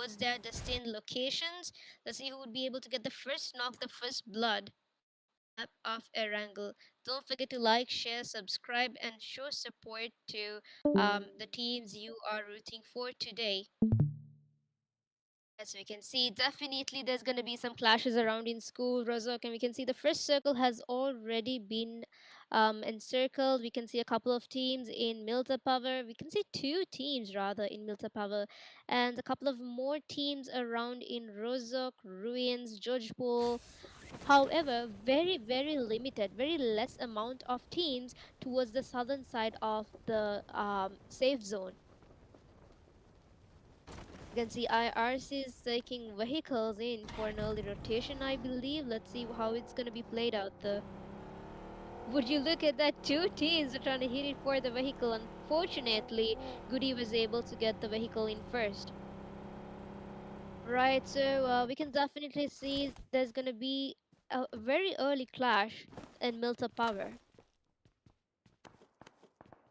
towards their destined locations. Let's see who would be able to get the first knock, the first blood. Map of Erangel. Don't forget to like, share, subscribe, and show support to the teams you are rooting for today. As we can see, definitely there's going to be some clashes around in school, Razak, and we can see the first circle has already been encircled. We can see a couple of teams in Milta Power. We can see two teams rather in Milta Power, and a couple of more teams around in Rozok, Ruins, Jojpur. However, very, very limited, very less amount of teams towards the southern side of the safe zone. You can see IRC is taking vehicles in for an early rotation, I believe. Let's see how it's going to be played out. Would you look at that? Two teams are trying to hit it for the vehicle. Unfortunately, Goody was able to get the vehicle in first. Right, so we can definitely see there's going to be a very early clash in Milta Power.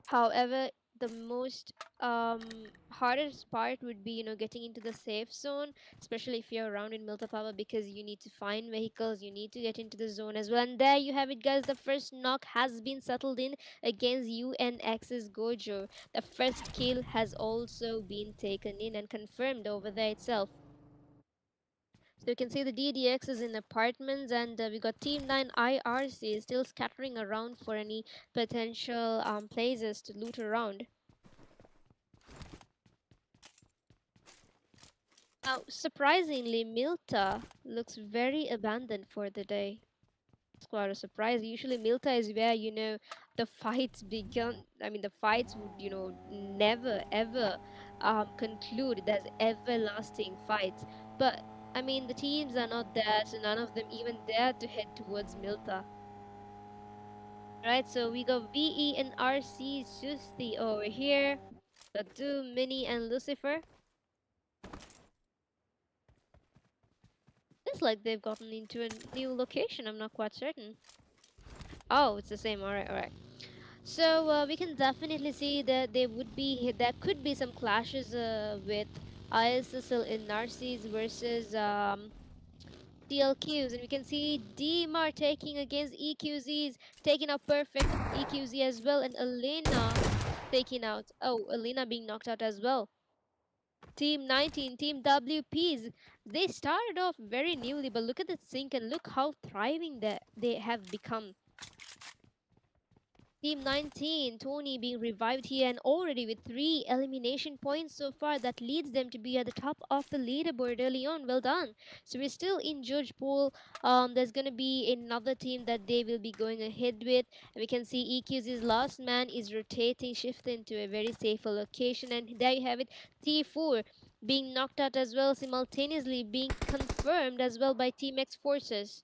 However, the most hardest part would be, getting into the safe zone, especially if you're around in Milta Power because you need to find vehicles, you need to get into the zone as well. And there you have it, guys. The first knock has been settled in against UNX's Gojo. The first kill has also been taken in and confirmed over there itself. So you can see the DDX is in apartments, and we got Team 9 IRC still scattering around for any potential places to loot around. Now, surprisingly, Milta looks very abandoned for the day. It's quite a surprise. Usually, Milta is where, the fights begin. I mean, the fights would, never ever conclude. There's everlasting fights. But, I mean, the teams are not there, so none of them even dare to head towards Milta. Right, so we got VE and RC Susti over here. The two Mini and Lucifer. It's like they've gotten into a new location. I'm not quite certain. Oh, it's the same. All right, all right. So we can definitely see that there could be some clashes with ISSL in Narcis versus TLQs, and we can see DMAR taking against EQZs, taking out perfect EQZ as well, and Elena taking out. Oh, Elena being knocked out as well. Team 19, Team WPs, they started off very newly, but look at the sync and look how thriving they have become. Team 19, Tony being revived here and already with 3 elimination points so far. That leads them to be at the top of the leaderboard early on. Well done. So we're still in judge pool. There's going to be another team that they will be going ahead with. And we can see EQ's last man is rotating, shifting to a very safer location. And there you have it. T4 being knocked out as well, simultaneously being confirmed as well by Team X Forces.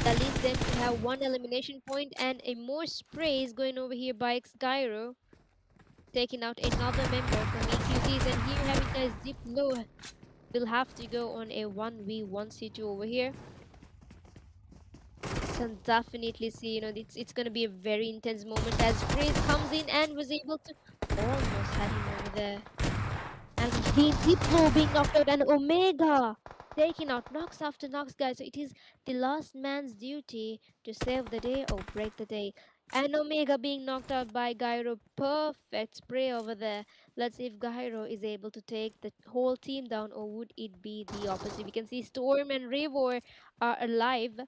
That leads them to have one elimination point and a more sprays going over here by Gyro, taking out another member from EQZs. And here having guys Diplo will have to go on a 1v1 C2 over here. Can definitely see, it's gonna be a very intense moment as Freeze comes in and was able to almost had him over there. And Diplo being knocked out, and Omega taking out knocks after knocks, guys. So it is the last man's duty to save the day or break the day. And Omega being knocked out by Gyro. Perfect spray over there. Let's see if Gyro is able to take the whole team down, or would it be the opposite? We can see Storm and Rivor are alive.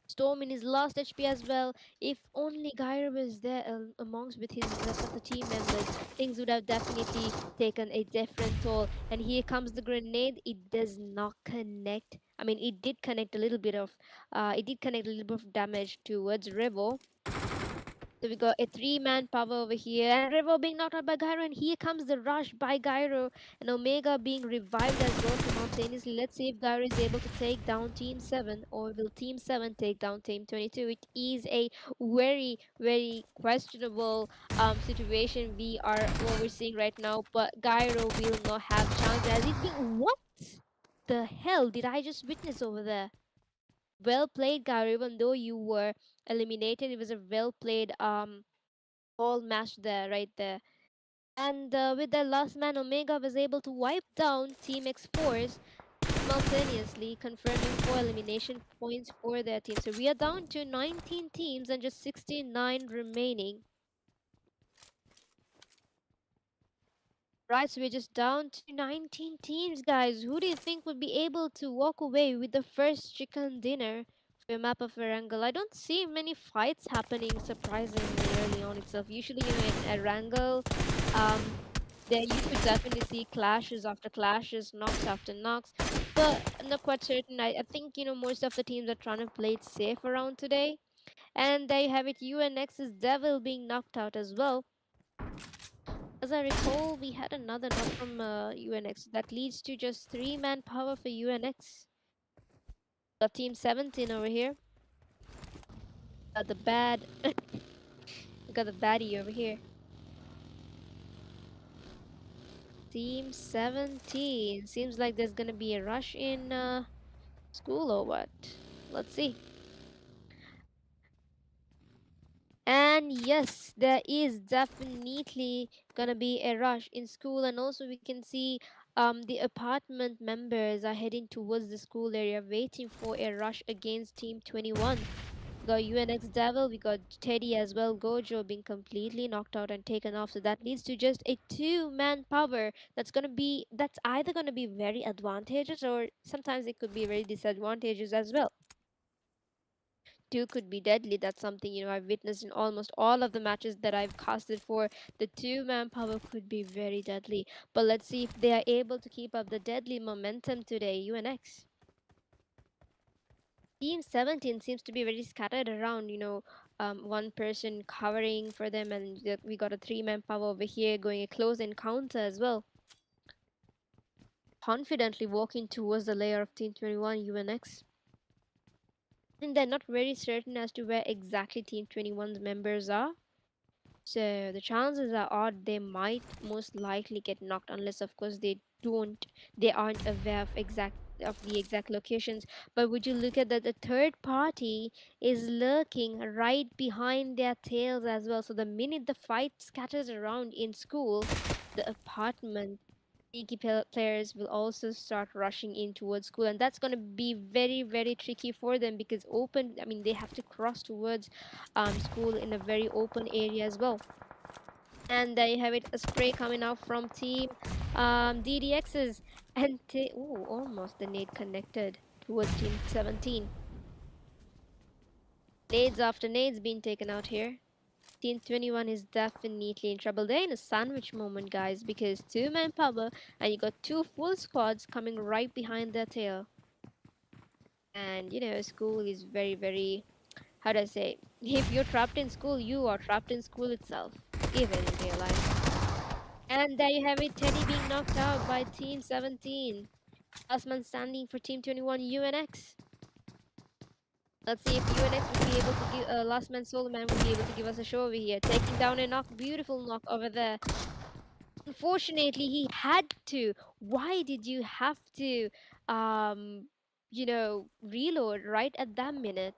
Storm in his last HP as well. If only Gyro was there amongst with his rest of the team members, things would have definitely taken a different toll. And here comes the grenade. It does not connect. I mean, it did connect a little bit of, it did connect a little bit of damage towards Revo. So we got a 3-man power over here, and Revo being knocked out by Gyro, and here comes the rush by Gyro, and Omega being revived as well simultaneously. Let's see if Gyro is able to take down Team 7, or will Team 7 take down Team 22. It is a very, very questionable situation what we're seeing right now, but Gyro will not have chance as he's being... What the hell did I just witness over there? Well played, Gyro, even though you were eliminated. It was a well played all match there, right there. And with their last man, Omega was able to wipe down Team X4's simultaneously, confirming 4 elimination points for their team. So we are down to 19 teams and just 69 remaining. Right, so we're just down to 19 teams, guys. Who do you think would be able to walk away with the first chicken dinner for a map of Erangel? I don't see many fights happening surprisingly early on itself. Usually, in Erangel, um, there you could definitely see clashes after clashes, knocks after knocks. But I'm not quite certain. I think, most of the teams are trying to play it safe around today. And there you have it, UNX's Devil being knocked out as well. As I recall, we had another knock from UNX that leads to just 3 manpower for UNX. Got Team 17 over here. Got the bad. We got the baddie over here. Team 17. Seems like there's gonna be a rush in school or what? Let's see. And yes, there is definitely gonna be a rush in school, and also we can see the apartment members are heading towards the school area, waiting for a rush against Team 21. We got UNX Devil, we got Teddy as well, Gojo being completely knocked out and taken off. So that leads to just a 2 man power that's either gonna be very advantageous or sometimes it could be very disadvantageous as well. Two could be deadly. That's something, I've witnessed in almost all of the matches that I've casted for. The 2 man power could be very deadly. But let's see if they are able to keep up the deadly momentum today, UNX. Team 17 seems to be very scattered around, one person covering for them, and we got a 3 man power over here going a close encounter as well. Confidently walking towards the layer of Team 21 UNX. And they're not very certain as to where exactly Team 21's members are. So the chances are odd they might most likely get knocked unless of course they aren't aware of the exact locations. But would you look at that, the third party is lurking right behind their tails as well. So the minute the fight scatters around in school, the apartment sneaky players will also start rushing in towards school, and that's going to be very very tricky for them because they have to cross towards school in a very open area as well. And there you have it, a spray coming out from team DDX's, and almost the nade connected towards team 17. Nades after nades being taken out here. Team 21 is definitely in trouble. They're in a sandwich moment, guys, because 2 man power and you got two full squads coming right behind their tail. And school is very, very, how do I say? If you're trapped in school, you are trapped in school itself, even in real life. And there you have it, Teddy being knocked out by Team 17. Last man standing for Team 21, UNX. Let's see if UNX would be able to give, last man solo man would be able to give us a show over here. Taking down a knock, beautiful knock over there. Unfortunately, he had to. Why did you have to, reload right at that minute?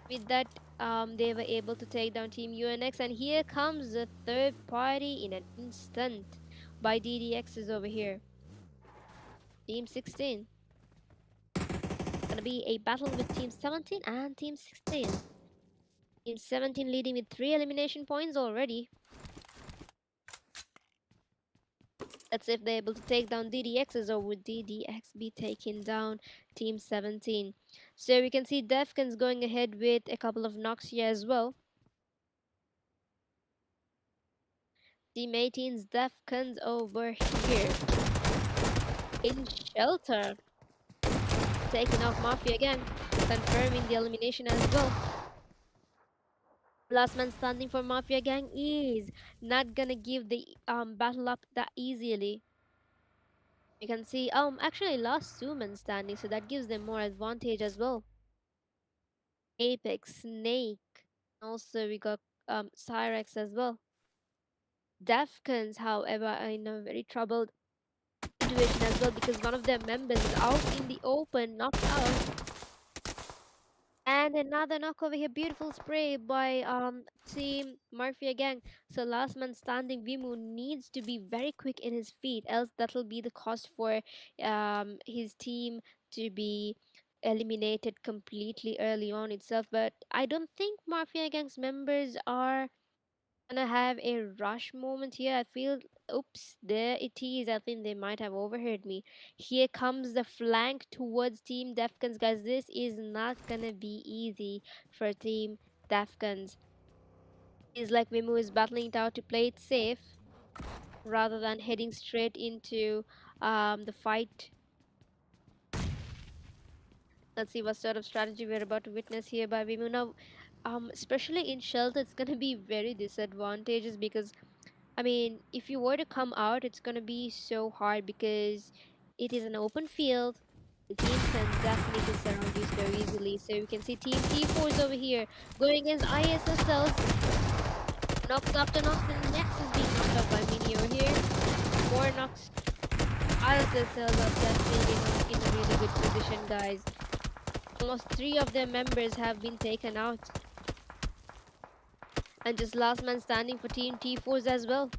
With that, they were able to take down Team UNX, and here comes the third party in an instant by DDXs over here. Team 16. Gonna be a battle with Team 17 and Team 16. Team 17 leading with 3 elimination points already. Let's see if they're able to take down DDXs, or would DDX be taking down Team 17? So we can see Defcons going ahead with a couple of knocks here as well. Team 18's Defcons over here. In shelter. Taking off Mafia again, confirming the elimination as well. Last man standing for Mafia Gang is not gonna give the battle up that easily. You can see actually last 2 men standing, so that gives them more advantage as well. Apex, Snake, also we got Cyrex as well. Defcons, however, are in a very troubled situation as well because one of their members is out in the open, knocked out. And another knock over here. Beautiful spray by Team Mafia Gang. So last man standing, Vimu needs to be very quick in his feet, else that'll be the cost for his team to be eliminated completely early on itself. But I don't think Mafia Gang's members are gonna have a rush moment here. I feel, oops, there it is. I think they might have overheard me. Here comes the flank towards Team Defcons, guys. This is not gonna be easy for Team Defcons. It's like Vimu is battling it out to play it safe rather than heading straight into the fight. Let's see what sort of strategy we're about to witness here by Vimu. Now, especially in shelter, it's gonna be very disadvantageous because I mean, if you were to come out, it's gonna be so hard because it is an open field. The teams can definitely surround you so easily. So you can see Team T4s over here going against ISSLs. Knocks after knocks, and next is being knocked out by Mini over here. More knocks. ISSLs are definitely not in a really good position, guys. Almost three of their members have been taken out. And just last man standing for Team T4s as well.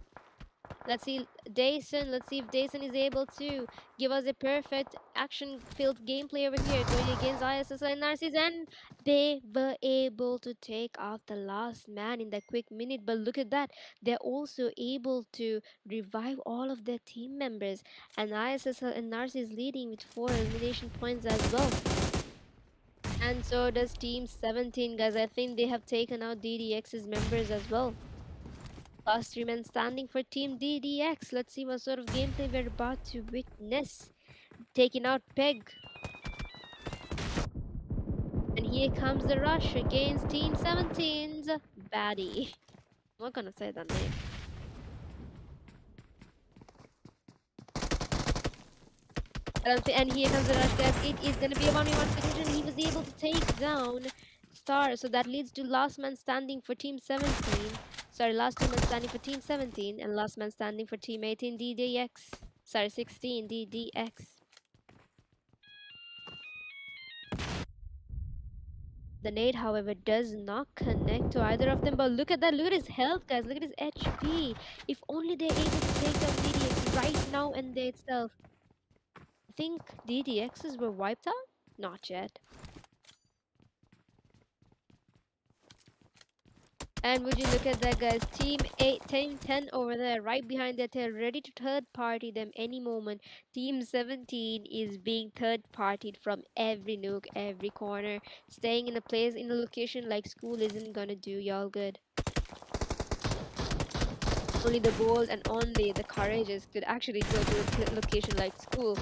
Let's see Dayson. Let's see if Dayson is able to give us a perfect action-filled gameplay over here going against ISSL and Narcis, and they were able to take out the last man in that quick minute. But look at that. They're also able to revive all of their team members. And ISSL and Narcis leading with 4 elimination points as well. And so does Team 17, guys. I think they have taken out DDX's members as well. Last three men standing for Team DDX. Let's see what sort of gameplay we're about to witness. Taking out Peg. And here comes the rush against Team 17's Baddie. I'm not gonna say that name. And here comes the rush, guys. It is gonna be a 1v1 situation. He was able to take down Star. So that leads to last man standing for Team 17. Sorry, last two men standing for Team 17 and last man standing for Team 18 DDX. Sorry, 16 DDX. The nade, however, does not connect to either of them. But look at that. Look at his health, guys. Look at his HP. If only they're able to take down DDX right now and there itself. I think DDXs were wiped out? Not yet. And would you look at that, guys? Team 8, Team 10 over there, right behind their tail, ready to third party them any moment. Team 17 is being third partied from every nook, every corner. Staying in a place, in a location like school isn't gonna do y'all good. Only the bold and only the courageous could actually go to a location like school,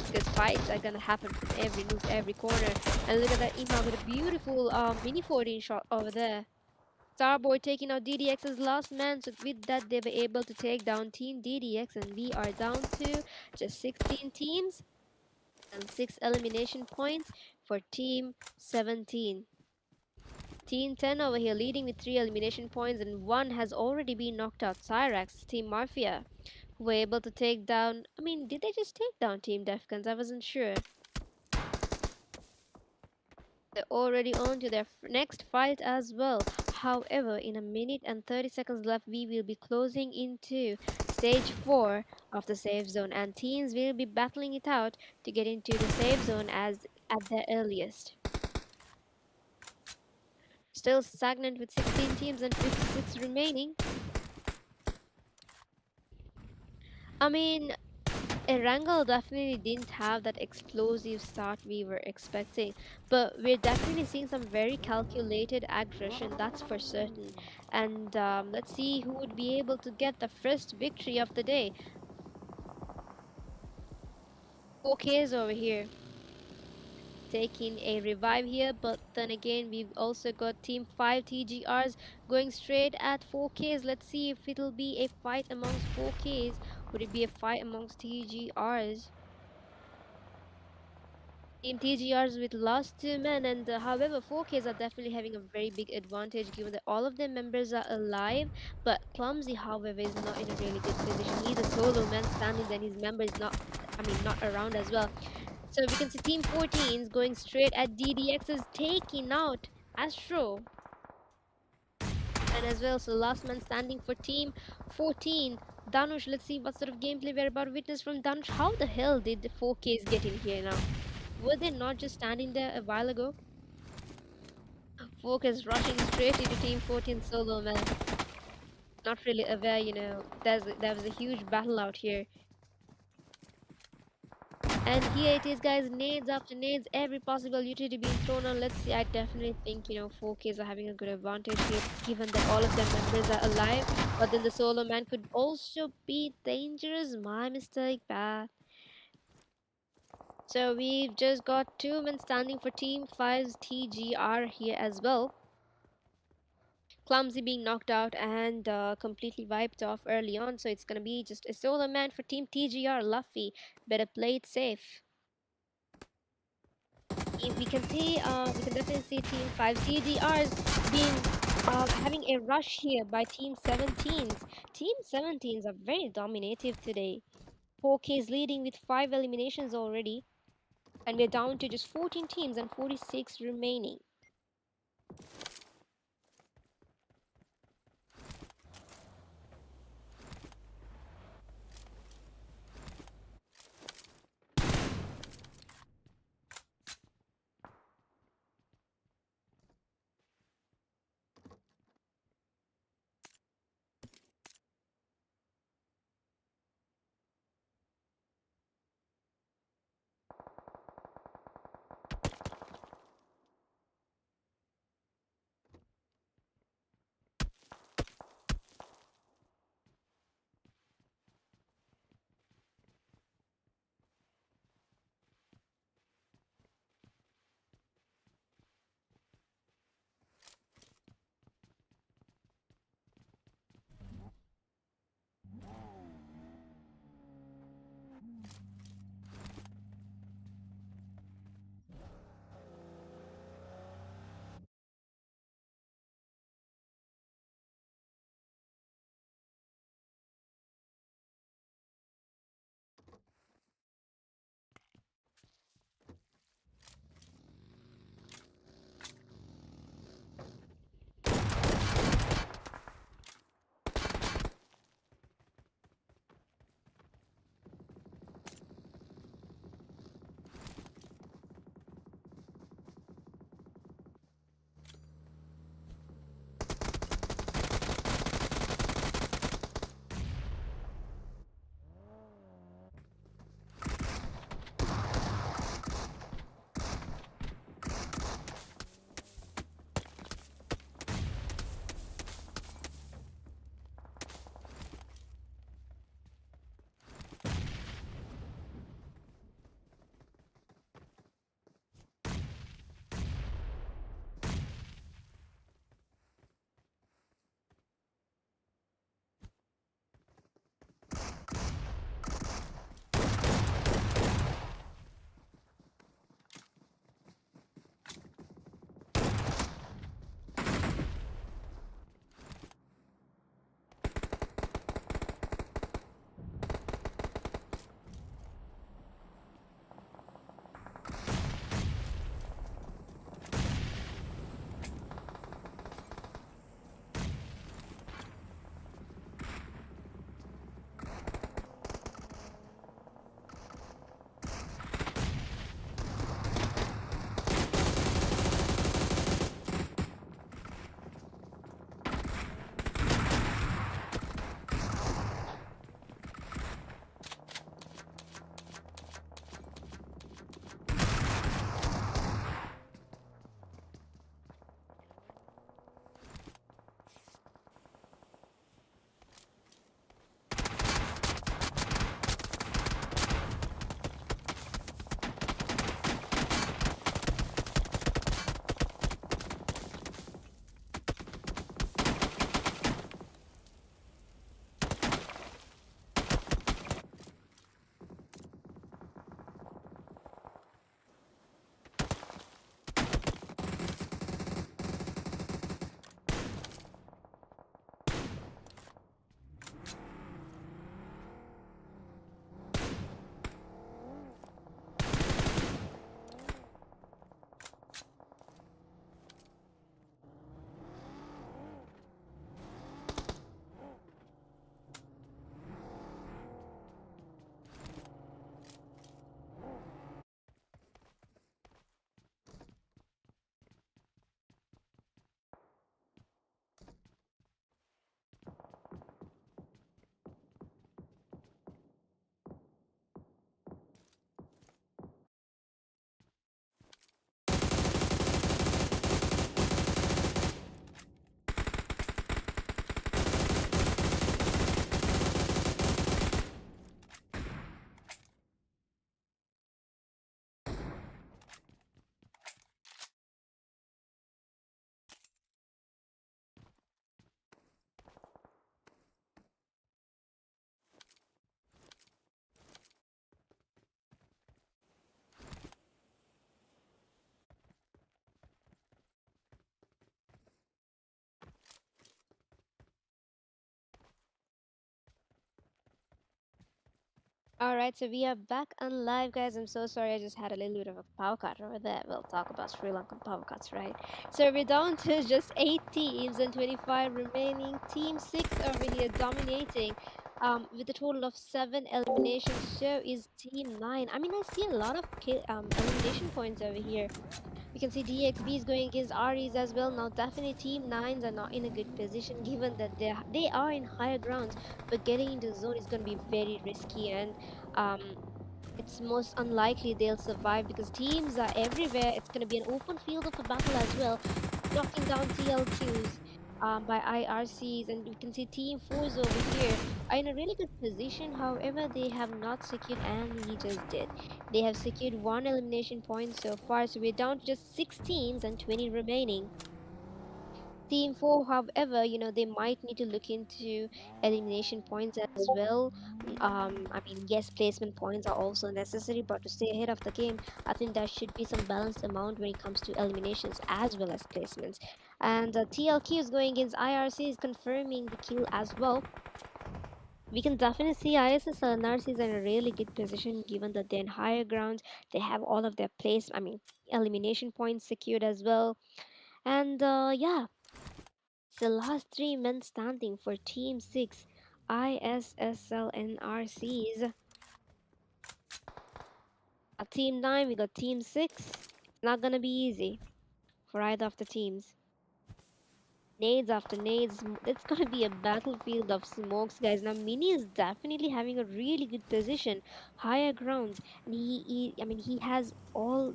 because fights are gonna happen from every nook, every corner. And look at that Imam with a beautiful mini 14 shot over there. Starboy taking out DDX's last man, so with that they were able to take down Team DDX, and we are down to just 16 teams and 6 elimination points for Team 17. Team 10 over here leading with 3 elimination points, and 1 has already been knocked out. Cyrax, Team Mafia, who were able to take down. I mean, did they just take down Team Defcons? I wasn't sure. They're already on to their next fight as well. However, in a minute and 30 seconds left, we will be closing into stage 4 of the safe zone, and teams will be battling it out to get into the safe zone as at their earliest. Still stagnant with 16 teams and 56 remaining. I mean, Erangel definitely didn't have that explosive start we were expecting, but we're definitely seeing some very calculated aggression, that's for certain. And let's see who would be able to get the first victory of the day. 4Ks over here taking a revive here, but then again we've also got team 5 TGRs going straight at 4Ks. Let's see if it'll be a fight amongst 4Ks. Would it be a fight amongst TGRs? Team TGRs with last two men, and however 4Ks are definitely having a very big advantage given that all of their members are alive, but Clumsy however is not in a really good position. He's a solo man standing, then his member is not, I mean, not around as well. So we can see Team 14 is going straight at DDX is taking out Astro. And as well, so last man standing for Team 14. Danush, let's see what sort of gameplay we're about to witness from Danush. How the hell did the 4Ks get in here now? Were they not just standing there a while ago? 4Ks rushing straight into Team 14 solo, man. Not really aware, there was a huge battle out here. And here it is, guys. Nades after nades, every possible utility being thrown on. Let's see. I definitely think, 4Ks are having a good advantage here, given that all of their members are alive. But then the solo man could also be dangerous. My mistake, bad. So we've just got two men standing for Team 5's TGR here as well. Clumsy being knocked out and completely wiped off early on. So it's going to be just a solo man for Team TGR. Luffy, better play it safe. We can definitely see Team 5 TGRs being having a rush here by Team 17s. Team 17s are very dominative today. 4K is leading with 5 eliminations already, and we're down to just 14 teams and 46 remaining. All right, so we are back on live, guys. I'm so sorry, I just had a little bit of a power cut over there. We'll talk about Sri Lankan power cuts, right? So we're down to just 8 teams and 25 remaining. Team 6 over here dominating with a total of 7 eliminations. So is Team 9. I mean, I see a lot of elimination points over here. We can see DXBs going against REs as well. Now, definitely Team 9s are not in a good position given that they are in higher grounds, but getting into the zone is going to be very risky and it's most unlikely they'll survive because teams are everywhere. It's going to be an open field of a battle as well, knocking down TLQs by IRCs. And we can see Team 4s over here are in a really good position. However, they have not secured, and he just did. They have secured one elimination point so far. So we're down to just 6 teams and 20 remaining. Team 4, however, they might need to look into elimination points as well. I mean, yes, placement points are also necessary, but to stay ahead of the game, I think there should be some balanced amount when it comes to eliminations as well as placements. And TLQ is going against IRC is confirming the kill as well. We can definitely see ISS and NRC is in a really good position given that they're in higher grounds. They have all of their elimination points secured as well. And yeah, it's the last three men standing for Team 6 ISSL NRCs. At Team 9, we got Team 6. It's not gonna be easy for either of the teams. Nades after nades, it's gonna be a battlefield of smokes, guys. Now, Mini is definitely having a really good position, higher grounds, and he has all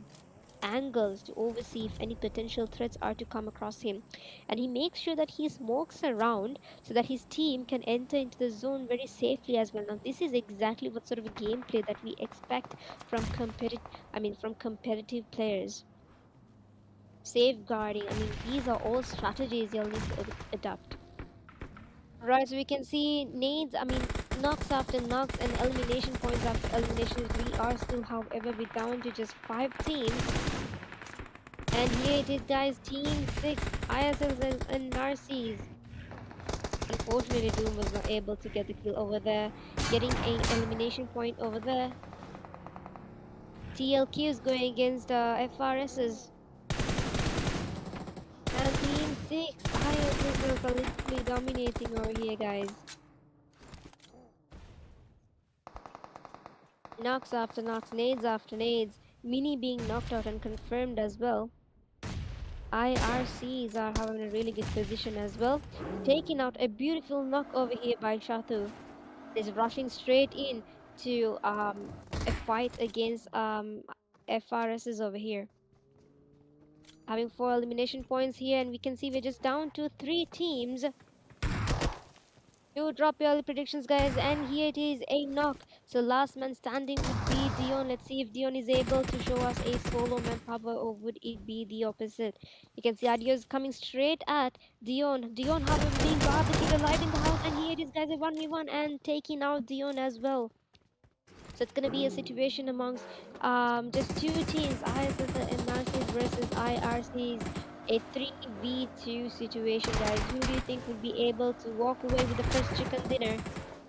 angles to oversee if any potential threats are to come across him. And he makes sure that he smokes around so that his team can enter into the zone very safely as well. Now, this is exactly what sort of a gameplay that we expect from from competitive players. Safeguarding, these are all strategies you'll need to adopt. Right, so we can see nades, knocks after knocks and elimination points after eliminations. We are still, however, we down to just 5 teams. And here it is, guys. Team 6, ISS and Narcis. Unfortunately, Doom was not able to get the kill over there. Getting an elimination point over there. TLQ is going against FRSs. And Team 6, ISS are literally dominating over here, guys. Knocks after knocks, nades after nades. Mini being knocked out and confirmed as well. IRCs are having a really good position as well. Taking out a beautiful knock over here by Shatu. Is rushing straight in to a fight against FRSs over here. Having 4 elimination points here, and we can see we're just down to 3 teams. Do drop your early predictions, guys, and here it is a knock. So last man standing would be Dion. Let's see if Dion is able to show us a solo man power, or would it be the opposite? You can see Adios coming straight at Dion. Dion, however, being barbecued alive in the house, and here it is, guys, a 1v1 and taking out Dion as well. So it's going to be a situation amongst just 2 teams, ISS and Narcis versus IRCs. A 3v2 situation, guys. Who do you think would be able to walk away with the first chicken dinner?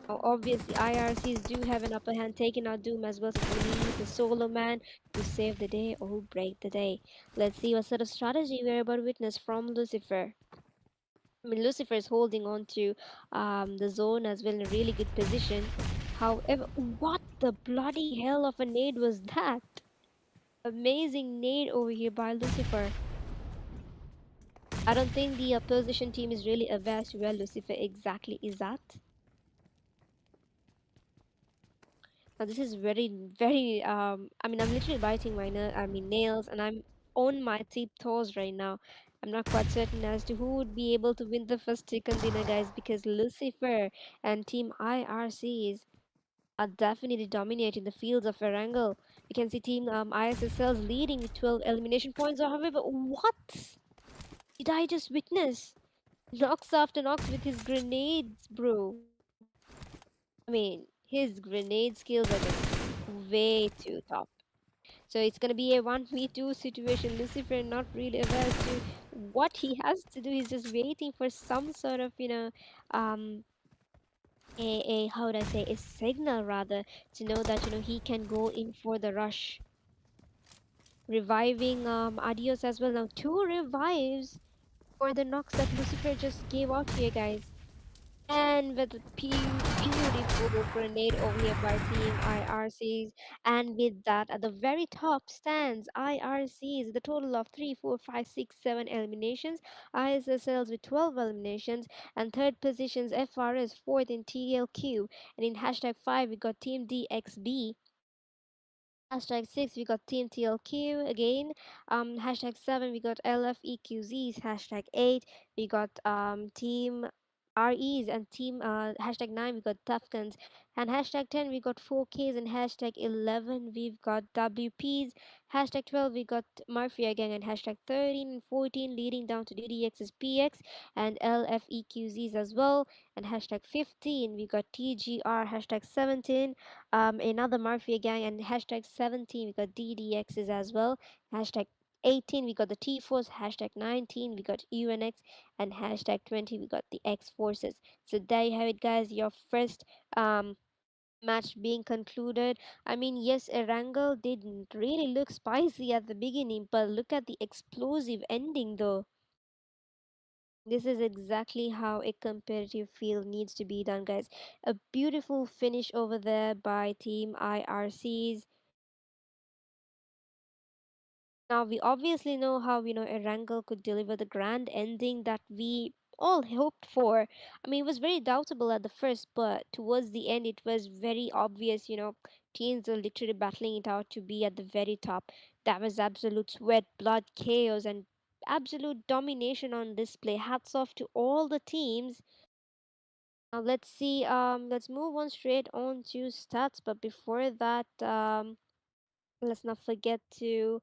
Now, obviously, IRCs do have an upper hand, taking out Doom as well. So it's going to be the solo man to save the day or break the day. Let's see what sort of strategy we're about to witness from Lucifer. Lucifer is holding on to the zone as well in a really good position. However, what the bloody hell of a nade was that? Amazing nade over here by Lucifer. I don't think the opposition team is really aware as to where Lucifer exactly is at. Now this is very I'm literally biting my nails and I'm on my tiptoes right now. I'm not quite certain as to who would be able to win the first chicken dinner, guys, because Lucifer and Team IRCs are definitely dominating the fields of Erangel. We can see Team ISSL's leading with 12 elimination points. However, what did I just witness? Knocks after knocks with his grenades, bro. His grenade skills are just way too top. So it's gonna be a 1v2 situation. Lucifer not really aware as to what he has to do. He's just waiting for some sort of, um, a how would I say, a signal rather, to know that he can go in for the rush, reviving Adios as well. Now two revives for the knocks that Lucifer just gave out here, guys. And with a beautiful grenade over here by Team IRCs. And with that, at the very top stands IRCs, the total of 3, 4, 5, 6, 7 eliminations. ISSLs with 12 eliminations. And third positions FRS, fourth in TLQ. And in hashtag 5, we got Team DXB. Hashtag 6, we got Team TLQ again. Hashtag 7, we got LFEQZs. Hashtag 8, we got Team REs and Team hashtag 9, we got Tufkans. And hashtag 10, we got 4Ks. And hashtag 11, we've got WPs. Hashtag 12, we got Mafia Gang. And hashtag 13 and 14, leading down to DDX's PX and LFEQZs as well. And hashtag 15, we got TGR. Hashtag 17, another Mafia Gang, and hashtag 17 we got DDXs as well. Hashtag 18 we got the T Force. Hashtag 19 we got UNX, and hashtag 20 we got the X Forces. So there you have it, guys. Your first match being concluded. I mean, yes, Erangel didn't really look spicy at the beginning, but look at the explosive ending though. This is exactly how a competitive field needs to be done, guys. A beautiful finish over there by Team IRCs. Now, we obviously know how, Erangel could deliver the grand ending that we all hoped for. I mean, it was very doubtable at the first, but towards the end, it was very obvious, teams were literally battling it out to be at the very top. That was absolute sweat, blood, chaos, and absolute domination on display. Hats off to all the teams. Now let's see. Let's move on straight on to stats. But before that, let's not forget to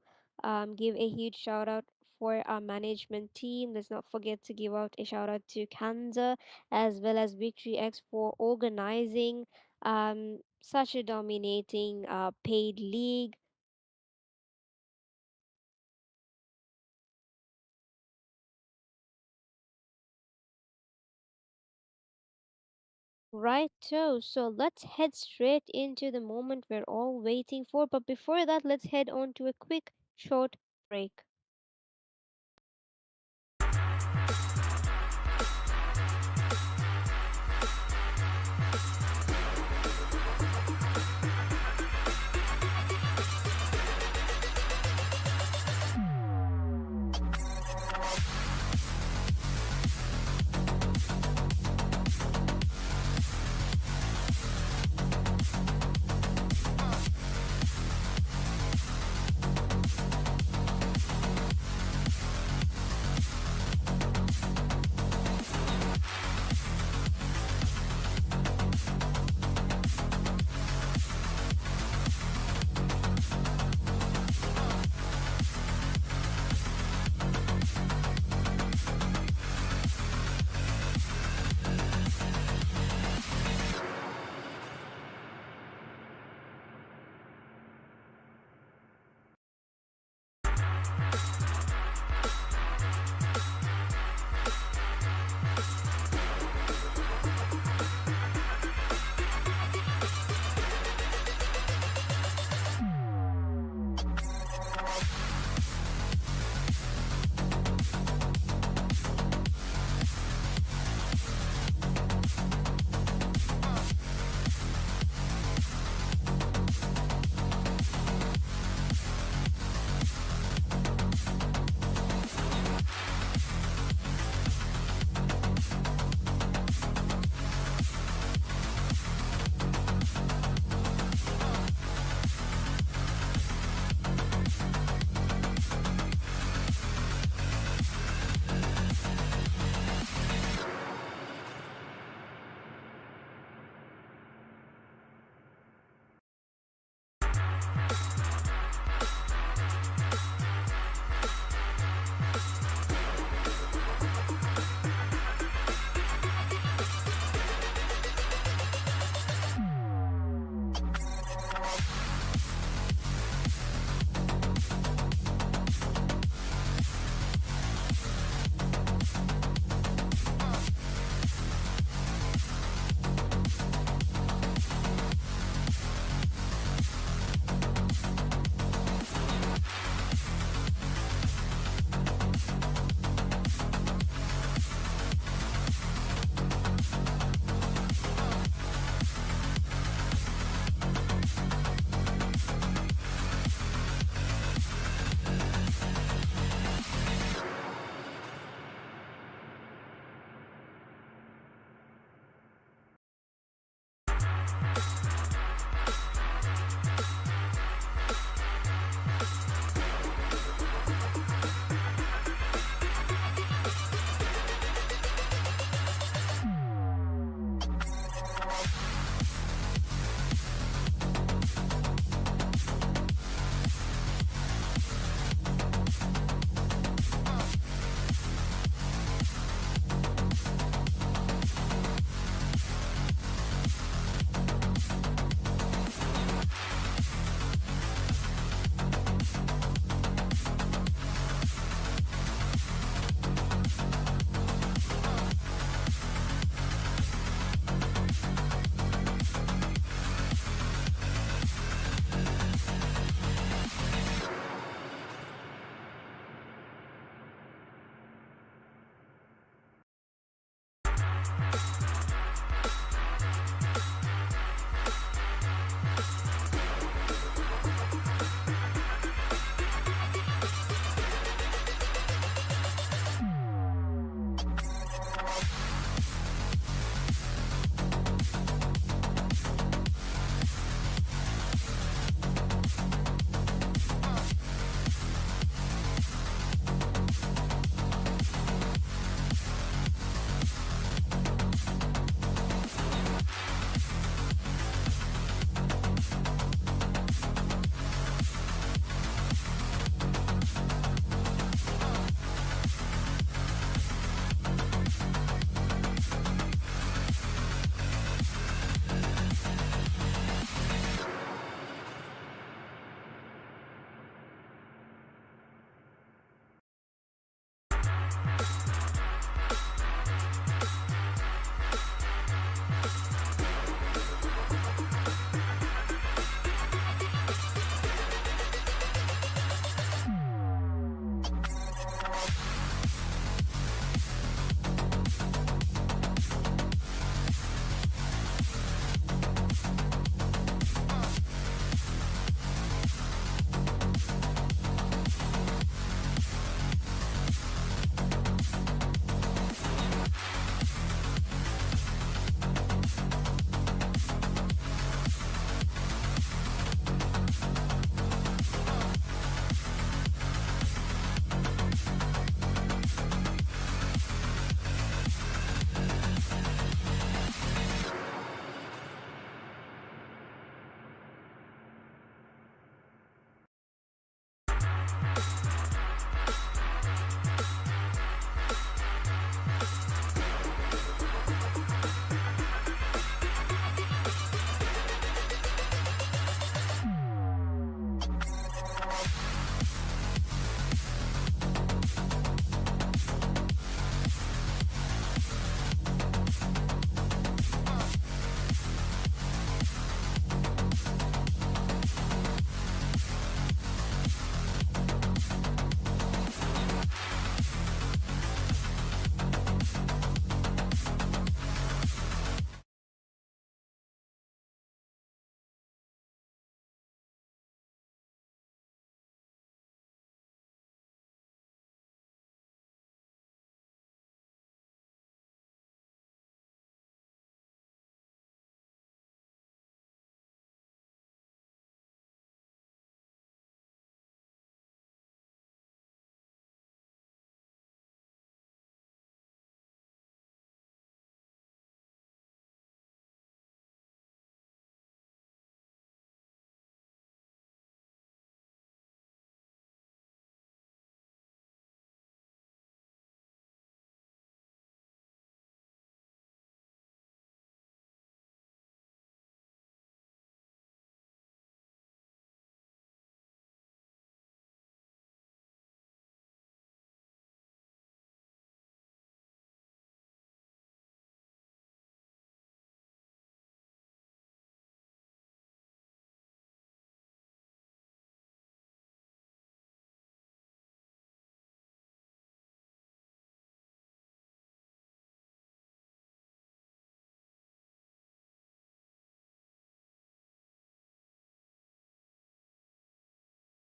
give a huge shout out for our management team. Let's not forget to give out a shout out to Kanza as well as Victory X for organizing such a dominating paid league. Right, so let's head straight into the moment we're all waiting for. But before that, let's head on to a quick short break.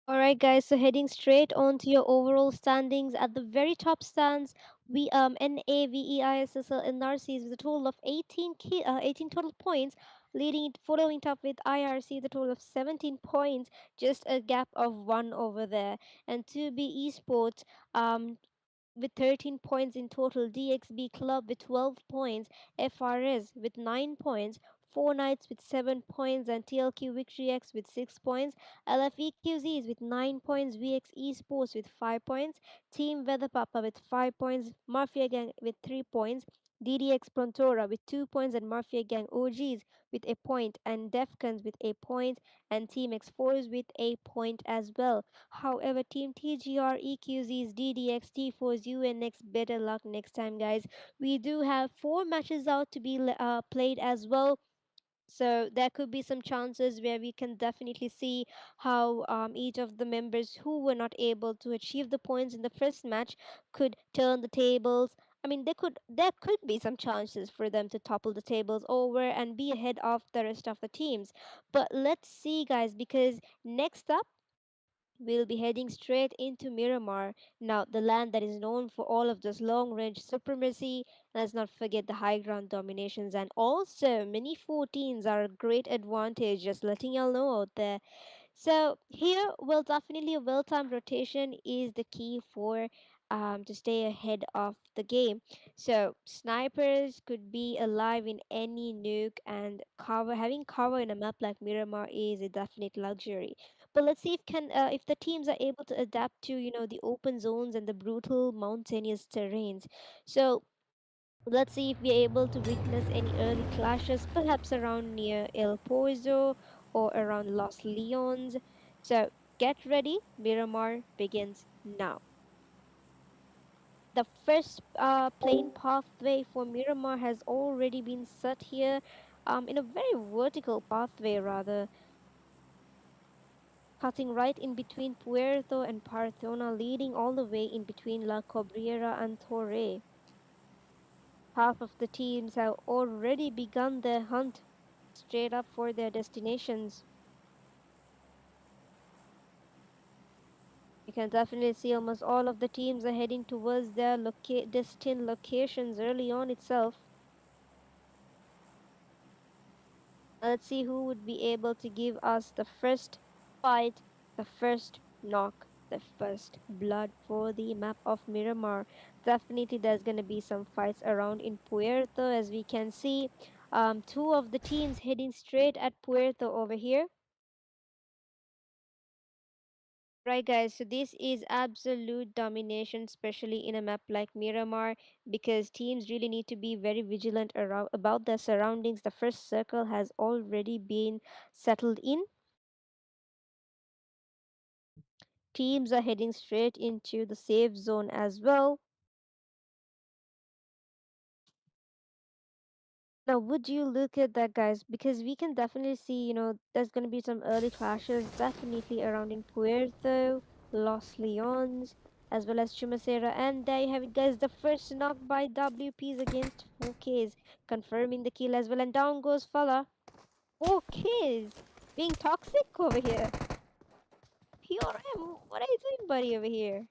All right, guys. So heading straight on to your overall standings, at the very top stands we NAVEISSL NRCs with a total of 18 total points, leading it following top with IRC with a total of 17 points, just a gap of one over there, and 2B Esports with 13 points in total, DXB Club with 12 points, FRS with 9 points, 4 Knights with 7 points, and TLQ Victory X with 6 points, LFEQZs with 9 points, VX Esports with 5 points, Team Weather Papa with 5 points, Mafia Gang with 3 points, DDX Prontora with 2 points, and Mafia Gang OGs with a point, and Defcons with a point, and Team X4s with a point as well. However, Team TGR, EQZs, DDX, T4s, UNX, better luck next time, guys. We do have 4 matches out to be played as well. So there could be some chances where we can definitely see how each of the members who were not able to achieve the points in the first match could turn the tables. I mean, there could be some chances for them to topple the tables over and be ahead of the rest of the teams. But let's see, guys, because next up we'll be heading straight into Miramar, now the land that is known for all of this long range supremacy. Let's not forget the high ground dominations, and also many 14s are a great advantage, just letting y'all know out there. So here, well, definitely a well-timed rotation is the key for to stay ahead of the game. So snipers could be alive in any nuke, and having cover in a map like Miramar is a definite luxury. But let's see if the teams are able to adapt to the open zones and the brutal mountainous terrains. So let's see if we're able to witness any early clashes, perhaps around near El Pozo or around Los Leones. So get ready, Miramar begins now. The first plane pathway for Miramar has already been set here, in a very vertical pathway, rather, cutting right in between Puerto and Parthona, leading all the way in between La Cobriera and Torre. Half of the teams have already begun their hunt straight up for their destinations. You can definitely see almost all of the teams are heading towards their destined locations early on itself. Let's see who would be able to give us the first fight, the first knock, the first blood for the map of Miramar. Definitely there's going to be some fights around in Puerto, as we can see. Two of the teams heading straight at Puerto over here. Right, guys, so this is absolute domination, especially in a map like Miramar, because teams really need to be very vigilant about their surroundings. The first circle has already been settled in. Teams are heading straight into the safe zone as well. Now, would you look at that, guys? Because we can definitely see, there's going to be some early clashes, definitely around in Puerto, Los Leones, as well as Chumacera. And there you have it, guys. The first knock by WPs against 4Ks, confirming the kill as well. And down goes Fala. 4Ks being toxic over here. PRM, what are you doing, buddy, over here?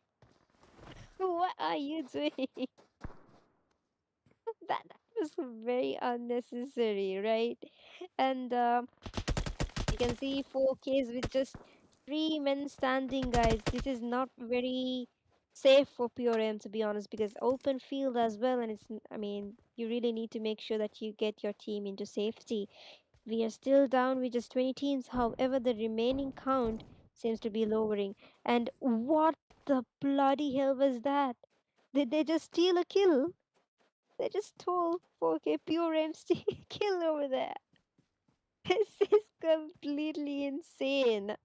What are you doing? That was very unnecessary, right? And you can see 4Ks with just 3 men standing, guys. This is not very safe for PRM, to be honest, because open field as well, and I mean, you really need to make sure that you get your team into safety. We are still down with just 20 teams, however, the remaining count seems to be lowering. And what the bloody hell was that? Did they just steal a kill? They just stole 4K pure MC kill over there. This is completely insane.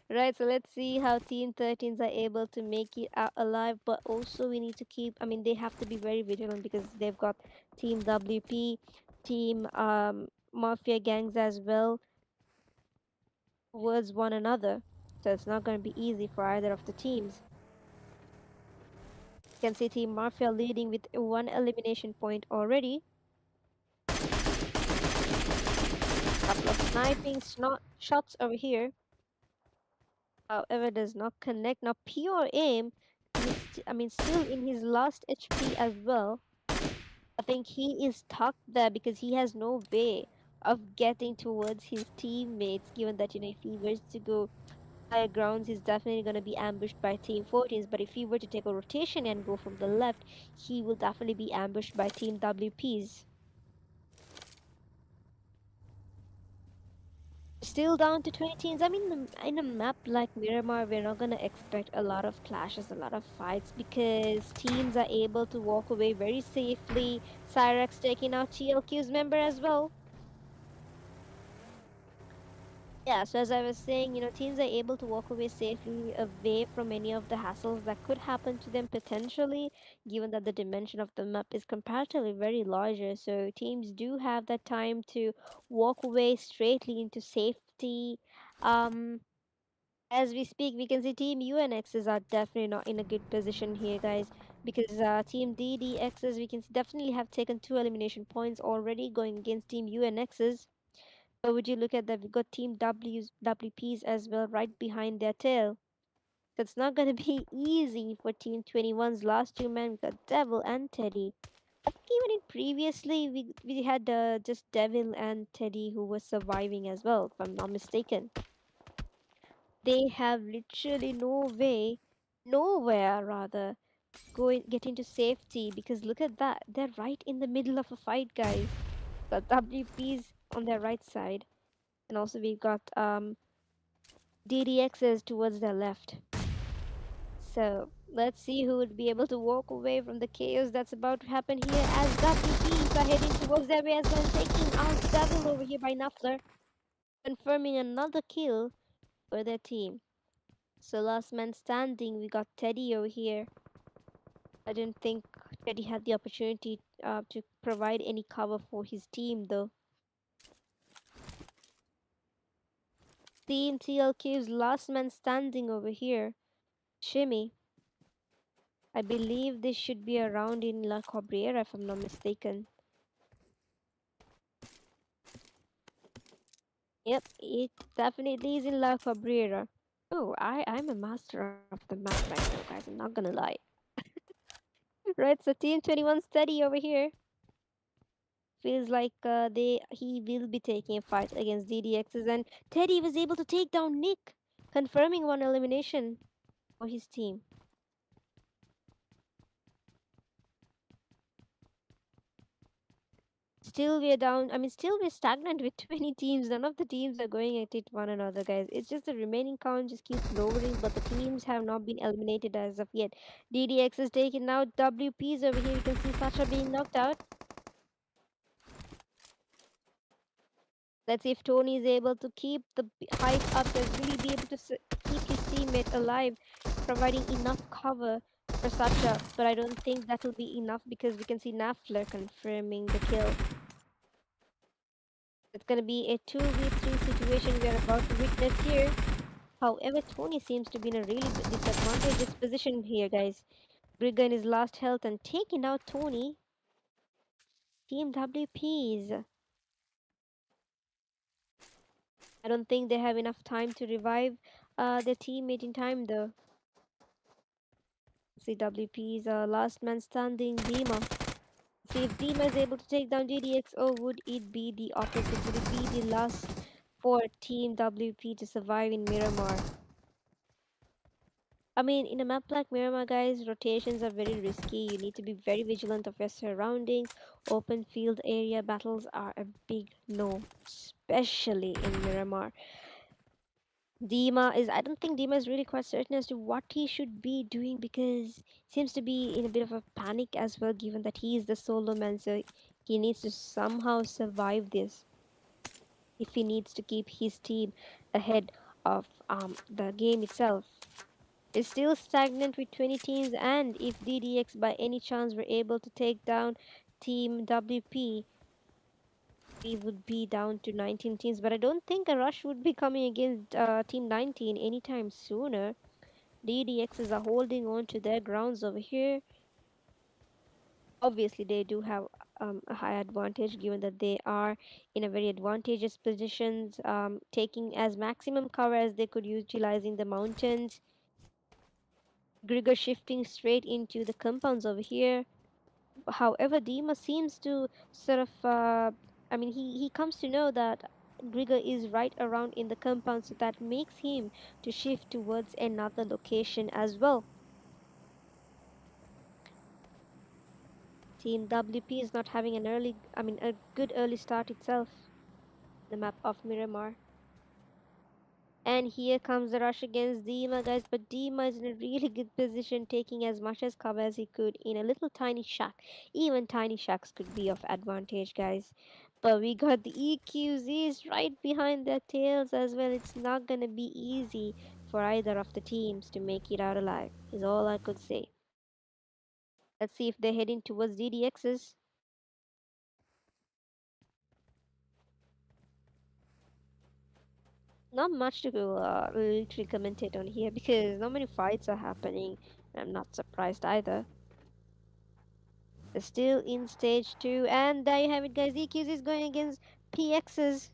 Right, so let's see how Team 13s are able to make it out alive, but also we need to I mean, they have to be very vigilant because they've got Team WP, Team Mafia gangs as well towards one another. So it's not going to be easy for either of the teams. You can see Team Mafia leading with 1 elimination point already. Couple of sniping shots over here. However, does not connect. Now, pure aim. Still in his last HP as well. I think he is stuck there because he has no way of getting towards his teammates. Given that if he were to go higher grounds, he's definitely going to be ambushed by Team 14s. But if he were to take a rotation and go from the left, he will definitely be ambushed by Team WPs. Still down to 20 teams. In a map like Miramar, we're not going to expect a lot of clashes, a lot of fights because teams are able to walk away very safely. Cyrex taking out TLQ's member as well. Yeah, so as I was saying, teams are able to walk away safely away from any of the hassles that could happen to them potentially, given that the dimension of the map is comparatively very larger. So teams do have that time to walk away straightly into safety. Um, as we speak, we can see Team UNXs are definitely not in a good position here, guys, because Team DDXs we can definitely have taken 2 elimination points already going against Team UNXs. So would you look at that? We've got Team WPs as well right behind their tail. So it's not going to be easy for Team 21's last two men. We've got Devil and Teddy. I think even in previously we had just Devil and Teddy who was surviving as well, if I'm not mistaken. They have literally no way, nowhere rather, get into safety because look at that. They're right in the middle of a fight, guys. Got WPs on their right side. And also we've got DDXs towards their left. So let's see who would be able to walk away from the chaos that's about to happen here as WPs are heading towards their way as well, taking out Devil over here by Nuffler, confirming another kill for their team. So last man standing, we got Teddy over here. I didn't think Teddy had the opportunity to provide any cover for his team though. Team TLQ's last man standing over here. Shimmy. I believe this should be around in La Cabrera if I'm not mistaken. Yep, it definitely is in La Cabrera. Oh, I'm a master of the map right now, guys. I'm not gonna lie. Right, so Team 21 steady over here. Feels like he will be taking a fight against DDXs, and Teddy was able to take down Nick, confirming one elimination for his team. Still we're down. Still we're stagnant with 20 teams. None of the teams are going at it one another, guys. It's just the remaining count just keeps lowering, but the teams have not been eliminated as of yet. DDX is taken out. WPs over here. You can see Sacha being knocked out. Let's see if Tony is able to keep the hype up and really be able to keep his teammate alive, providing enough cover for Sacha. But I don't think that will be enough because we can see Nafler confirming the kill. It's going to be a 2v3 situation we are about to witness here. However, Tony seems to be in a really disadvantageous position here, guys. Grigga in his last health and taking out Tony. Team WPs. I don't think they have enough time to revive their teammate in time, though. See WP's last man standing, Dima. See if Dima is able to take down GDX, or would it be the opposite? Would it be the last for Team WP to survive in Miramar? In a map like Miramar, guys, rotations are very risky. You need to be very vigilant of your surroundings. Open field area battles are a big no, especially in Miramar. I don't think Dima is really quite certain as to what he should be doing because seems to be in a bit of a panic as well, given that he is the solo man, so he needs to somehow survive this if he needs to keep his team ahead of the game itself. It's still stagnant with 20 teams, and if DDX by any chance were able to take down Team WP, we would be down to 19 teams. But I don't think a rush would be coming against Team 19 anytime sooner. DDXs are holding on to their grounds over here. Obviously, they do have a high advantage given that they are in a very advantageous positions, taking as maximum cover as they could, utilizing the mountains. Grigor shifting straight into the compounds over here. However, Dima seems to sort of, he comes to know that Grigor is right around in the compound, so that makes him to shift towards another location as well. Team WP is not having a good early start itself. The map of Miramar. And here comes the rush against Dima, guys. But Dima is in a really good position, taking as much as cover as he could in a little tiny shack. Even tiny shacks could be of advantage, guys. But we got the EQZs right behind their tails as well. It's not gonna be easy for either of the teams to make it out alive, is all I could say. Let's see if they're heading towards DDXs. Not much to literally commentate on here because not many fights are happening. I'm not surprised either. They're still in stage 2, and there you have it, guys. EQs is going against PXs.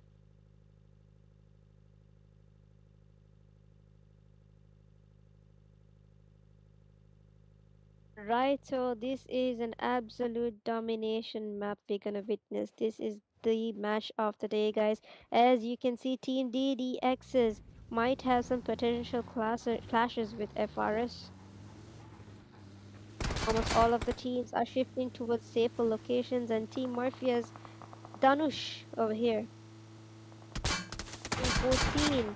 Right, so this is an absolute domination map we're gonna witness. This is the match of the day, guys. As you can see, Team DDXs might have some potential clashes with FRS. Almost all of the teams are shifting towards safer locations, and Team Morpheus Danush over here. Team 14.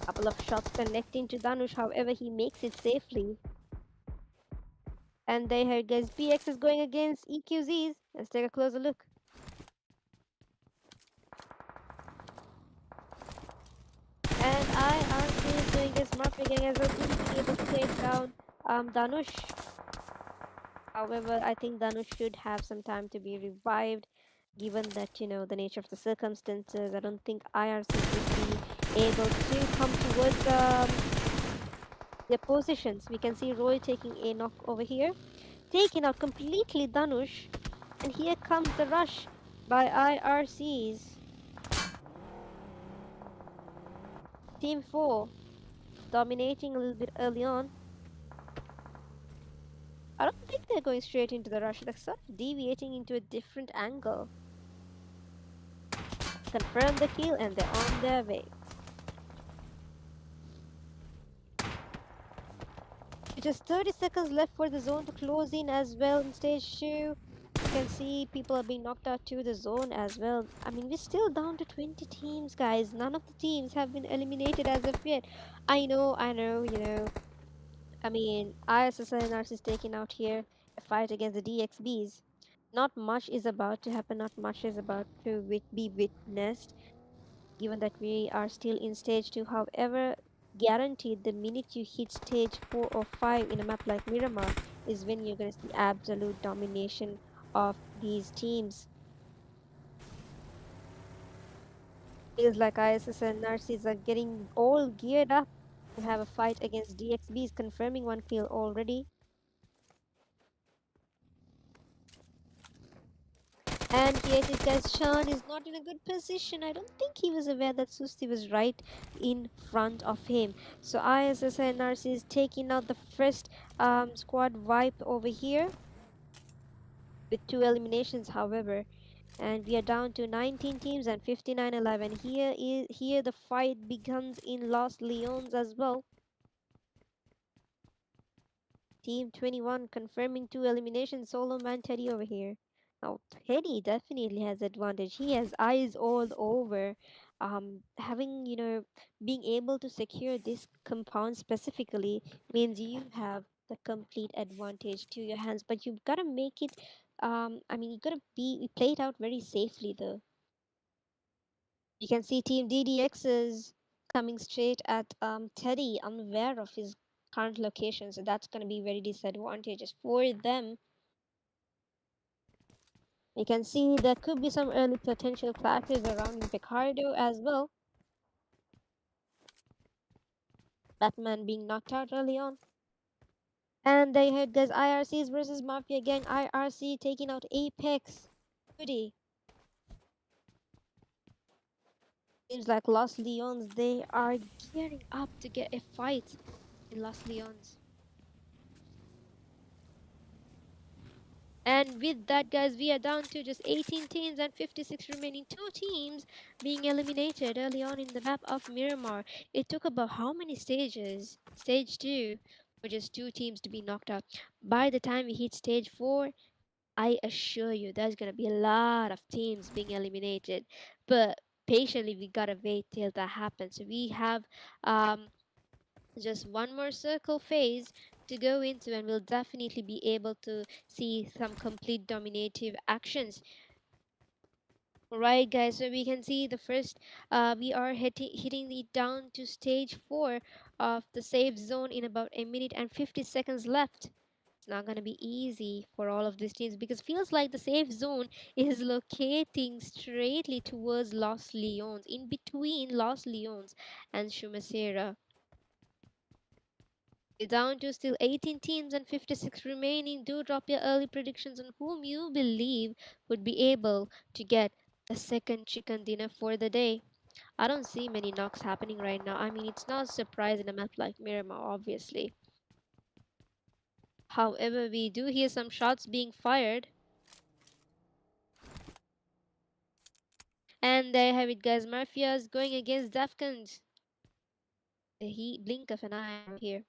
Couple of shots connecting to Danush, however, he makes it safely. And there it goes. PX is going against EQZs. Let's take a closer look. And IRC is doing this smart picking as well, being able to take down Danush. However, I think Danush should have some time to be revived, given that, the nature of the circumstances. I don't think IRC would be able to come towards their positions. We can see Roy taking a knock over here, taking out completely Danush. And here comes the rush by IRCs. Team 4 dominating a little bit early on. I don't think they're going straight into the rush. They're sort of deviating into a different angle. Confirm the kill and they're on their way. Just 30 seconds left for the zone to close in as well in stage 2. You can see people are being knocked out to the zone as well. We're still down to 20 teams, guys. None of the teams have been eliminated as of yet. I know. ISSNRs is taking out here a fight against the DXBs. Not much is about to happen, not much is about to be witnessed, given that we are still in stage 2. However, guaranteed the minute you hit stage 4 or 5 in a map like Miramar is when you're going to see absolute domination of these teams. Feels like ISS and Narcis are getting all geared up to have a fight against DXBs, confirming one kill already. And here it is, guys. Sean is not in a good position. I don't think he was aware that Susti was right in front of him. So ISS and NRC is taking out the first squad wipe over here with 2 eliminations, however. And we are down to 19 teams and 59 alive. And here the fight begins in Los Leones as well. Team 21 confirming 2 eliminations. Solo man Teddy over here. Now Teddy definitely has advantage. He has eyes all over. Having being able to secure this compound specifically means you have the complete advantage to your hands. But you've got to make it. You got to be play it out very safely though. You can see Team DDX is coming straight at Teddy, unaware of his current location, so that's going to be very disadvantageous for them. You can see there could be some early potential clashes around in Picardo as well. Batman being knocked out early on. And they had guys IRCs versus Mafia Gang. IRC taking out Apex. Goody. Seems like Los Leons, they are gearing up to get a fight in Los Leons. And with that, guys, we are down to just 18 teams and 56 remaining. Two teams being eliminated early on in the map of Miramar. It took about how many stages? Stage 2 for just two teams to be knocked out. By the time we hit stage 4, I assure you there's going to be a lot of teams being eliminated. But patiently, we got to wait till that happens. So we have um, just one more circle phase to go into, and we'll definitely be able to see some complete dominative actions. Right, guys, so we can see the first we are hitting it down to stage 4 of the safe zone in about a minute and 50 seconds left. It's not going to be easy for all of these teams because feels like the safe zone is locating straightly towards Los Leons, in between Los Leons and Shumasera. We're down to still 18 teams and 56 remaining. Do drop your early predictions on whom you believe would be able to get a second chicken dinner for the day. I don't see many knocks happening right now. I mean, it's not a surprise in a map like Miramar, obviously. However, we do hear some shots being fired. And there you have it, guys. Mafias going against Defcons. The heat blink of an eye over here.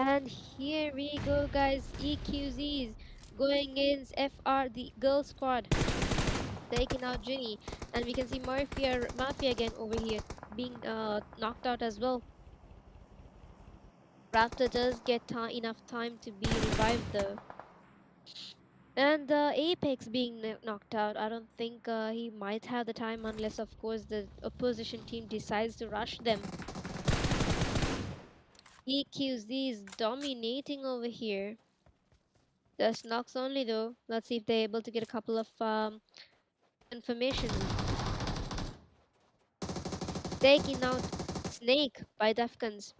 And here we go, guys. EQZs going against FR, the girl squad, taking out Ginny. And we can see Mafia again over here being knocked out as well. Raptor does get enough time to be revived though. And Apex being knocked out, I don't think he might have the time unless, of course, the opposition team decides to rush them. EQZ is dominating over here. Just knocks only though. Let's see if they're able to get a couple of confirmations. Taking out Snake by Defcons.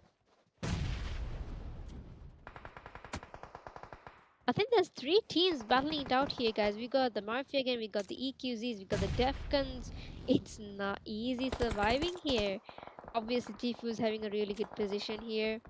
I think there's three teams battling it out here, guys. We got the Mafia again, we got the EQZs, we got the Defcons. It's not easy surviving here. Obviously, Tifu's having a really good position here.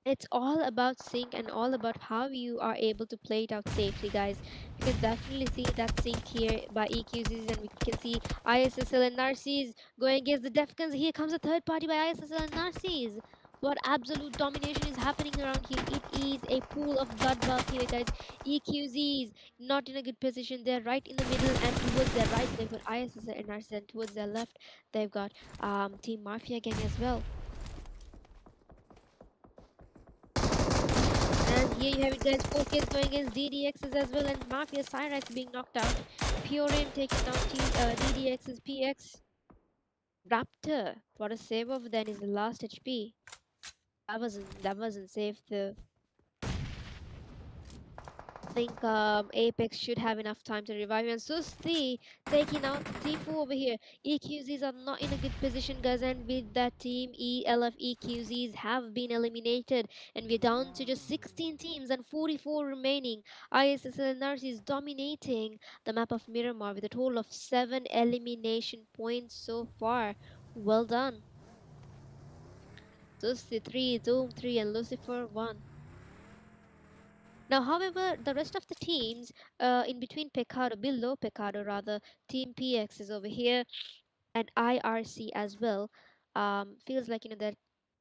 It's all about sync and all about how you are able to play it out safely, guys. You can definitely see that sync here by EQZs, and we can see ISSL and Narcis going against the Defcons. Here comes a third party by ISSL and Narcis. What absolute domination is happening around here? It is a pool of bloodbath here, guys. EQZs not in a good position. They're right in the middle, and towards their right, they've got ISSL and Narcis, and towards their left, they've got Team Mafia again as well. And here you have it, guys. Focus going against DDXs as well, and Mafia Cyrax being knocked out. Purin taking down DDX's PX. Raptor, what a save over then is the last HP. That wasn't safe though. Think Apex should have enough time to revive you. And Susti taking out Tifu over here. EQZs are not in a good position, guys. And with that team, ELF EQZs have been eliminated. And we're down to just 16 teams and 44 remaining. ISSL Nars is dominating the map of Miramar with a total of 7 elimination points so far. Well done. Susti 3, Doom 3, and Lucifer 1. Now, however, the rest of the teams in between Pecado, below Pecado rather, Team PX is over here and IRC as well. Feels like, they're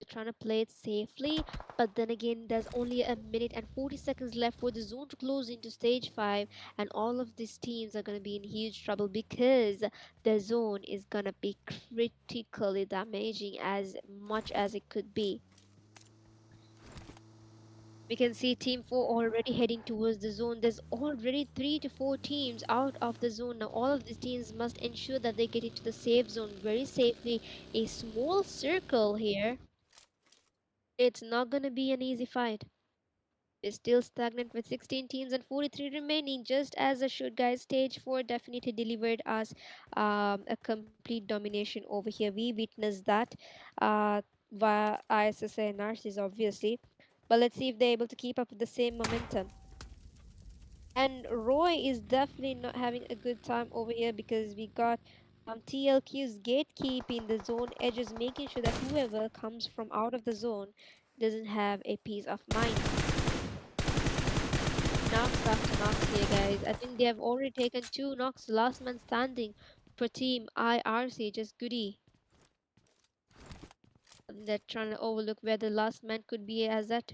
trying to play it safely, but then again, there's only a minute and 40 seconds left for the zone to close into stage 5, and all of these teams are going to be in huge trouble because the zone is going to be critically damaging as much as it could be. We can see Team 4 already heading towards the zone. There's already 3 to 4 teams out of the zone. Now, all of these teams must ensure that they get into the safe zone very safely. A small circle here. It's not going to be an easy fight. We're still stagnant with 16 teams and 43 remaining, just as it should, guys. Stage 4 definitely delivered us a complete domination over here. We witnessed that uh, via ISSA and Narcis, obviously. But let's see if they're able to keep up with the same momentum. And Roy is definitely not having a good time over here because we got TLQ's gatekeeping the zone edges, making sure that whoever comes from out of the zone doesn't have a peace of mind. Knocks after knocks here, guys. I think they have already taken two knocks. Last man standing for Team IRC, just goody. I think they're trying to overlook where the last man could be as that.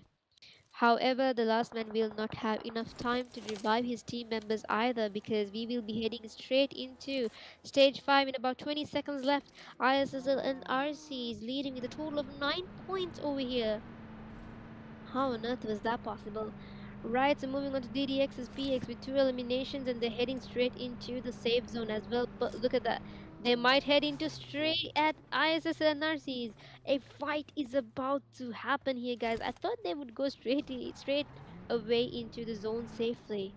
However, the last man will not have enough time to revive his team members either because we will be heading straight into stage 5 in about 20 seconds left. ISSL and RC is leading with a total of 9 points over here. How on earth was that possible? Right, so moving on to DDX's PX with two eliminations and they're heading straight into the safe zone as well. But look at that. They might head into straight at ISS and NRCs. A fight is about to happen here, guys. I thought they would go straight away into the zone safely.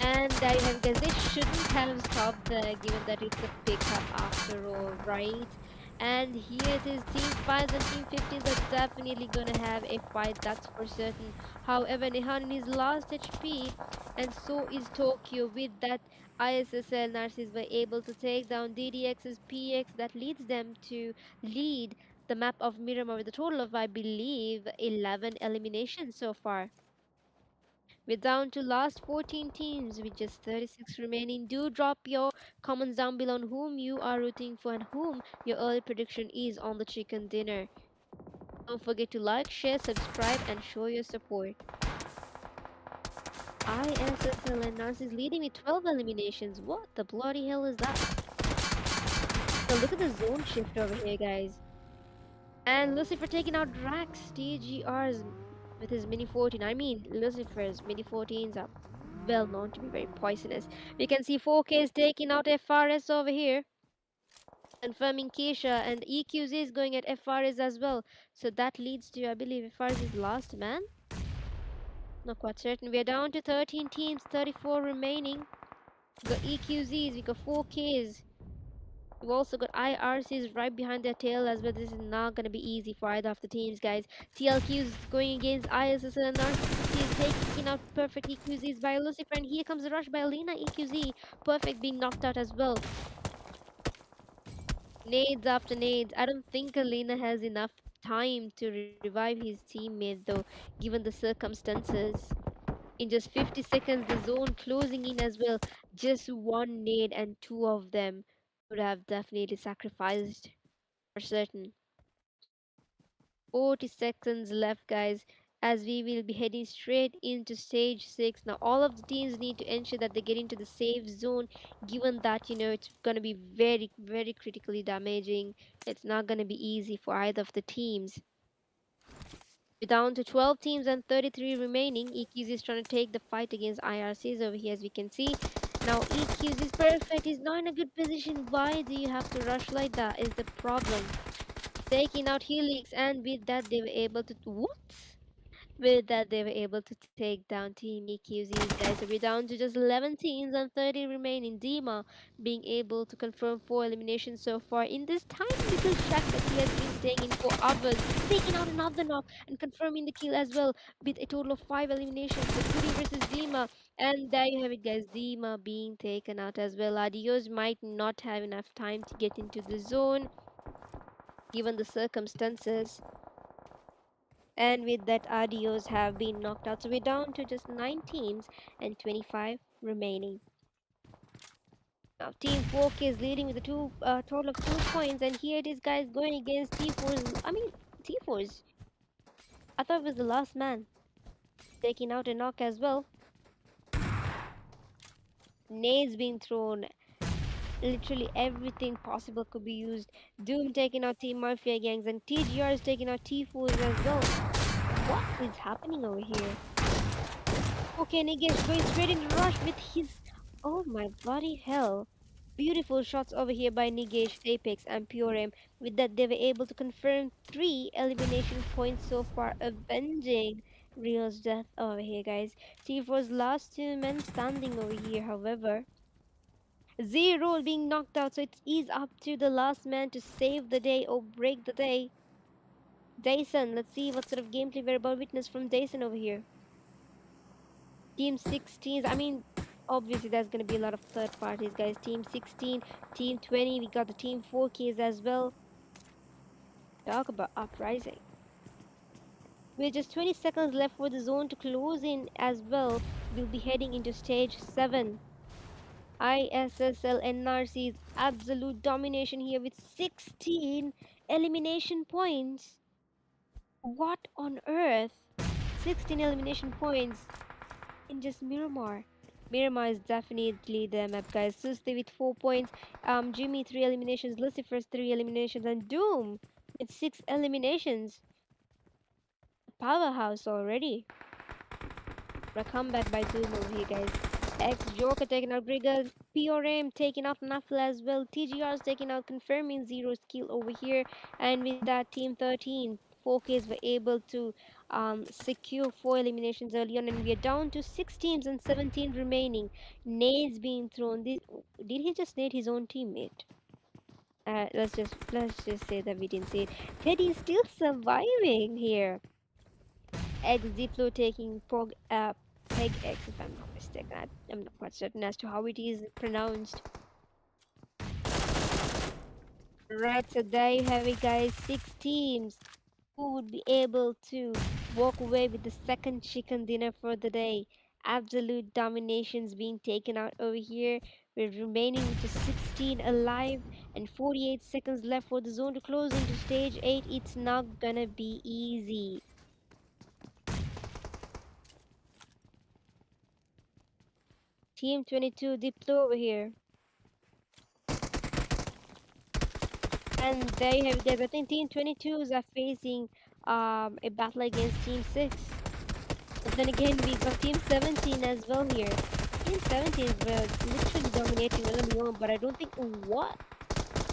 And there you have it, guys. They shouldn't have stopped there, given that it's a pickup after all, right? And here it is, Team 5s and Team 15s are definitely gonna have a fight, that's for certain. However, Nihan in his last HP, and so is Tokyo. With that, ISSL Narcis were able to take down DDX's PX that leads them to lead the map of Miramar with a total of, I believe, 11 eliminations so far. We're down to last 14 teams with just 36 remaining. Do drop your comments down below on whom you are rooting for and whom your early prediction is on the chicken dinner. Don't forget to like, share, subscribe, and show your support. ISSL and Nars is leading with 12 eliminations. What the bloody hell is that? So look at the zone shift over here, guys. And Lucifer taking out Drax TGR's with his Mini 14. I mean, Lucifer's Mini 14s are well known to be very poisonous. We can see 4K is taking out FRS over here, confirming Keisha, and EQZ is going at FRS as well. So that leads to, I believe, FRS is last man. Not quite certain. We are down to 13 teams, 34 remaining. We got EQZs, we got 4Ks. We've also got IRCs right behind their tail as well. This is not going to be easy for either of the teams, guys. TLQ is going against ISS and RC is taking out perfect EQZs by Lucifer. And here comes the rush by Alina EQZ. Perfect being knocked out as well. Nades after nades. I don't think Alina has enough time to revive his teammate though, given the circumstances. In just 50 seconds, the zone closing in as well. Just one nade and two of them would have definitely sacrificed for certain. 40 seconds left, guys, as we will be heading straight into stage 6. Now, all of the teams need to ensure that they get into the safe zone, given that, it's going to be very, very critically damaging. It's not going to be easy for either of the teams. We're down to 12 teams and 33 remaining. EQZ is trying to take the fight against IRCs over here, as we can see. Now, EQZ is perfect. He's not in a good position. Why do you have to rush like that? Is the problem. Taking out Helix, and with that, they were able to. What? With that, they were able to take down Team EQZs, guys. So we're down to just 11 teams and 30 remaining. Dima being able to confirm 4 eliminations so far in this tiny little shack that he has been staying in for hours. Taking out another knock and confirming the kill as well with a total of 5 eliminations. So Goody versus Dima. And there you have it, guys. Dima being taken out as well. Adios might not have enough time to get into the zone given the circumstances. And with that, Adios have been knocked out. So we're down to just 9 teams and 25 remaining. Now, Team 4K is leading with a total of 2 points. And here it is, guys, going against T4's. I mean, T4's. I thought it was the last man. Taking out a knock as well. Nades being thrown. Literally everything possible could be used. Doom taking out Team Mafia gangs. And TGR is taking out T4's as well. What is happening over here? Okay, Nigesh going straight into rush with his. Oh my bloody hell. Beautiful shots over here by Nigesh, Apex, and Pure Aim. With that, they were able to confirm three elimination points so far, avenging Real's death over here, guys. T4's last two men standing over here, however. Zero being knocked out, so it is up to the last man to save the day or break the day. Dyson, let's see what sort of gameplay we're about to witness from Dyson over here. Team 16s, I mean, obviously there's going to be a lot of third parties, guys. Team 16, Team 20, we got the Team 4Ks as well. Talk about uprising. With just 20 seconds left for the zone to close in as well, we'll be heading into stage 7. ISSL NRC's absolute domination here with 16 elimination points. What on earth? 16 elimination points in just Miramar. Miramar is definitely the map, guys. Suste with 4 points, Jimmy 3 eliminations, Lucifer's 3 eliminations, and Doom with 6 eliminations. Powerhouse already. A comeback by Doom over here, guys. X Joker taking out Brigand, PRM taking out Nuffle as well, TGR's taking out confirming Zero's kill over here, and with that Team 13, 4Ks were able to secure 4 eliminations early on, and we are down to 6 teams and 17 remaining. Nades being thrown. Did he just nade his own teammate? Let's just say that we didn't see it. Teddy is still surviving here. X Diplo taking Peg X, if I'm not mistaken. I'm not quite certain as to how it is pronounced. Right, so there you have it, guys. 6 teams who would be able to walk away with the second chicken dinner for the day. Absolute dominations being taken out over here. We're remaining with just 16 alive and 48 seconds left for the zone to close into stage 8. It's not gonna be easy. Team 22 Diplo over here. And there you have it, guys. I think Team 22s are facing a battle against Team 6. But then again, we got Team 17 as well here. Team 17 were literally dominating early on, but I don't think what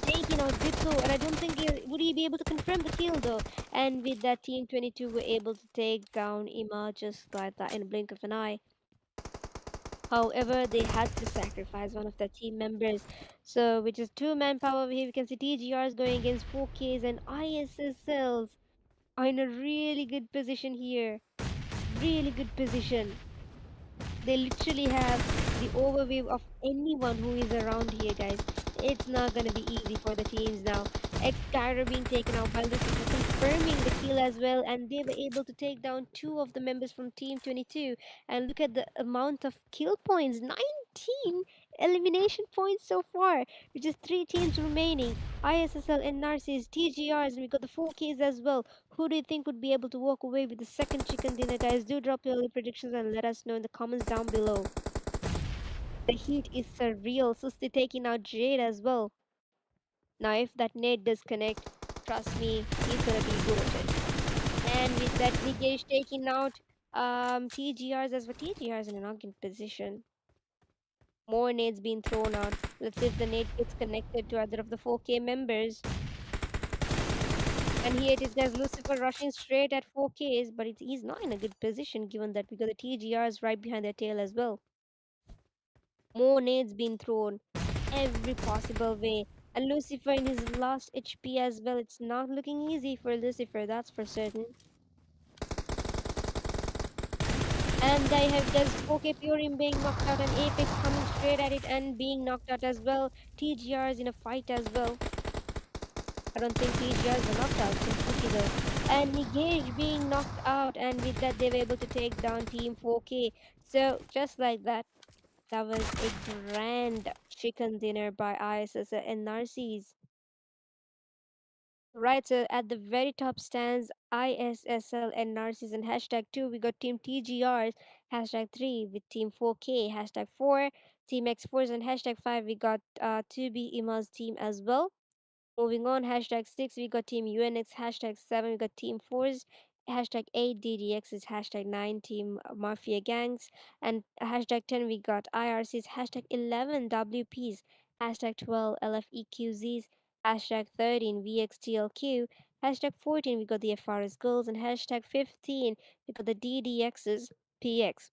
taking out Diplo, and I don't think would he be able to confirm the kill though. And with that, Team 22 were able to take down Ima just like that in a blink of an eye. However, they had to sacrifice one of their team members. So, which is two manpower over here, we can see TGRs going against 4Ks and ISSLs are in a really good position here. Really good position. They literally have the overview of anyone who is around here, guys. It's not gonna be easy for the teams now. Ex Gyro being taken out by Lucifer, confirming the kill as well, and they were able to take down two of the members from Team 22. And look at the amount of kill points, 19 elimination points so far, which is 3 teams remaining. ISSL and Narcis, TGRs, and we got the 4Ks as well. Who do you think would be able to walk away with the second chicken dinner, guys? Do drop your early predictions and let us know in the comments down below. The heat is surreal. Susti taking out Jade as well. Now, if that Nate does connect, trust me, he's gonna be goated. And with that, Nigesh taking out TGRs as well. TGRs in an argument position. More nades being thrown out. Let's see if the nade gets connected to other of the 4K members. And here it is, guys. Lucifer rushing straight at 4Ks, but he's not in a good position given that we got the TGRs right behind their tail as well. More nades being thrown every possible way. And Lucifer in his last HP as well. It's not looking easy for Lucifer, that's for certain. And I have just 4K Purim being knocked out and Apex coming straight at it and being knocked out as well. TGRs in a fight as well. I don't think TGRs are knocked out completely though. And Nigage being knocked out, and with that they were able to take down Team 4K. So just like that, that was a grand chicken dinner by ISS and Narcis. Right, so at the very top stands ISSL and Narcis and hashtag 2. We got Team TGRs, hashtag 3 with Team 4K, hashtag 4, Team X4s, and hashtag 5. We got 2B Ima's team as well. Moving on, hashtag 6, we got Team UNX, hashtag 7, we got Team 4s, hashtag 8, DDXs, hashtag 9, Team Mafia Gangs, and hashtag 10, we got IRCs, hashtag 11, WPs, hashtag 12 LFEQZs, hashtag 13 VXTLQ, hashtag 14 we got the FRS girls, and hashtag 15 we got the DDXs PX.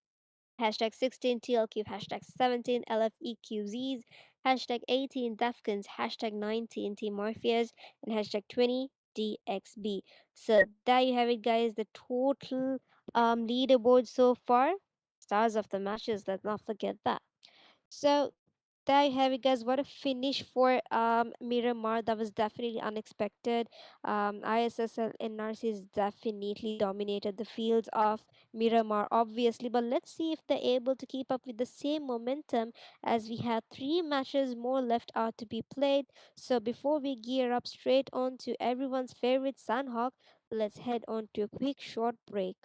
Hashtag 16 TLQ, hashtag 17 LFEQZs, hashtag 18 Defcons, hashtag 19 Team Morpheus, and hashtag 20 DXB. So there you have it, guys. The total leaderboard so far. Stars of the matches, let's not forget that. So there you have it, guys. What a finish for Miramar. That was definitely unexpected. ISSL NRC's definitely dominated the fields of Miramar, obviously. But let's see if they're able to keep up with the same momentum, as we have three matches more left out to be played. So before we gear up straight on to everyone's favorite Sanhok, let's head on to a quick short break.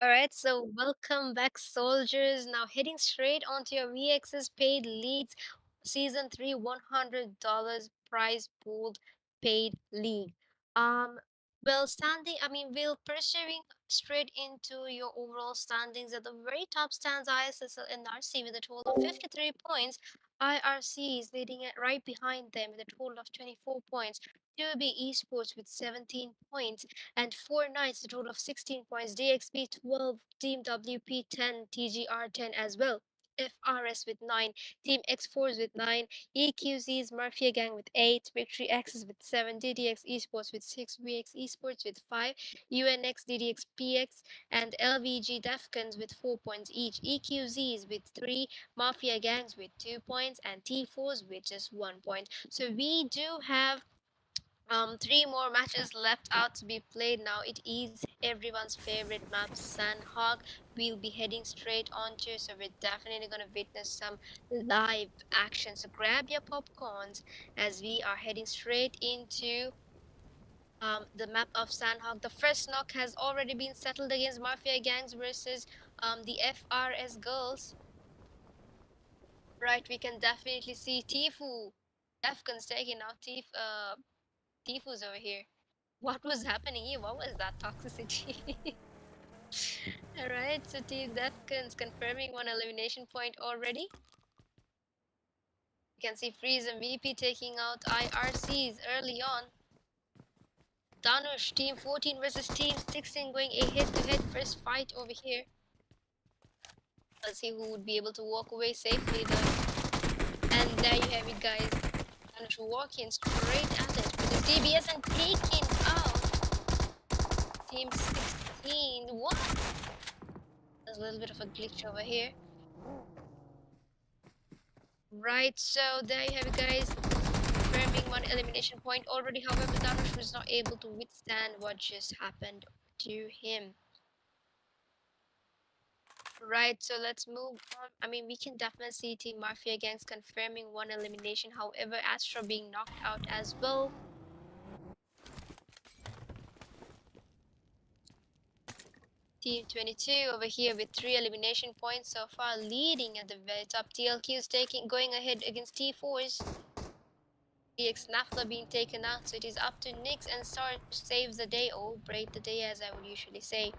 All right, so welcome back, soldiers. Now heading straight onto your VX's paid leagues, season three, $100 prize pooled paid league. Um, well, standing. I mean, we'll pursuing straight into your overall standings. At the very top stands ISSL and RC with a total of 53 points. IRC is leading it right behind them with a total of 24 points. 2B Esports with 17 points and 4 nights, a total of 16 points. DXB 12, Team WP 10, TGR 10 as well. FRS with 9, Team X4s with 9, EQZ's Mafia Gang with 8, Victory X's with 7, DDX Esports with 6, VX Esports with 5, UNX, DDX PX, and LVG Defcons with 4 points each. EQZ's with 3, Mafia Gangs with 2 points, and T4s with just 1 point. So we do have three more matches left out to be played now. It is everyone's favorite map, Sanhok. We'll be heading straight onto, so we're definitely gonna witness some live action. So grab your popcorns as we are heading straight into the map of Sanhok. The first knock has already been settled against Mafia Gangs versus the FRS girls. Right, we can definitely see Tifu. Defcon's taking out Tifu's over here. What was happening here? What was that toxicity? Alright, so Team Defcons confirming one elimination point already. You can see Freeze and VP taking out IRCs early on. Danush, Team 14 versus Team 16 going a head-to-head first fight over here. Let's see who would be able to walk away safely though. And there you have it, guys. Danush walking straight at it with his DBS and taking out Team 16. What? There's a little bit of a glitch over here. Right, so there you have it, guys. Confirming one elimination point already. However, Danush was not able to withstand what just happened to him. Right, so let's move on. I mean, we can definitely see Team Mafia Gangs confirming one elimination. However, Astra being knocked out as well. Team 22 over here with 3 elimination points so far, leading at the very top. TLQ is going ahead against T4s. DX Nafla being taken out, so it is up to Nyx and Star saves the day, or break the day as I would usually say.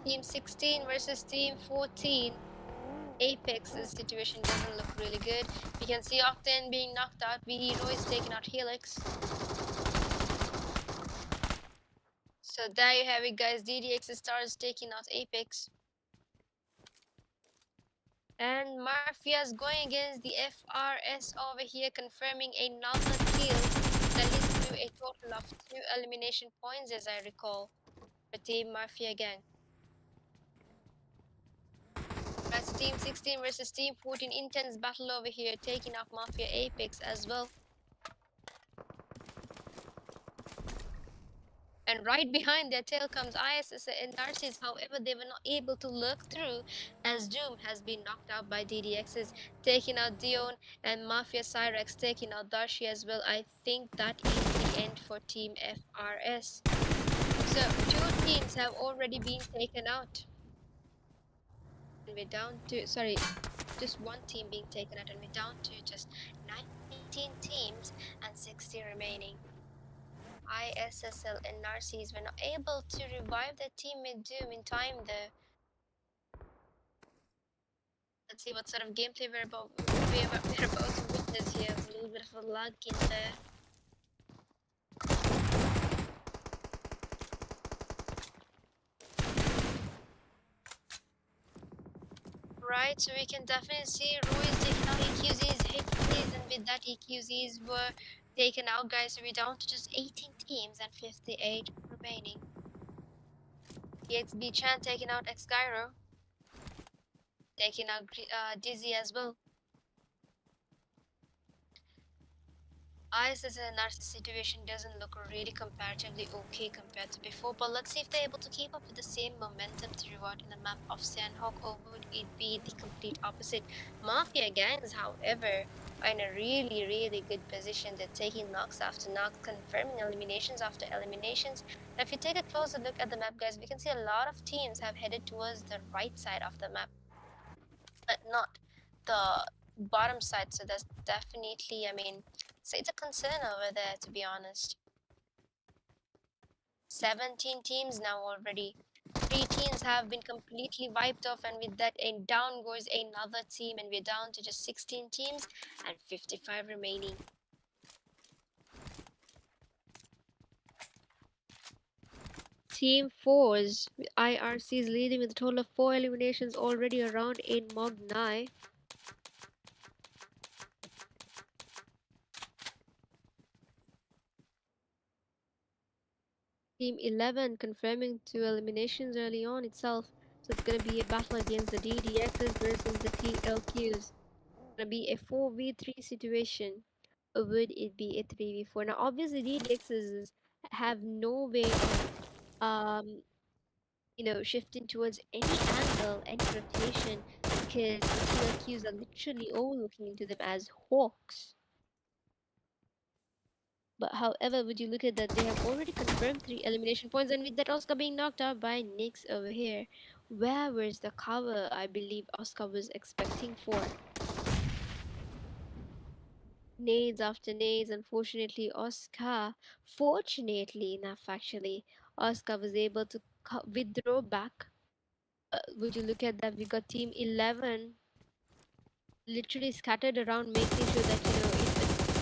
Team 16 versus Team 14. Apex's situation doesn't look really good. We can see Octane being knocked out. V Hero is taking out Helix. So there you have it, guys. DDX Stars taking out Apex. And Mafia's going against the FRS over here, confirming another kill that leads to a total of 2 elimination points, as I recall, for Team Mafia Gang. That's Team 16 versus Team 14. Intense battle over here, taking out Mafia Apex as well. And right behind their tail comes ISS and Narcissus. However, they were not able to lurk through as Doom has been knocked out by DDXs, taking out Dion, and Mafia Cyrex taking out Darshi as well. I think that is the end for Team FRS. So 2 teams have already been taken out. And we're down to, sorry, just 1 team being taken out, and we're down to just 19 teams and 60 remaining. ISSL and Narcissus were not able to revive their teammate Doom in time though. Let's see what sort of gameplay we're about to witness here. A little bit of a lag in there. Right, so we can definitely see Roy's taking out EQZ's HPs, and with that EQZ's were taken out, guys. So we're down to just 18 teams and 58 remaining. EXB Chan taking out Xgyro, taking out Dizzy as well. ISIS and Narcissus situation doesn't look really comparatively okay compared to before, but let's see if they're able to keep up with the same momentum throughout in the map of Sanhok, or would it be the complete opposite? Mafia gangs, however, are in a really, really good position. They're taking knocks after knocks, confirming eliminations after eliminations. Now, if you take a closer look at the map, guys, we can see a lot of teams have headed towards the right side of the map, but not the bottom side. So that's definitely, I mean, it's a concern over there, to be honest. 17 teams now already. Three teams have been completely wiped off, and with that, down goes another team, and we're down to just 16 teams and 55 remaining. Team 4's IRC is leading with a total of 4 eliminations already around in Mog 9. Team 11 confirming 2 eliminations early on itself. So it's going to be a battle against the DDXs versus the TLQs. It's going to be a 4v3 situation. Or would it be a 3v4? Now, obviously, DDXs have no way of, shifting towards any angle, any rotation, because the TLQs are literally all looking into them as hawks. But however, would you look at that? They have already confirmed 3 elimination points, and with that, Oscar being knocked out by Nyx over here. Where was the cover I believe Oscar was expecting for? Nades after nades, unfortunately, fortunately enough, actually, Oscar was able to withdraw back. Would you look at that? We got Team 11 literally scattered around, making sure that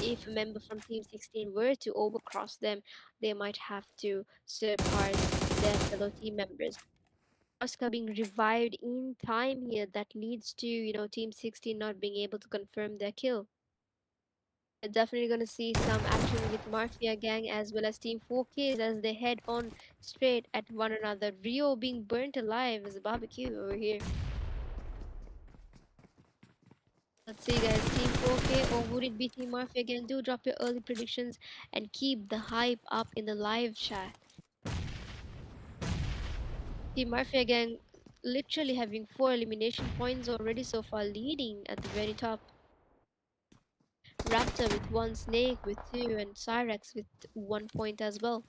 if a member from Team 16 were to overcross them, they might have to surpass their fellow team members. Oscar being revived in time here, that leads to Team 16 not being able to confirm their kill. We're definitely gonna see some action with Mafia Gang as well as Team 4Ks as they head on straight at one another. Rio being burnt alive as a barbecue over here. Let's see, guys. Team 4K or would it be Team Mafia again? Do drop your early predictions and keep the hype up in the live chat. Team Mafia again, literally having 4 elimination points already so far, leading at the very top. Raptor with 1, Snake with 2, and Cyrex with 1 point as well.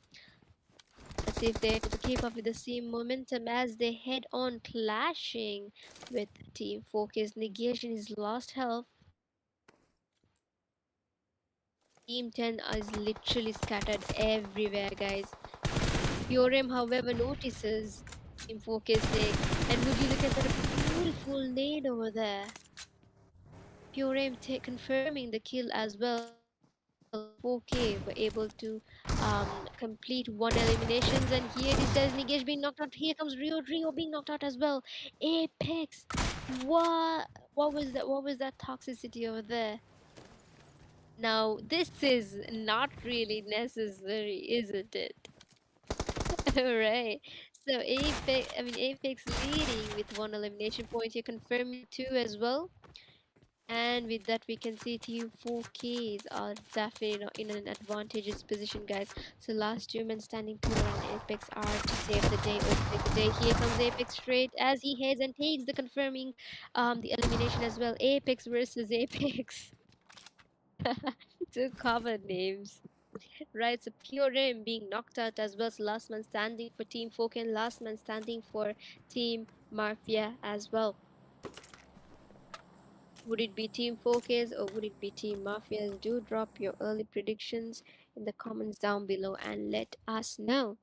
Let's see if they're able to keep up with the same momentum as they head on, clashing with Team 4K's negation his last health. Team 10 is literally scattered everywhere, guys. Purem, however, notices Team 4K's snake. And would you look at that beautiful nade over there? Purem confirming the kill as well. Team 4K were able to complete 1 eliminations, and here this guy's Nigesh being knocked out. Here comes Rio being knocked out as well. Apex, what was that? What was that toxicity over there? Now this is not really necessary, isn't it? Alright. So Apex leading with 1 elimination point here, confirming 2 as well. And with that, we can see Team 4Ks are definitely not in an advantageous position, guys. So last 2 men standing pure on Apex are to save the day or take the day. Here comes Apex straight as he heads and takes the confirming the elimination as well. Apex versus Apex. Two common names. Right, so Pure M being knocked out as well as last man standing for Team Folk and last man standing for Team Mafia as well. Would it be Team Focus or would it be Team Mafias? Do drop your early predictions in the comments down below and let us know.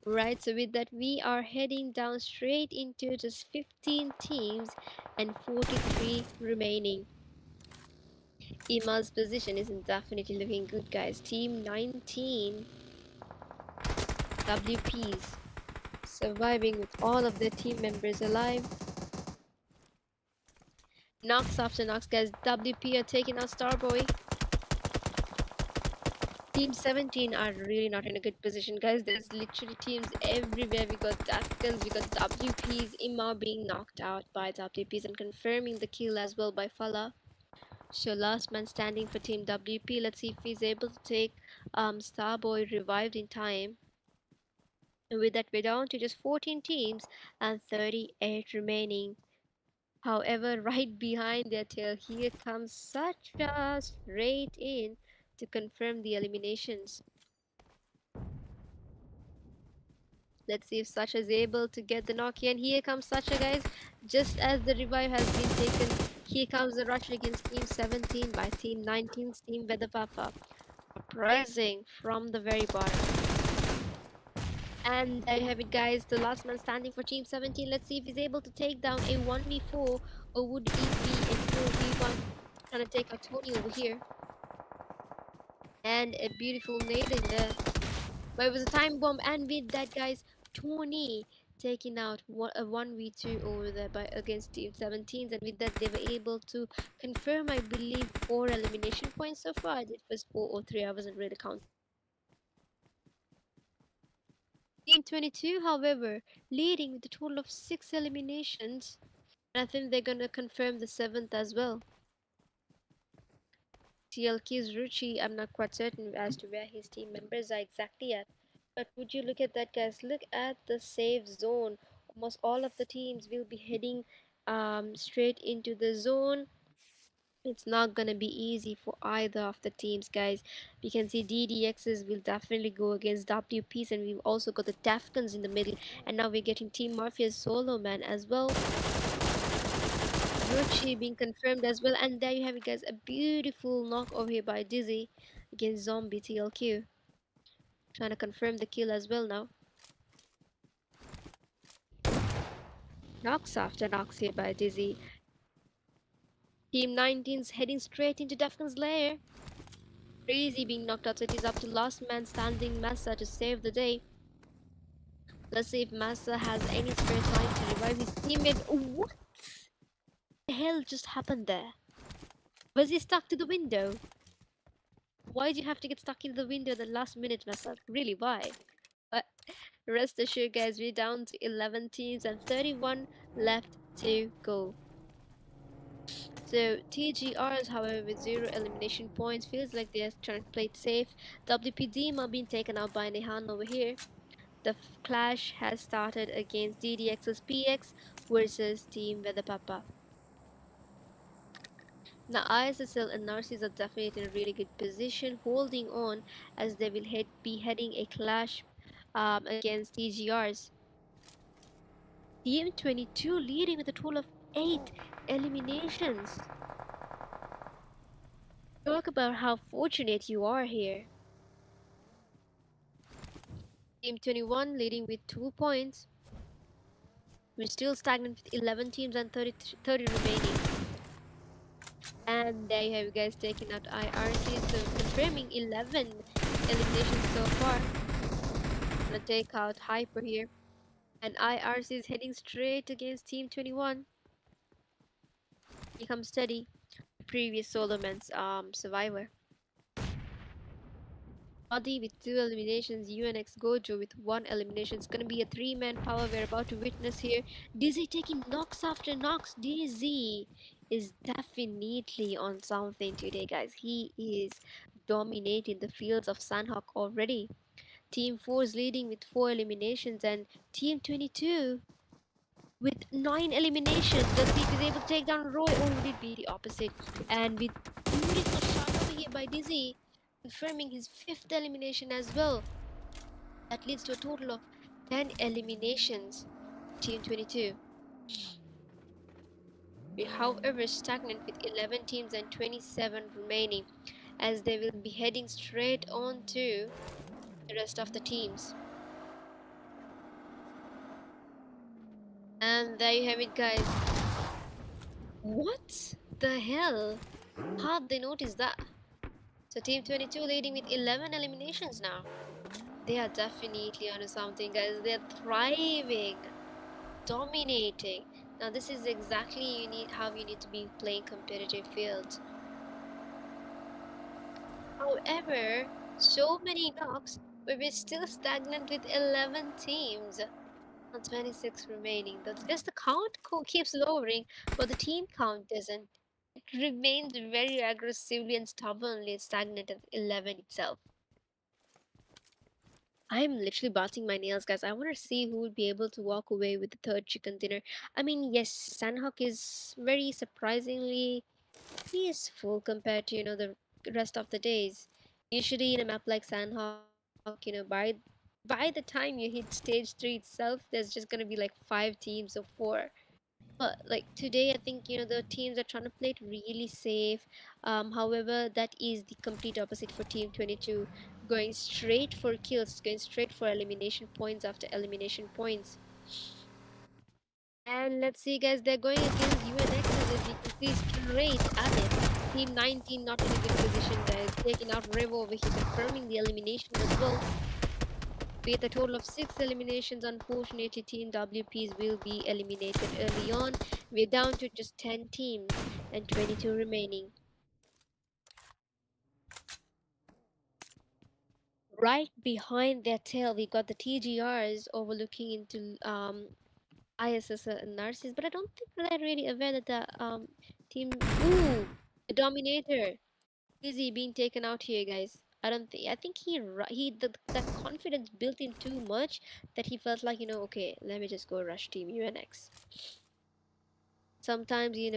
Right, so with that, we are heading down straight into just 15 teams and 43 remaining. Ima's position isn't definitely looking good, guys. Team 19 WPs surviving with all of their team members alive. Knocks after knocks, guys. WP are taking out Starboy. Team 17 are really not in a good position, guys. There's literally teams everywhere. We got Africans, we got WPs. Ima being knocked out by WPs and confirming the kill as well by Fala. So last man standing for Team WP. Let's see if he's able to take Starboy revived in time. And with that, we're down to just 14 teams and 38 remaining. However, right behind their tail, here comes Sacha straight in to confirm the eliminations. Let's see if Sacha is able to get the Nokia. And here comes Sacha, guys. Just as the revive has been taken, here comes the rush against Team 17 by Team 19's Team Weather Papa. Uprising from the very bottom. And there you have it, guys. The last man standing for Team 17. Let's see if he's able to take down a 1v4 or would it be a 4v1. Trying to take out Tony over here. And a beautiful nade in there. But it was a time bomb, and with that, guys, Tony taking out a 1v2 over there by against Team 17s, and with that, they were able to confirm, I believe, 4 elimination points so far. It was 4 or 3, I wasn't really counting. Team 22, however, leading with a total of 6 eliminations. And I think they're gonna confirm the 7th as well. TLK's Ruchi, I'm not quite certain as to where his team members are exactly at. But would you look at that, guys? Look at the safe zone. Almost all of the teams will be heading straight into the zone. It's not gonna be easy for either of the teams, guys. We can see DDXs will definitely go against WPs, and we've also got the Tafkans in the middle. And now we're getting Team Mafia's solo man as well. Rochi being confirmed as well. And there you have it, guys. A beautiful knock over here by Dizzy against Zombie TLQ. Trying to confirm the kill as well now. Knocks after knocks here by Dizzy. Team 19's heading straight into Defcon's lair. Crazy being knocked out, so it is up to last man standing Massa to save the day. Let's see if Massa has any spare time to revive his teammate. What the hell just happened there? Was he stuck to the window? Why did you have to get stuck in the window at the last minute, Massa? Really, why? But rest assured, guys, we're down to 11 teams and 31 left to go. So TGRs, however, with 0 elimination points, feels like they're trying to play it safe. WPD are being taken out by Nehan over here. The clash has started against DDX's PX versus Team Weather Papa. Now ISSL and Narcis are definitely in a really good position, holding on as they will be heading a clash against TGRs. Team 22 leading with a total of 8 eliminations. Talk about how fortunate you are here. Team 21 leading with 2 points. We're still stagnant with 11 teams and 30 remaining. And there you have you guys taking out IRC, so confirming 11 eliminations so far. Gonna take out Hyper here. And IRC is heading straight against Team 21. He comes steady. Previous Solo Man's survivor. Buddy with 2 eliminations, UNX Gojo with 1 elimination. It's gonna be a 3-man power we're about to witness here. Dizzy taking knocks after knocks. Dizzy is definitely on something today, guys. He is dominating the fields of Sanhok already. Team 4 is leading with 4 eliminations, and Team 22 with 9 eliminations. Let's see if he's able to take down Roy, or would it be the opposite? And with beautiful shot over here by Dizzy, confirming his 5th elimination as well. That leads to a total of 10 eliminations. Team 22. We, however, stagnant with 11 teams and 27 remaining, as they will be heading straight on to the rest of the teams. And there you have it, guys. What the hell? How'd they notice that? So Team 22 leading with 11 eliminations now. They are definitely onto something, guys. They're thriving, dominating. Now this is exactly how you need to be playing competitive fields. However, so many knocks, but we're still stagnant with 11 teams and 26 remaining. Just the count keeps lowering, but the team count doesn't. It remains very aggressively and stubbornly stagnant at 11 itself. I'm literally biting my nails, guys. I want to see who would be able to walk away with the third chicken dinner. I mean, yes, Sanhok is very surprisingly peaceful compared to, the rest of the days. Usually in a map like Sanhok, by the time you hit stage 3 itself, there's just gonna be like 5 teams or four. But like today, I think the teams are trying to play it really safe. However, that is the complete opposite for Team 22, going straight for kills, going straight for elimination points after elimination points. And let's see, guys, they're going against UNXs as you can see straight at it. Team 19 not in a good position, guys. Taking out Revo over here, confirming the elimination as well. With a total of 6 eliminations, unfortunately, Team WPs will be eliminated early on. We're down to just 10 teams and 22 remaining. Right behind their tail, we got the TGRs overlooking into ISS and Narcissus, but I don't think they're really aware that the team. Ooh, the Dominator. Easy being taken out here, guys. I think that confidence built in too much that he felt like, okay, let me just go rush team UNX. Sometimes, to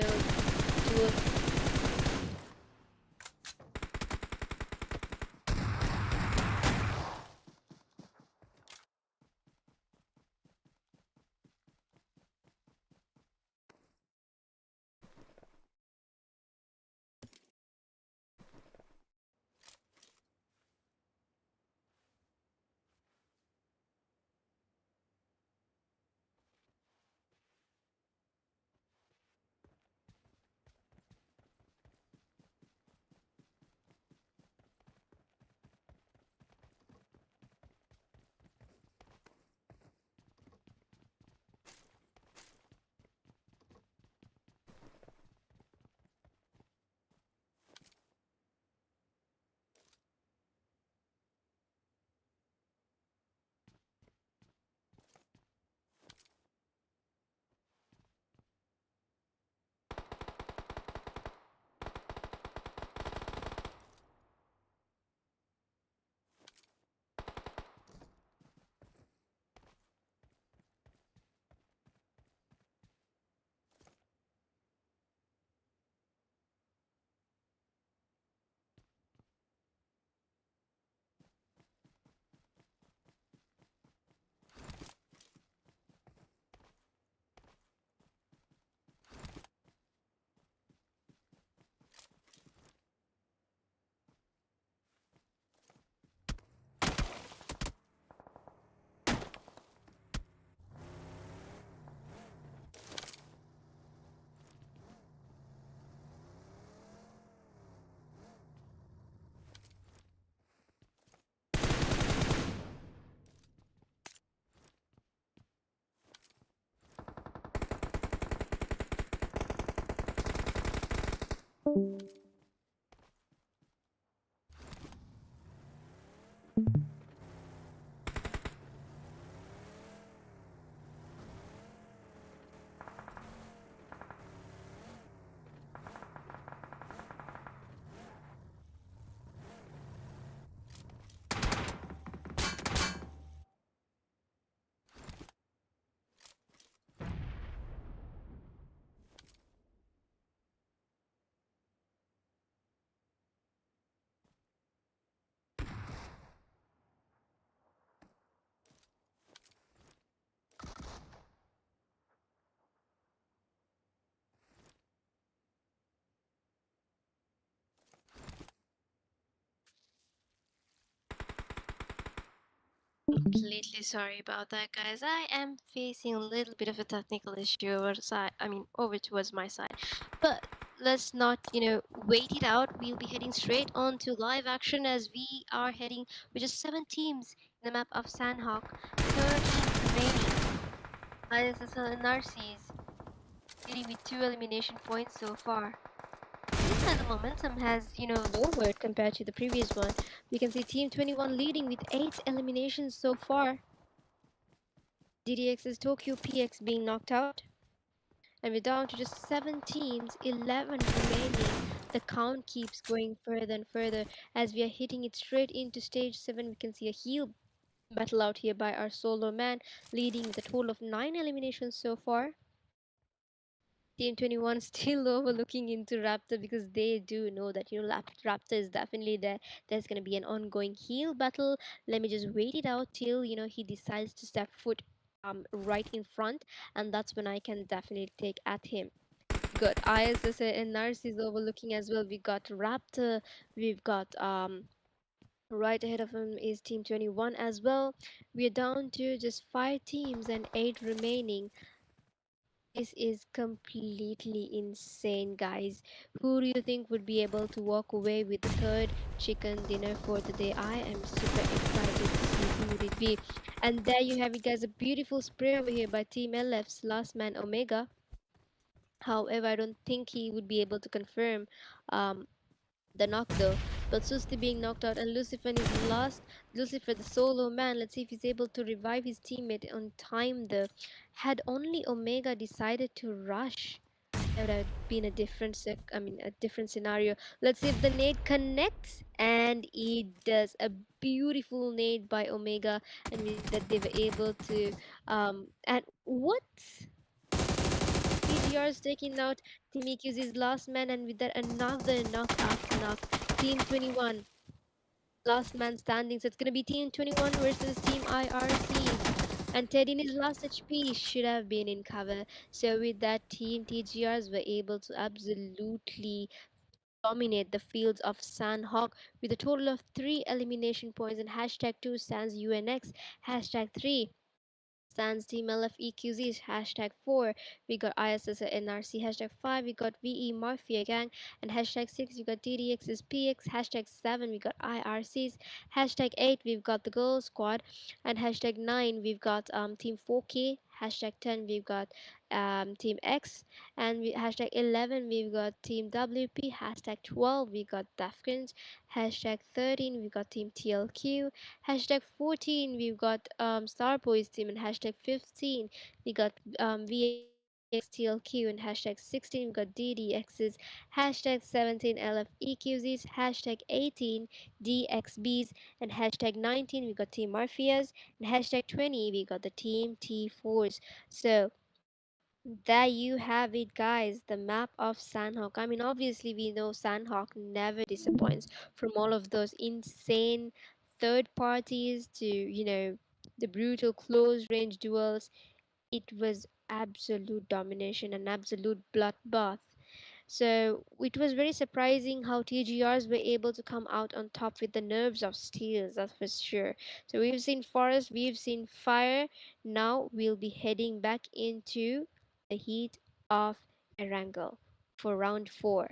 completely sorry about that, guys. I am facing a little bit of a technical issue over side. I mean, over towards my side. But let's not, wait it out. We'll be heading straight on to live action as we are heading with just 7 teams in the map of Sanhok. 13 remaining. ISSL and Narcis leading with 2 elimination points so far. Seems like the momentum has, lowered compared to the previous one. We can see Team 21 leading with 8 eliminations so far. DDX's Tokyo PX being knocked out. And we're down to just 7 teams, 11 remaining. The count keeps going further and further as we are hitting it straight into stage 7. We can see a heal battle out here by our solo man, leading with a total of 9 eliminations so far. Team 21 still overlooking into Raptor because they do know that Raptor is definitely there. There's gonna be an ongoing heal battle. Let me just wait it out till he decides to step foot right in front, and that's when I can definitely take at him. Good. ISS and Narcis overlooking as well. We got Raptor. We've got right ahead of him is Team 21 as well. We're down to just 5 teams and 8 remaining. This is completely insane, guys. Who do you think would be able to walk away with the third chicken dinner for the day? I am super excited to see who would it be. And there you have it, guys. A beautiful spray over here by Team LF's last man Omega. However, I don't think he would be able to confirm um, the knock though. But Susti being knocked out and Lucifer is lost. Lucifer, the solo man. Let's see if he's able to revive his teammate on time though. Had only Omega decided to rush, that would have been a different a different scenario. Let's see if the nade connects, and it does. A beautiful nade by Omega, and with that they were able to and what? TGR's taking out Team EQZ's last man, and with that another knock after knock. Team 21 last man standing. So it's gonna be Team 21 versus Team IRC. And Ted in his last HP should have been in cover. So with that, Team TGRs were able to absolutely dominate the fields of Sanhok with a total of 3 elimination points, and hashtag 2 stands UNX, hashtag 3 stands Team LFEQZ, hashtag 4 we got ISS NRC, hashtag 5 we got VE Mafia Gang, and hashtag 6 we got DDX's PX, hashtag 7 we got IRCs, hashtag 8 we've got the Girl Squad, and hashtag 9 we've got Team 4K, hashtag 10 we've got Team X, and hashtag 11 we've got Team WP, hashtag 12 we got Defkins, hashtag 13 we got Team TLQ, hashtag 14 we've got Star Boys team, and hashtag 15 we got VXTLQ, and hashtag 16 we got DDXs, hashtag 17 LFEQZs, hashtag 18 DXBs, and hashtag 19 we got Team Marfias, and hashtag 20 we got the Team T4s. So there you have it, guys. The map of Sanhok. I mean, obviously, we know Sanhok never disappoints, from all of those insane third parties to, the brutal close range duels. It was absolute domination and absolute bloodbath. So it was very surprising how TGRs were able to come out on top with the nerves of steel, that's for sure. So we've seen forest, we've seen fire. Now we'll be heading back into the heat of Erangel for round 4.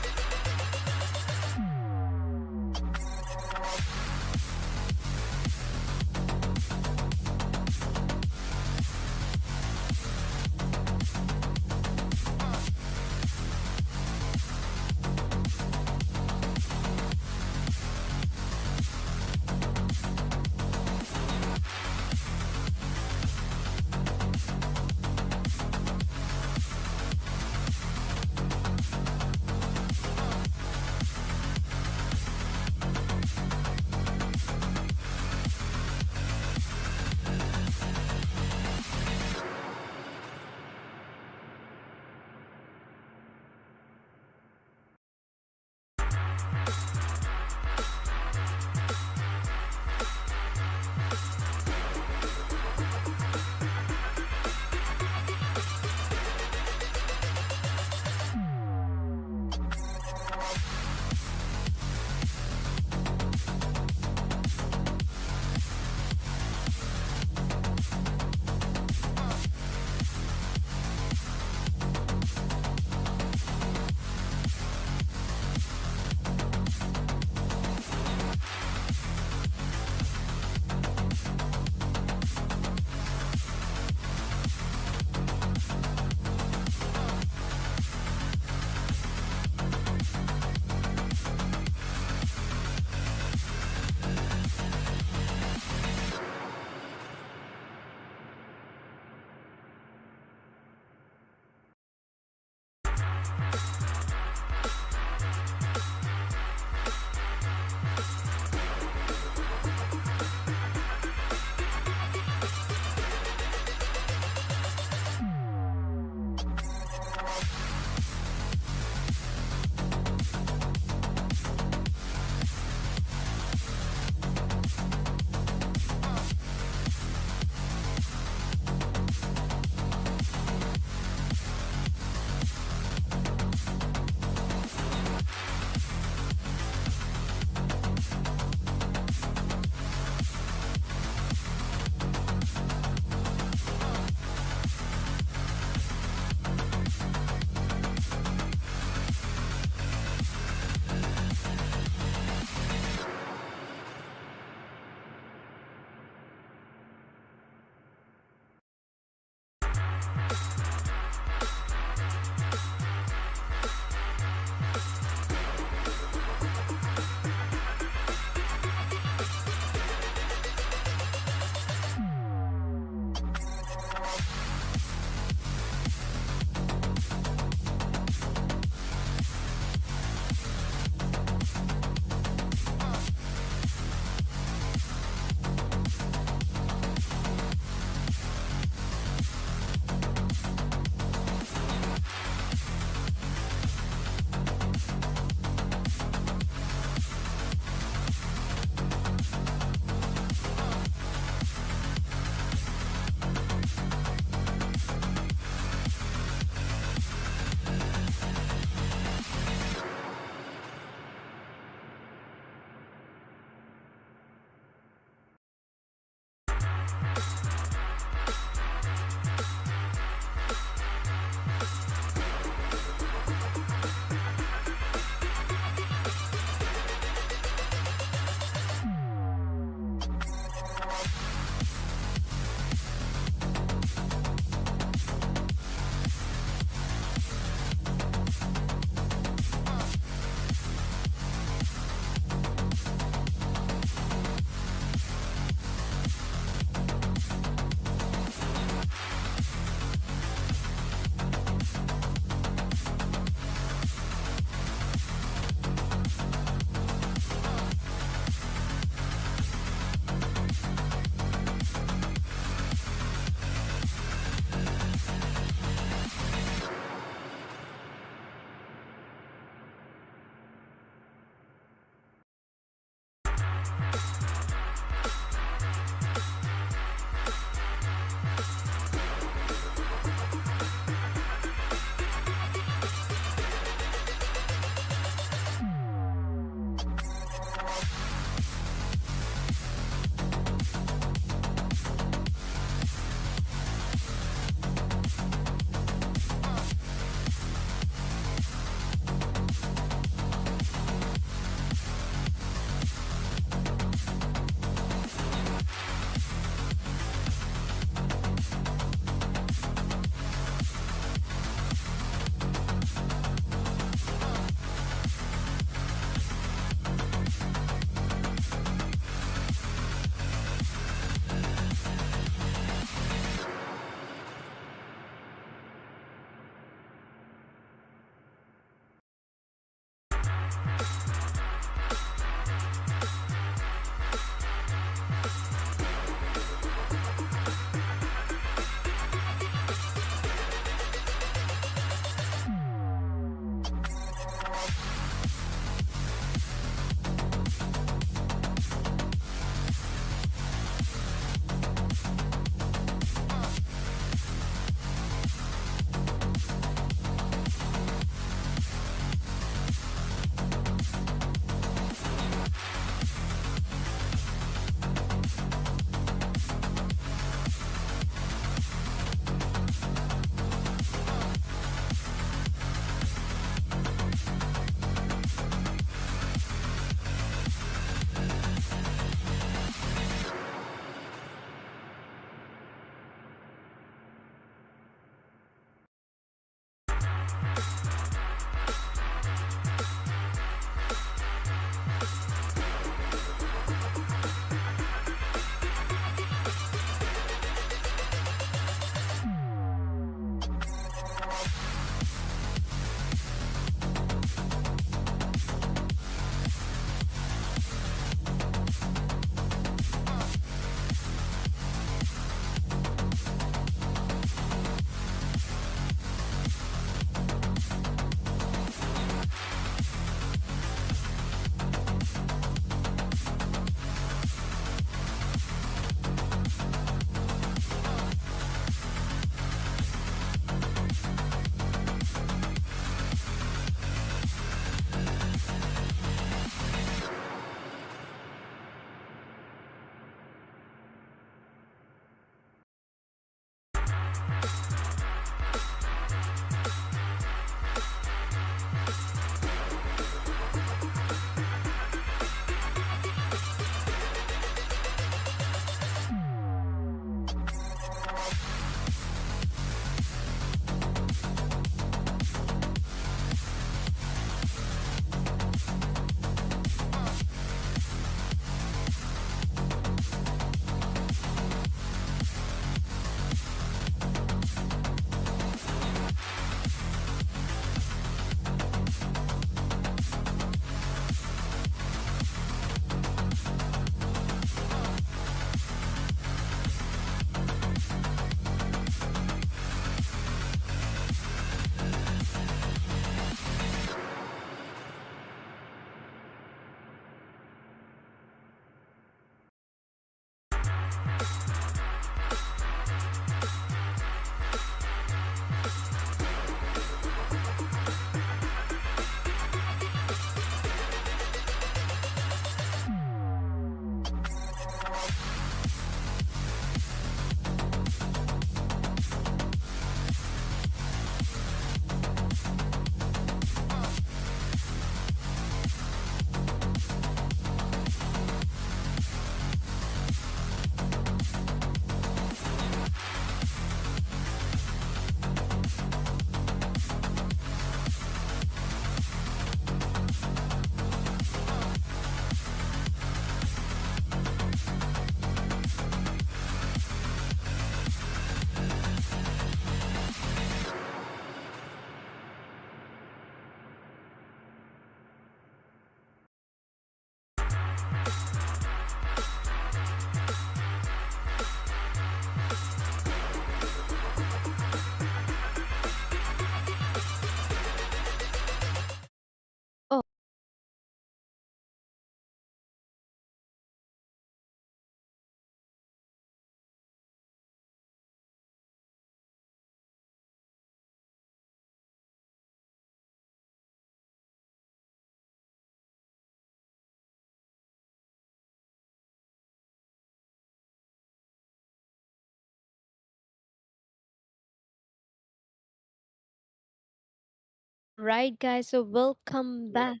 Right, guys. So welcome back.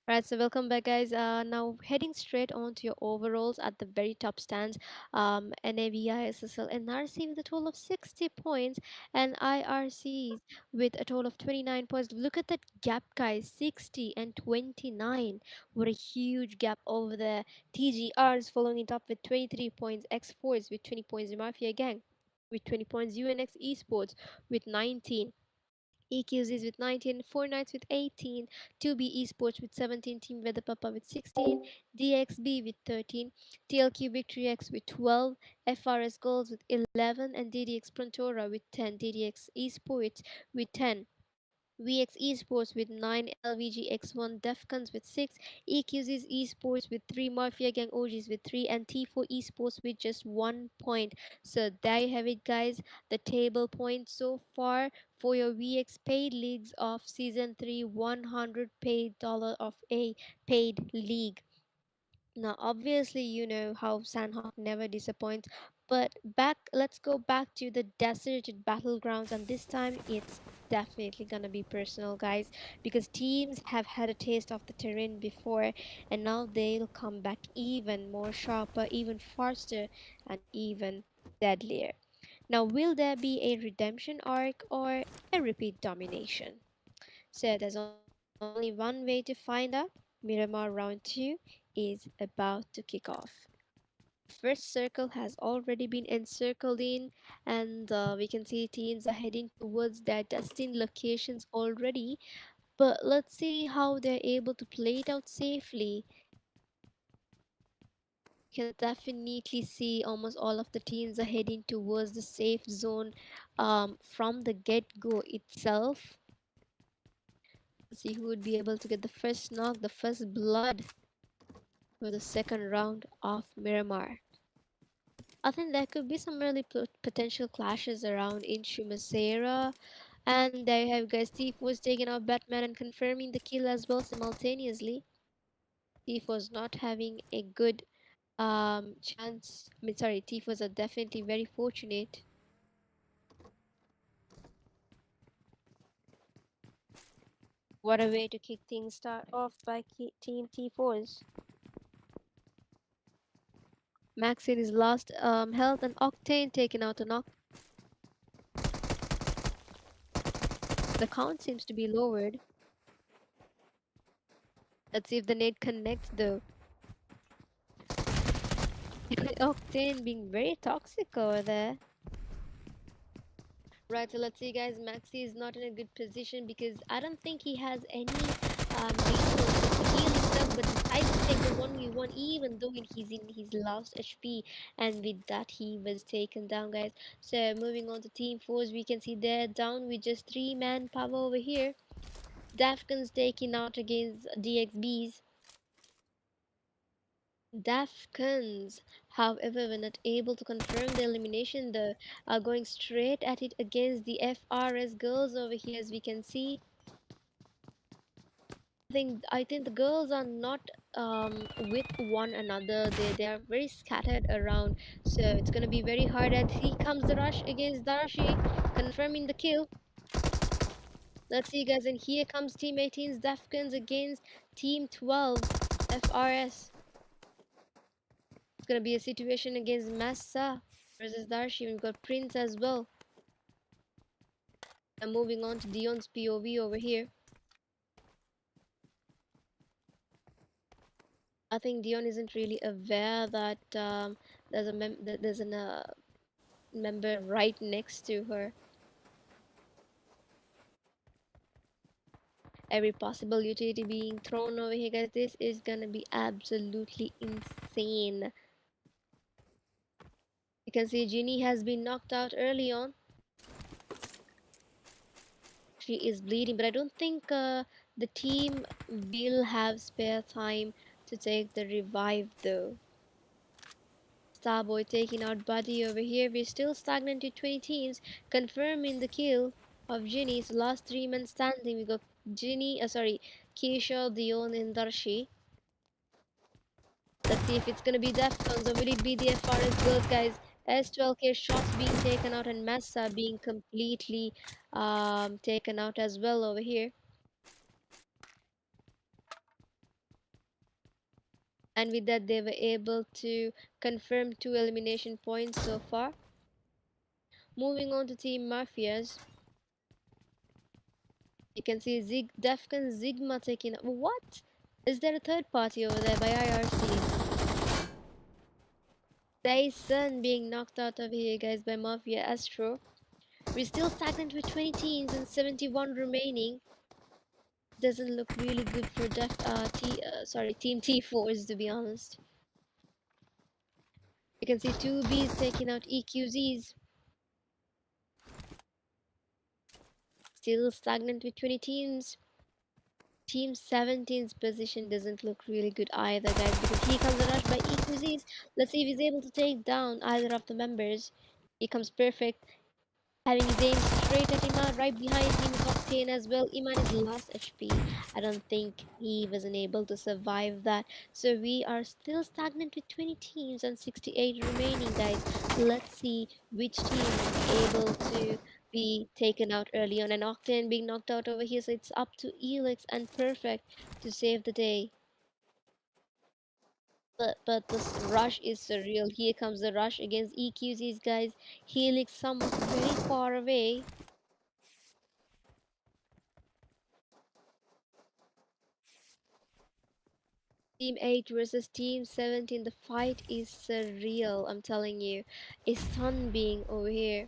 Right, so welcome back, guys. Now heading straight on to your overalls at the very top stands. NAVI, SSL, and RC with a total of 60 points, and IRCs with a total of 29 points. Look at that gap, guys, 60 and 29. What a huge gap over there. TGRs following it up with 23 points. X4s with 20 points. The Mafia Gang with 20 points. UNX Esports with 19. EQZs with 19, Four Nights with 18, 2B Esports with 17, Team Weather Papa with 16, DXB with 13, TLQ Victory X with 12, FRS Girls with 11, and DDX Prontora with 10, DDX Esports with 10. VX Esports with 9, LVG X1 Defcons with 6, EQZ's Esports with 3, Mafia Gang OGs with 3, and T4 Esports with just 1 point. So there you have it, guys. The table points so far for your VX paid leagues of Season 3, 100 paid dollar of a paid league. Now, obviously, you know how Sanhok never disappoints, but let's go back to the deserted battlegrounds, and this time it's definitely gonna be personal, guys, because teams have had a taste of the terrain before, and now they'll come back even more sharper, even faster, and even deadlier. Now, will there be a redemption arc or a repeat domination? So there's only one way to find out. Miramar Round 2 is about to kick off. First circle has already been encircled in, and we can see teams are heading towards their destined locations already. But let's see how they're able to play it out safely. We can definitely see almost all of the teams are heading towards the safe zone from the get-go itself. See who would be able to get the first knock, the first blood for the second round of Miramar. I think there could be some really potential clashes around in Shumasera. And there you have guys, Thief was taking out Batman and confirming the kill as well simultaneously. Thief was not having a good chance. I mean, sorry, Thief was definitely very fortunate. What a way to kick things start off by Team T4s. Max in his last health, and Octane taking out a knock. The count seems to be lowered. Let's see if the nade connects though. Octane being very toxic over there. Right, so let's see, guys. Maxi is not in a good position because I don't think he has any resources to heal himself, but decides to take the 1v1 even though he's in his last HP, and with that, he was taken down, guys. So, moving on to Team 4s, we can see they're down with just 3-man power over here. Dafkins taking out against DXBs. Dafkins, however, were not able to confirm the elimination. The are going straight at it against the FRS girls over here, as we can see. I think the girls are not with one another. They are very scattered around, so it's gonna be very hard. And here comes the rush against Darshi, confirming the kill. Let's see, guys, and here comes Team 18's Dafkins against Team 12 FRS. It's gonna be a situation against Massa versus Darshi. We've got Prince as well. And moving on to Dion's POV over here. I think Dion isn't really aware that there's a member right next to her. Every possible utility being thrown over here, guys. This is gonna be absolutely insane. You can see Ginny has been knocked out early on. She is bleeding, but I don't think the team will have spare time to take the revive though. Starboy taking out Buddy over here. We're still stagnant to 20 teams, confirming the kill of Ginny's last 3 men standing. We got Keisha, Dion, and Darshi. Let's see if it's gonna be Defcons or will it be the FRS girls, guys. S12K shots being taken out and Massa being completely taken out as well over here. And with that, they were able to confirm 2 elimination points so far. Moving on to Team Mafias, you can see Defcon Sigma taking. What? Is there a third party over there by IRCs? Dyson being knocked out over here, guys, by Mafia Astro. We're still stagnant with 20 teams and 71 remaining. Doesn't look really good for Team T4s, to be honest. You can see 2Bs taking out EQZs. Still stagnant with 20 teams. Team 17's position doesn't look really good either, guys, because here comes a rush by EQZs. Let's see if he's able to take down either of the members. He comes perfect, having his aim straight at Iman. Right behind him is Octane as well. Iman is last HP. I don't think he wasn't able to survive that. So we are still stagnant with 20 teams and 68 remaining, guys. Let's see which team is able to be taken out early on. And Octane being knocked out over here. So it's up to Elix and Perfect to save the day. But this rush is surreal. Here comes the rush against EQZs, guys. Helix somewhat very far away. Team 8 versus Team 17. The fight is surreal, I'm telling you. A sun being over here.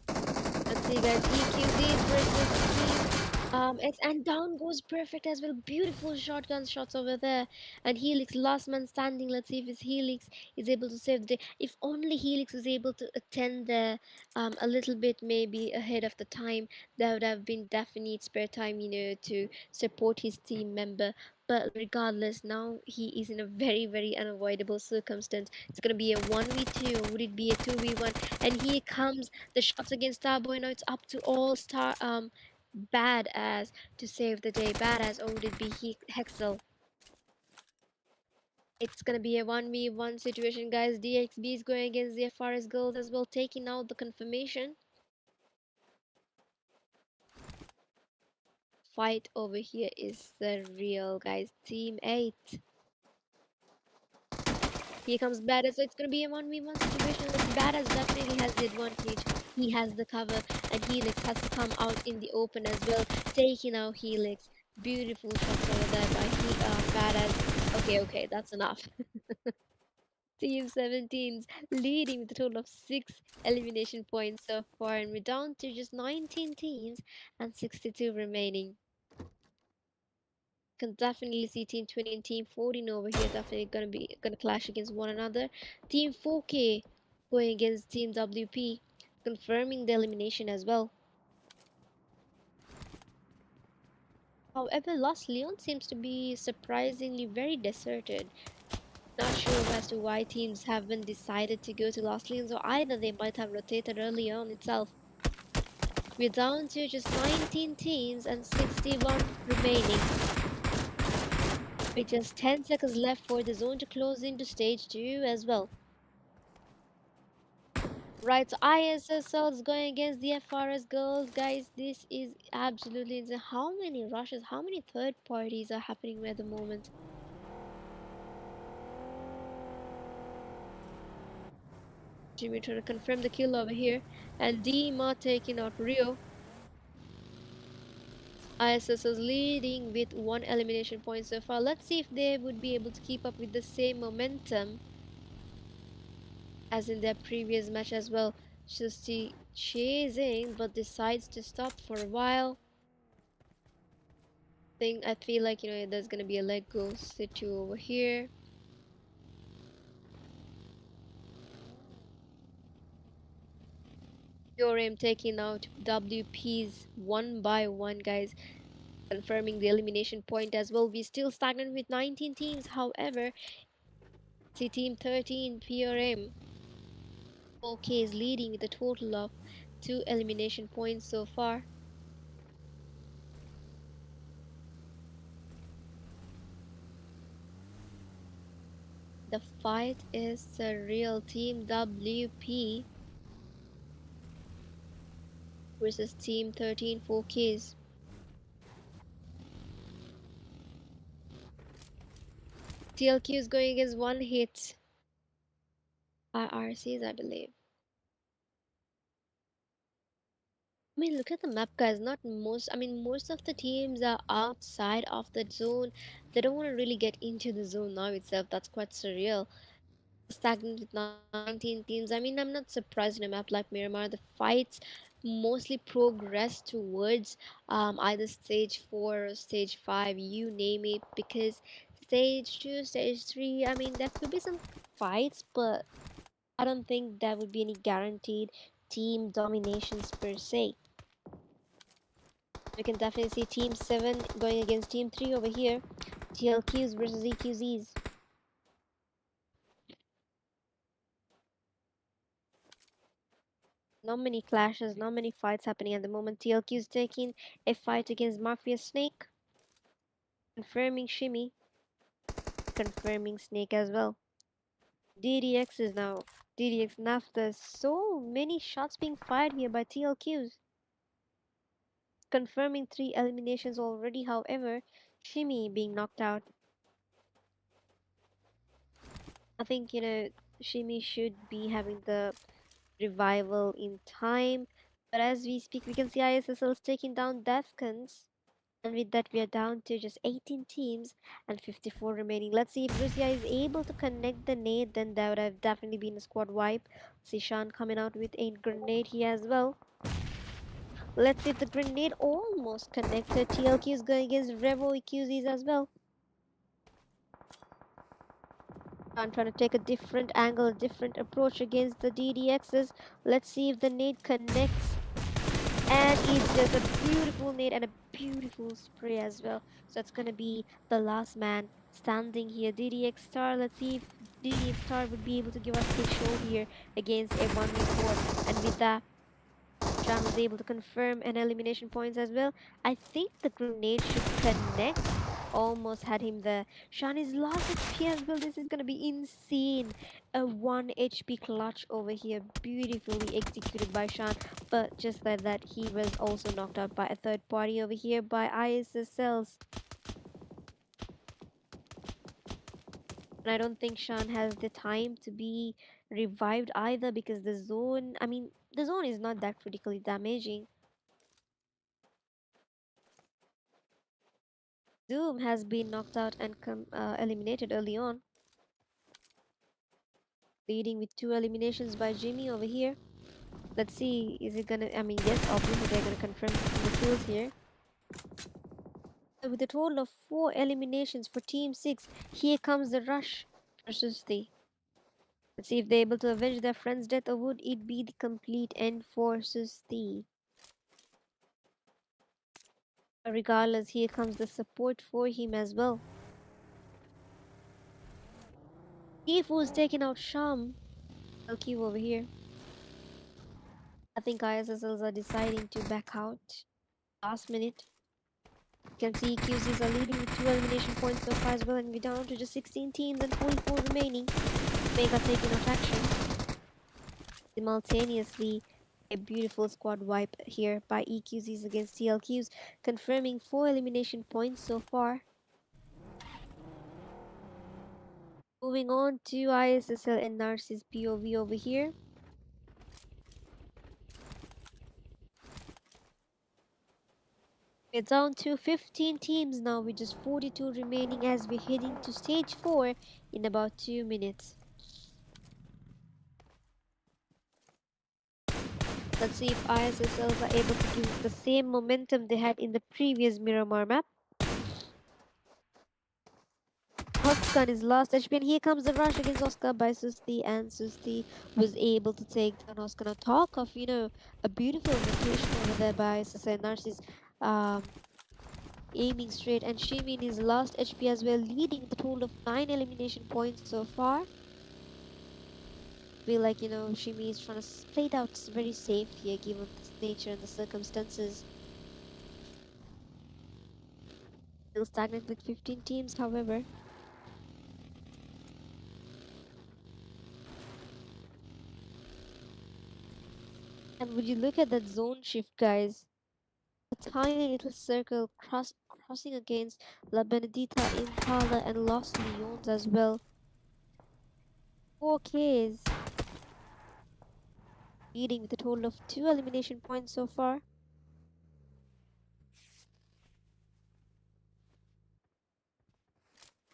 Let's see, guys. EQZ versus Team X, and down goes perfect as well. Beautiful shotgun shots over there. And Helix, last man standing. Let's see if his Helix is able to save the day. If only Helix was able to attend there a little bit maybe ahead of the time, there would have been definite spare time, to support his team member. But regardless, now he is in a very, very unavoidable circumstance. It's gonna be a 1v2, or would it be a 2v1? And here comes the shots against Starboy. Now it's up to all star badass to save the day. Badass, or would it be Hexel? It's gonna be a 1v1 situation, guys. DXB is going against the FRS girls as well, taking out the confirmation. Fight over here is surreal, guys. Team 8. Here comes Badass, so it's gonna be a 1v1 situation. Like, Badass definitely has the advantage. He has the cover, and Helix has to come out in the open as well, taking out Helix. Beautiful shots over there by Badass. Okay, that's enough. Team 17's leading with a total of 6 elimination points so far, and we're down to just 19 teams and 62 remaining. Can definitely see Team 20 and Team 14 over here definitely gonna clash against one another. Team 4K going against Team WP, confirming the elimination as well. However, Lost Leon seems to be surprisingly very deserted. Not sure as to why teams haven't decided to go to Lost Leons, or either they might have rotated early on itself. We're down to just 19 teams and 61 remaining. With just 10 seconds left for the zone to close into stage 2 as well. Right, so ISSL is going against the FRS girls. Guys, this is absolutely insane. How many rushes, how many third parties are happening at the moment? Jimmy trying to confirm the kill over here. And Dima taking out Rio. ISS is leading with 1 elimination point so far. Let's see if they would be able to keep up with the same momentum as in their previous match as well. Just chasing, but decides to stop for a while. I feel like, there's gonna be a let go situ over here. Theorem taking out WPs one by one, guys, confirming the elimination point as well. We're still stagnant with 19 teams. However, see Team 13 PRM. OK is leading with a total of 2 elimination points so far. fight is the real Team WP versus Team 13 4Ks. TLQ is going against one hit by RCs, I believe. I mean, look at the map, guys. Not most, I mean, most of the teams are outside of the zone. They don't want to really get into the zone now itself. That's quite surreal. Stagnant with 19 teams. I mean, I'm not surprised in a map like Miramar. The fights mostly progress towards either stage 4 or stage 5, you name it, because stage 2, stage 3, I mean, there could be some fights, but I don't think there would be any guaranteed team dominations per se. We can definitely see Team 7 going against Team 3 over here. TLQs versus EQZs. Not many clashes, not many fights happening at the moment. TLQ is taking a fight against Mafia Snake, confirming Shimmy, confirming Snake as well. DDX is now DDX Nafta. So many shots being fired here by TLQs, confirming 3 eliminations already. However, Shimmy being knocked out. I think Shimmy should be having the revival in time. But as we speak, we can see ISSL is taking down Defcons. And with that, we are down to just 18 teams and 54 remaining. Let's see if Russia is able to connect the nade. Then that would have definitely been a squad wipe. See Shan coming out with a grenade here as well. Let's see if the grenade almost connected. TLQ is going against Revo EQZs as well. I'm trying to take a different angle, a different approach against the DDXs. Let's see if the nade connects. And it's just a beautiful nade and a beautiful spray as well. So it's gonna be the last man standing here. DDX Star, let's see if DDX Star would be able to give us a show here against a 1v4. And with that, John was able to confirm an elimination points as well. I think the grenade should connect. Almost had him there. Shan is lost HP as well. This is gonna be insane. A 1 HP clutch over here. Beautifully executed by Shan. But just like that, he was also knocked out by a third party over here by ISSLs. And I don't think Shan has the time to be revived either, because the zone, I mean, the zone is not that critically damaging. Zoom has been knocked out and eliminated early on, leading with 2 eliminations by Jimmy over here. Let's see, is it gonna? I mean, yes, obviously they're gonna confirm the kills here. With a total of 4 eliminations for Team 6, here comes the rush versus the. Let's see if they're able to avenge their friend's death, or would it be the complete end for Susti? Regardless, here comes the support for him as well. Tifu's taking out Sham. LQ over here. I think ISSLs are deciding to back out last minute. You can see QCs are leading with 2 elimination points so far as well, and we're down to just 16 teams and 44 remaining. Mega taking out action. Simultaneously, a beautiful squad wipe here by EQZs against TLQs, confirming 4 elimination points so far. Moving on to ISSL and Narcis POV over here. We're down to 15 teams now with just 42 remaining as we're heading to stage 4 in about 2 minutes. Let's see if ISSLs are able to give the same momentum they had in the previous Miramar map. Oscar is lost HP, and here comes the rush against Oscar by Susti, and Susti was able to take down Oscar. Now talk of, a beautiful rotation over there by Sasa Narcis, aiming straight, and Shimin is last HP as well, leading with a total of 9 elimination points so far. Feel like, Shimi is trying to play it out very safe here, given the nature and the circumstances. Still stagnant with 15 teams, however. And would you look at that zone shift, guys? A tiny little circle crossing against La Benedita, Impala, and Los Leones as well. 4Ks, leading with a total of 2 elimination points so far.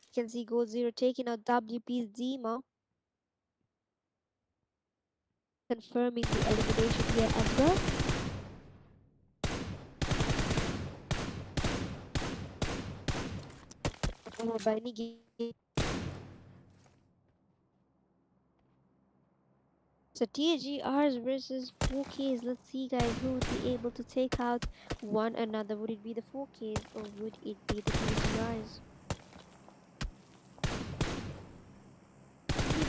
You can see Gold Zero taking out WP's Zima, confirming the elimination here as well. Followed by Nigi. So TGRs versus 4Ks. Let's see, guys, who would be able to take out one another. Would it be the 4Ks or would it be the TGRs?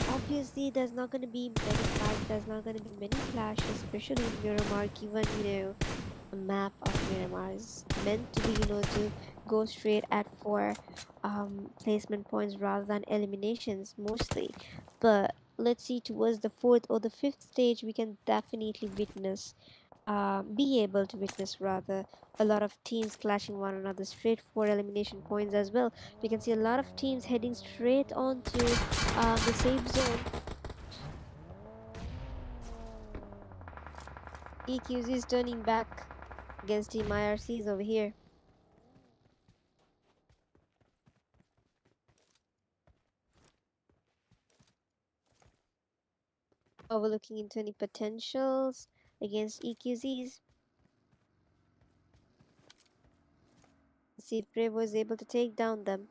Obviously, there's not going to be many fights, there's not going to be many clashes, especially in Miramar, given, a map of Miramar is meant to be, to go straight at four placement points rather than eliminations mostly. But let's see, towards the fourth or the fifth stage, we can definitely be able to witness rather a lot of teams clashing one another straight for elimination points as well. We can see a lot of teams heading straight onto the safe zone. EQZ is turning back against Team IRCs over here. Overlooking into any potentials against EQZs. See if Bravo is able to take down them.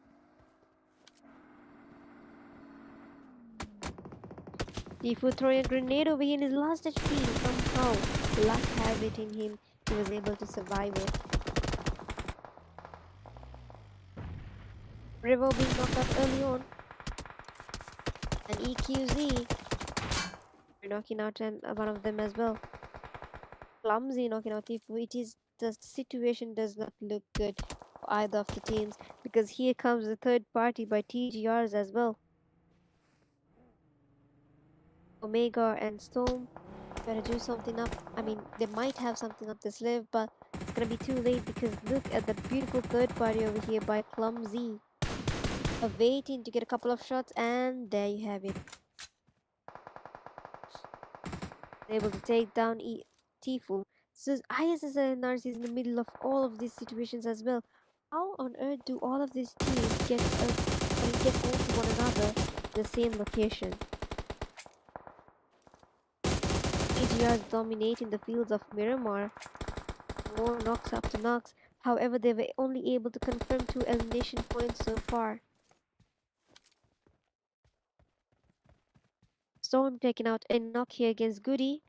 Tifu throwing a grenade over here in his last HP. Somehow, luck has it in him. He was able to survive it. Bravo being knocked out early on. And EQZ knocking out one of them as well. Clumsy knocking out Tifu. It is the situation does not look good for either of the teams because here comes the third party by TGRs as well. Omega and Storm better do something up. I mean, they might have something up this live, but it's gonna be too late because look at the beautiful third party over here by Clumsy. Waiting to get a couple of shots, and there you have it. Able to take down Tifu. So ISSR and NRC is in the middle of all of these situations as well. How on earth do all of these teams get onto one another in the same location? AGR is dominating the fields of Miramar. More knocks after knocks. However, they were only able to confirm 2 elimination points so far. Storm taking out a knock here against Goody.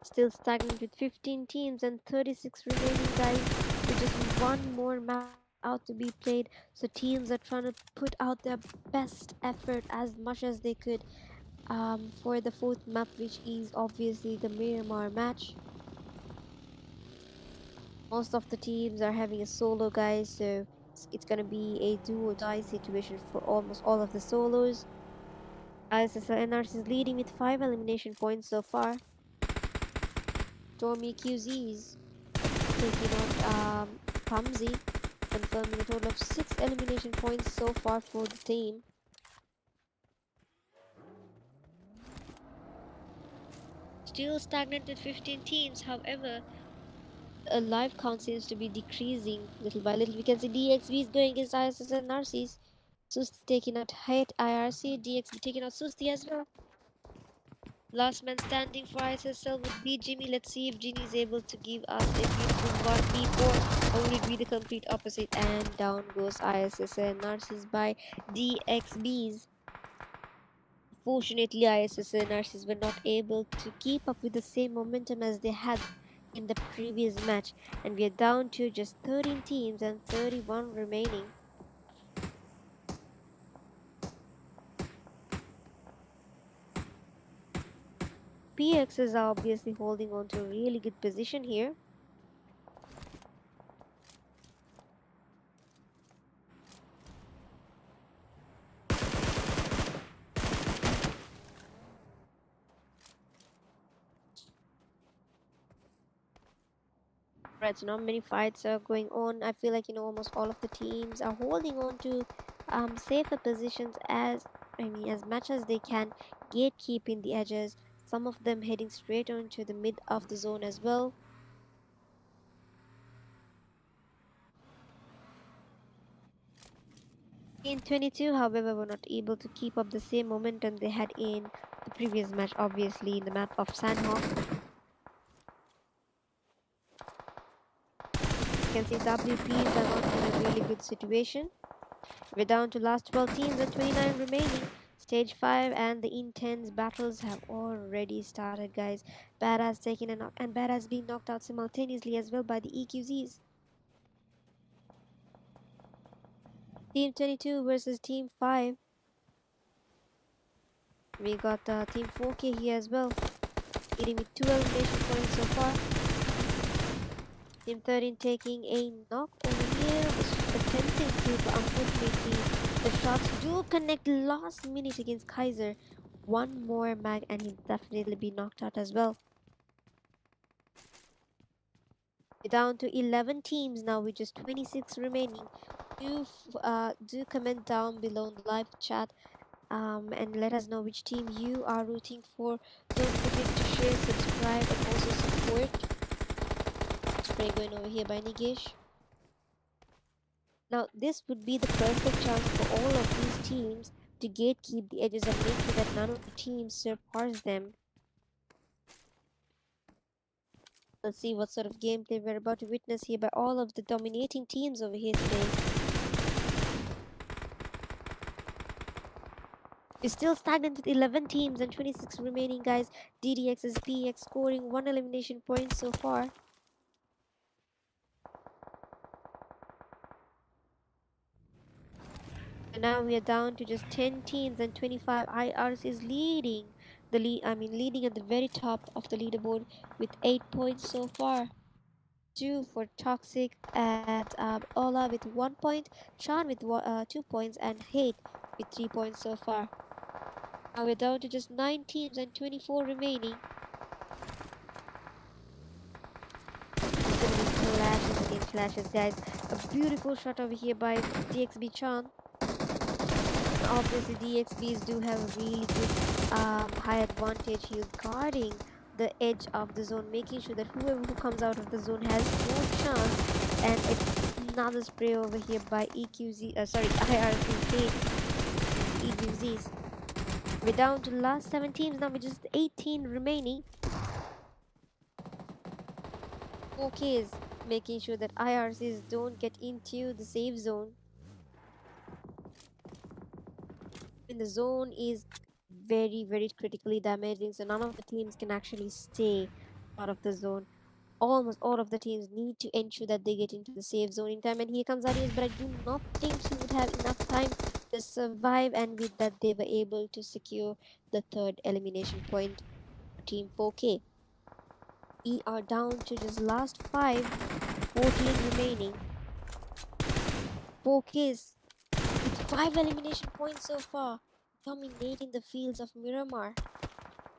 Still stagnant with 15 teams and 36 remaining, guys. With just one more map out to be played. So teams are trying to put out their best effort as much as they could for the fourth map, which is obviously the Miramar match. Most of the teams are having a solo, guys, so it's gonna be a do or die situation for almost all of the solos. ISSR NRC is leading with 5 elimination points so far. Stormy QZs taking out Clumsy, confirming a total of 6 elimination points so far for the team. Still stagnant at 15 teams, however, a live count seems to be decreasing little by little. We can see DXB is going against ISS and Narcis. Susti taking out Hate IRC, DXB taking out Susti as well. Last man standing for ISSL would be Jimmy. Let's see if Jimmy is able to give us a beautiful 1v4 or would it be the complete opposite? And down goes ISSL Narcis by DXBs. Fortunately, ISSL and Narcis were not able to keep up with the same momentum as they had in the previous match, and we are down to just 13 teams and 31 remaining. PXs are obviously holding on to a really good position here. Right, so not many fights are going on. I feel like almost all of the teams are holding on to safer positions as much as they can, gatekeeping the edges. Some of them heading straight onto the mid of the zone as well. In 22, however, were not able to keep up the same momentum they had in the previous match, obviously in the map of Sanhok. You can see WPs are not in a really good situation. We're down to last 12 teams and 29 remaining. Stage 5 and the intense battles have already started, guys. Badass taking a knock and Badass being knocked out simultaneously as well by the EQZs. Team 22 versus Team 5. We got Team 4K here as well, leading with 2 elimination points so far. Team 13 taking a knock over here, attempting to, but unfortunately the shots do connect last minute against Kaiser. One more mag and he'll definitely be knocked out as well. We're down to 11 teams now with just 26 remaining. Do comment down below in the live chat and let us know which team you are rooting for. Don't forget to share, subscribe, and also support. Spray going over here by Nigesh. Now, this would be the perfect chance for all of these teams to gatekeep the edges and make sure that none of the teams surpass them. Let's see what sort of gameplay we're about to witness here by all of the dominating teams over here today. We're still stagnant with 11 teams and 26 remaining, guys. DDX's PX scoring 1 elimination point so far. And now we are down to just 10 teams and 25. IRs is leading leading at the very top of the leaderboard with 8 points so far. 2 for Toxic at Ola with 1 point, Sean with 2 points, and Hate with 3 points so far. Now we're down to just 9 teams and 24 remaining. It's gonna be clashes against clashes, guys. A beautiful shot over here by DXB Chan. Obviously, DXBs do have a really good high advantage here guarding the edge of the zone, making sure that whoever who comes out of the zone has no chance. And it's another spray over here by IRC EQZs. We're down to the last 7 teams now with just 18 remaining. 4K is making sure that IRCs don't get into the safe zone. And the zone is very critically damaging, so none of the teams can actually stay out of the zone. Almost all of the teams need to ensure that they get into the safe zone in time. And here comes Arias, but I do not think he would have enough time to survive, and with that they were able to secure the 3rd elimination point for Team 4K. We are down to just last 5, 14 remaining. 4Ks with 5 elimination points so far, dominating the fields of Miramar.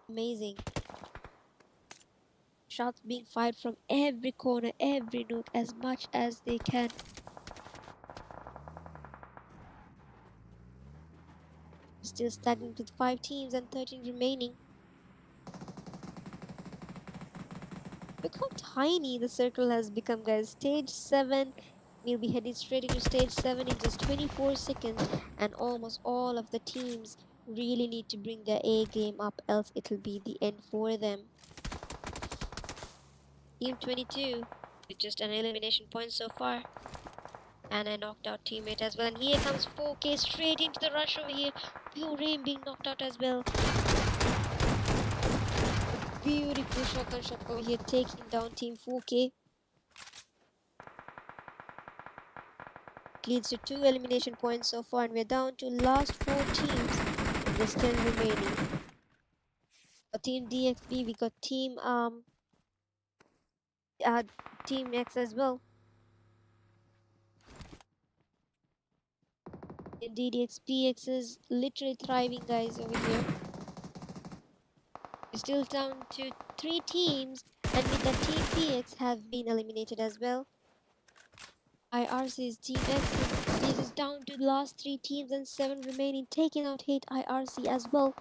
Amazing. Shots being fired from every corner, every nook, as much as they can. Still stagnant with 5 teams and 13 remaining. Look how tiny the circle has become, guys. Stage 7. We'll be heading straight into stage 7 in just 24 seconds. And almost all of the teams really need to bring their A game up, else it'll be the end for them. Team 22 with just an elimination point so far. And a knocked out teammate as well. And here comes 4K straight into the rush over here. Pure Rain being knocked out as well. Beautiful shotgun shot over here, taking down Team 4K. It leads to 2 elimination points so far, and we're down to last 4 teams. There's 10 remaining. For Team DXB, we got Team X as well. And DDXPX is literally thriving, guys, over here. We're still down to 3 teams And with that, Team PX have been eliminated as well. IRC's Team X is down to the last three teams and seven remaining, taking out 8 IRC as well.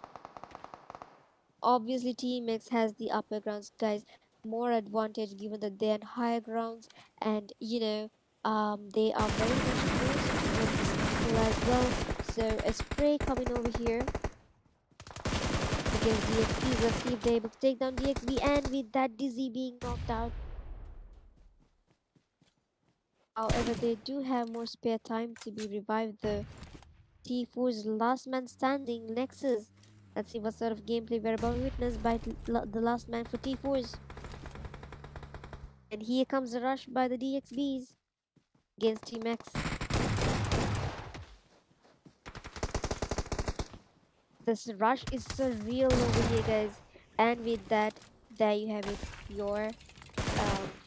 Obviously, Team X has the upper grounds, guys. More advantage given that they're on higher grounds, and they are very much closer towards the circle as well. So a spray coming over here against DXB. Let's see if they're able to take down DXB, and with that, Dizzy being knocked out. However, they do have more spare time to be revived. The T4's last man standing, Nexus. Let's see what sort of gameplay we're about to witness by the last man for T4's. And here comes the rush by the DXBs against Team X. This rush is surreal over here, guys. And with that, there you have it, your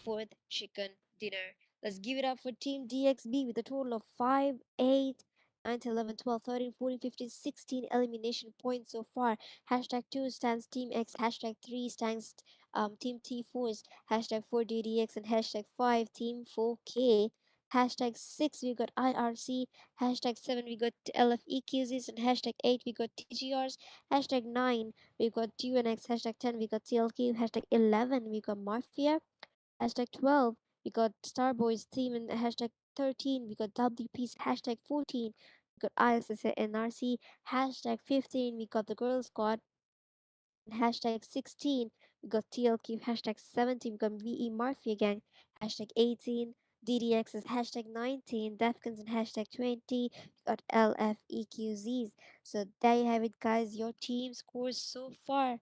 fourth chicken dinner. Let's give it up for Team DXB with a total of 5, 8, 9, 11, 12, 13, 14, 15, 16 elimination points so far. Hashtag 2 stands Team X, hashtag 3 stands Team T4s, hashtag 4 DDX, and hashtag 5 Team 4K. Hashtag 6 we got IRC, hashtag 7 we got LFEQZs, and hashtag 8 we got TGRs, hashtag 9 we got TUNX, hashtag 10 we got TLQ, hashtag 11 we got Mafia, hashtag 12 we got Starboys team, and hashtag 13 we got WPs, hashtag 14 we got ISS NRC, hashtag 15 we got the Girl Squad, and hashtag 16 we got TLQ, hashtag 17 we got VE Mafia Gang, hashtag 18 DDXs, hashtag 19 Defcons, and hashtag 20 we got LFEQZs. So there you have it, guys, your team scores so far.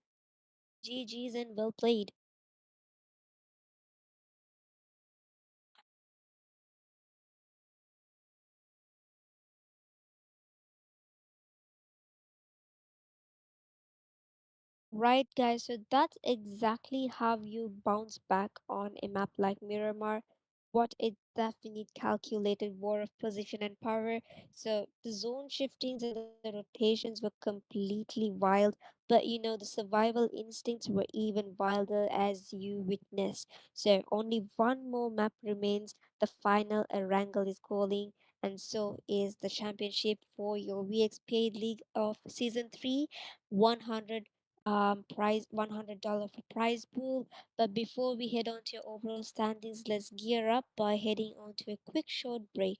GG's and well played. Right, guys, so that's exactly how you bounce back on a map like Miramar. What a definite calculated war of position and power. So the zone shiftings and the rotations were completely wild, but the survival instincts were even wilder as you witnessed. So only one more map remains. The final Erangel is calling, and so is the championship for your VX Paid League of Season 3. 100 prize $100 for prize pool. But before we head on to your overall standings, let's gear up by heading on to a quick short break.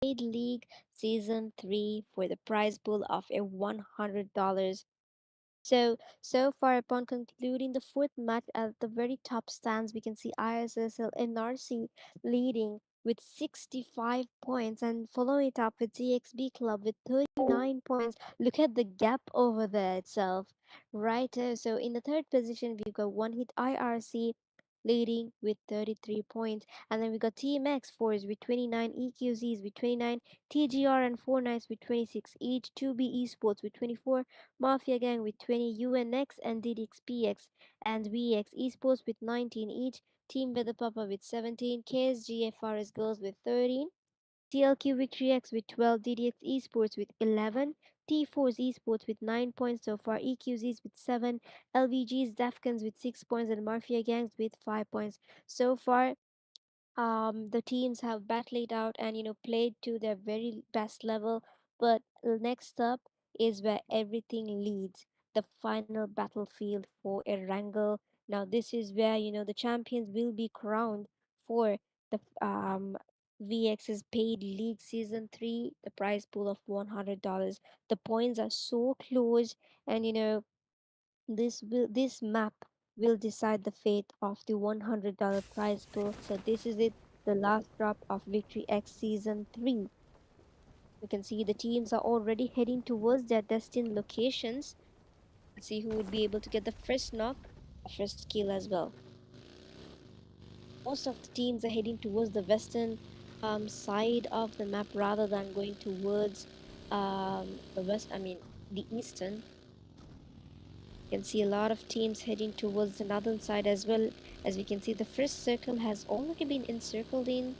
Paid League Season 3 for the prize pool of a $100. So far, upon concluding the fourth match at the very top stands, we can see ISSL NRC leading with 65 points and following it up with TXB Club with 39 points. Look at the gap over there itself, right? So in the third position, we've got One Hit IRC leading with 33 points. And then we got Team X Force with 29, EQZs with 29, TGR and Four Knights with 26 each, 2B Esports with 24, Mafia Gang with 20, UNX and DDXPX and VX Esports with 19 each, Team Weather Papa with 17, KSGFRS Girls with 13, TLQ Victory X with 12, DDX Esports with 11, T-Force Esports with 9 points so far, EQZs with 7, LVGs, Defcons with 6 points, and Mafia Gangs with 5 points. So far, the teams have battled it out and played to their very best level, but next up is where everything leads, the final battlefield for Erangel. Now this is where the champions will be crowned for the VX's paid league season 3, the prize pool of $100. The points are so close, and this map will decide the fate of the $100 prize pool. So this is it, the last drop of Victory X Season 3. You can see the teams are already heading towards their destined locations. Let's see who would be able to get the first knock, the first kill as well. Most of the teams are heading towards the western side of the map rather than going towards the west, I mean the eastern. You can see a lot of teams heading towards the northern side as well. As we can see, the first circle has already been encircled in.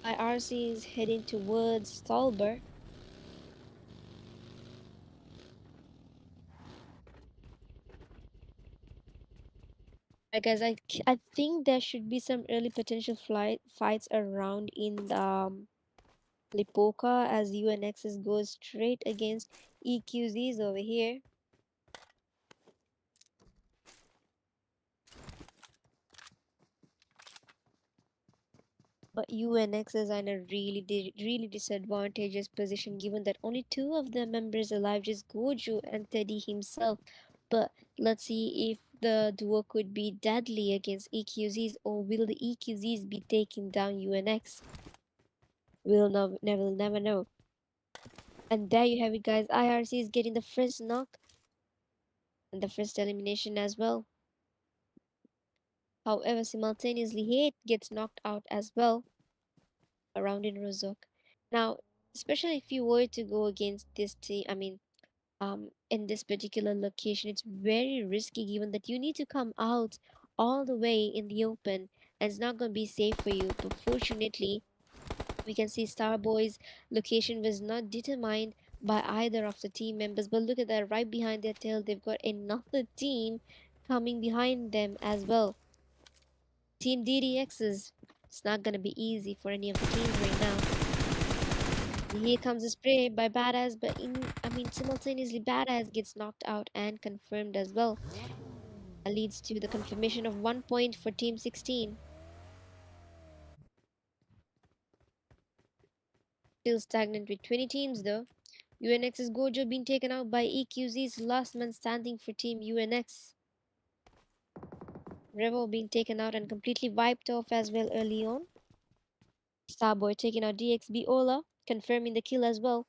IRC is heading towards Stolber. Guys, I think there should be some early potential fights around in the Lipoka as UNXs goes straight against EQZs over here. But UNXs are in a really disadvantageous position given that only two of the members alive, just Goju and Teddy himself. But let's see if the duo could be deadly against EQZs, or will the EQZs be taking down UNX? Never know. And there you have it, guys. IRC is getting the first knock and the first elimination as well. However, simultaneously, Hate gets knocked out as well around in Rozok. Now, especially if you were to go against this team, I mean, in this particular location, it's very risky given that you need to come out all the way in the open and it's not going to be safe for you. But fortunately, we can see Starboy's location was not determined by either of the team members. But look at that, right behind their tail, they've got another team coming behind them as well. Team DDX's. It's not going to be easy for any of the teams right now. Here comes a spray by Badass, but simultaneously Badass gets knocked out and confirmed as well. That leads to the confirmation of 1 point for Team 16. Still stagnant with 20 teams though. UNX's Gojo being taken out by EQZ's last man standing for Team UNX. Revo being taken out and completely wiped off as well early on. Starboy taking out DXB Ola, confirming the kill as well.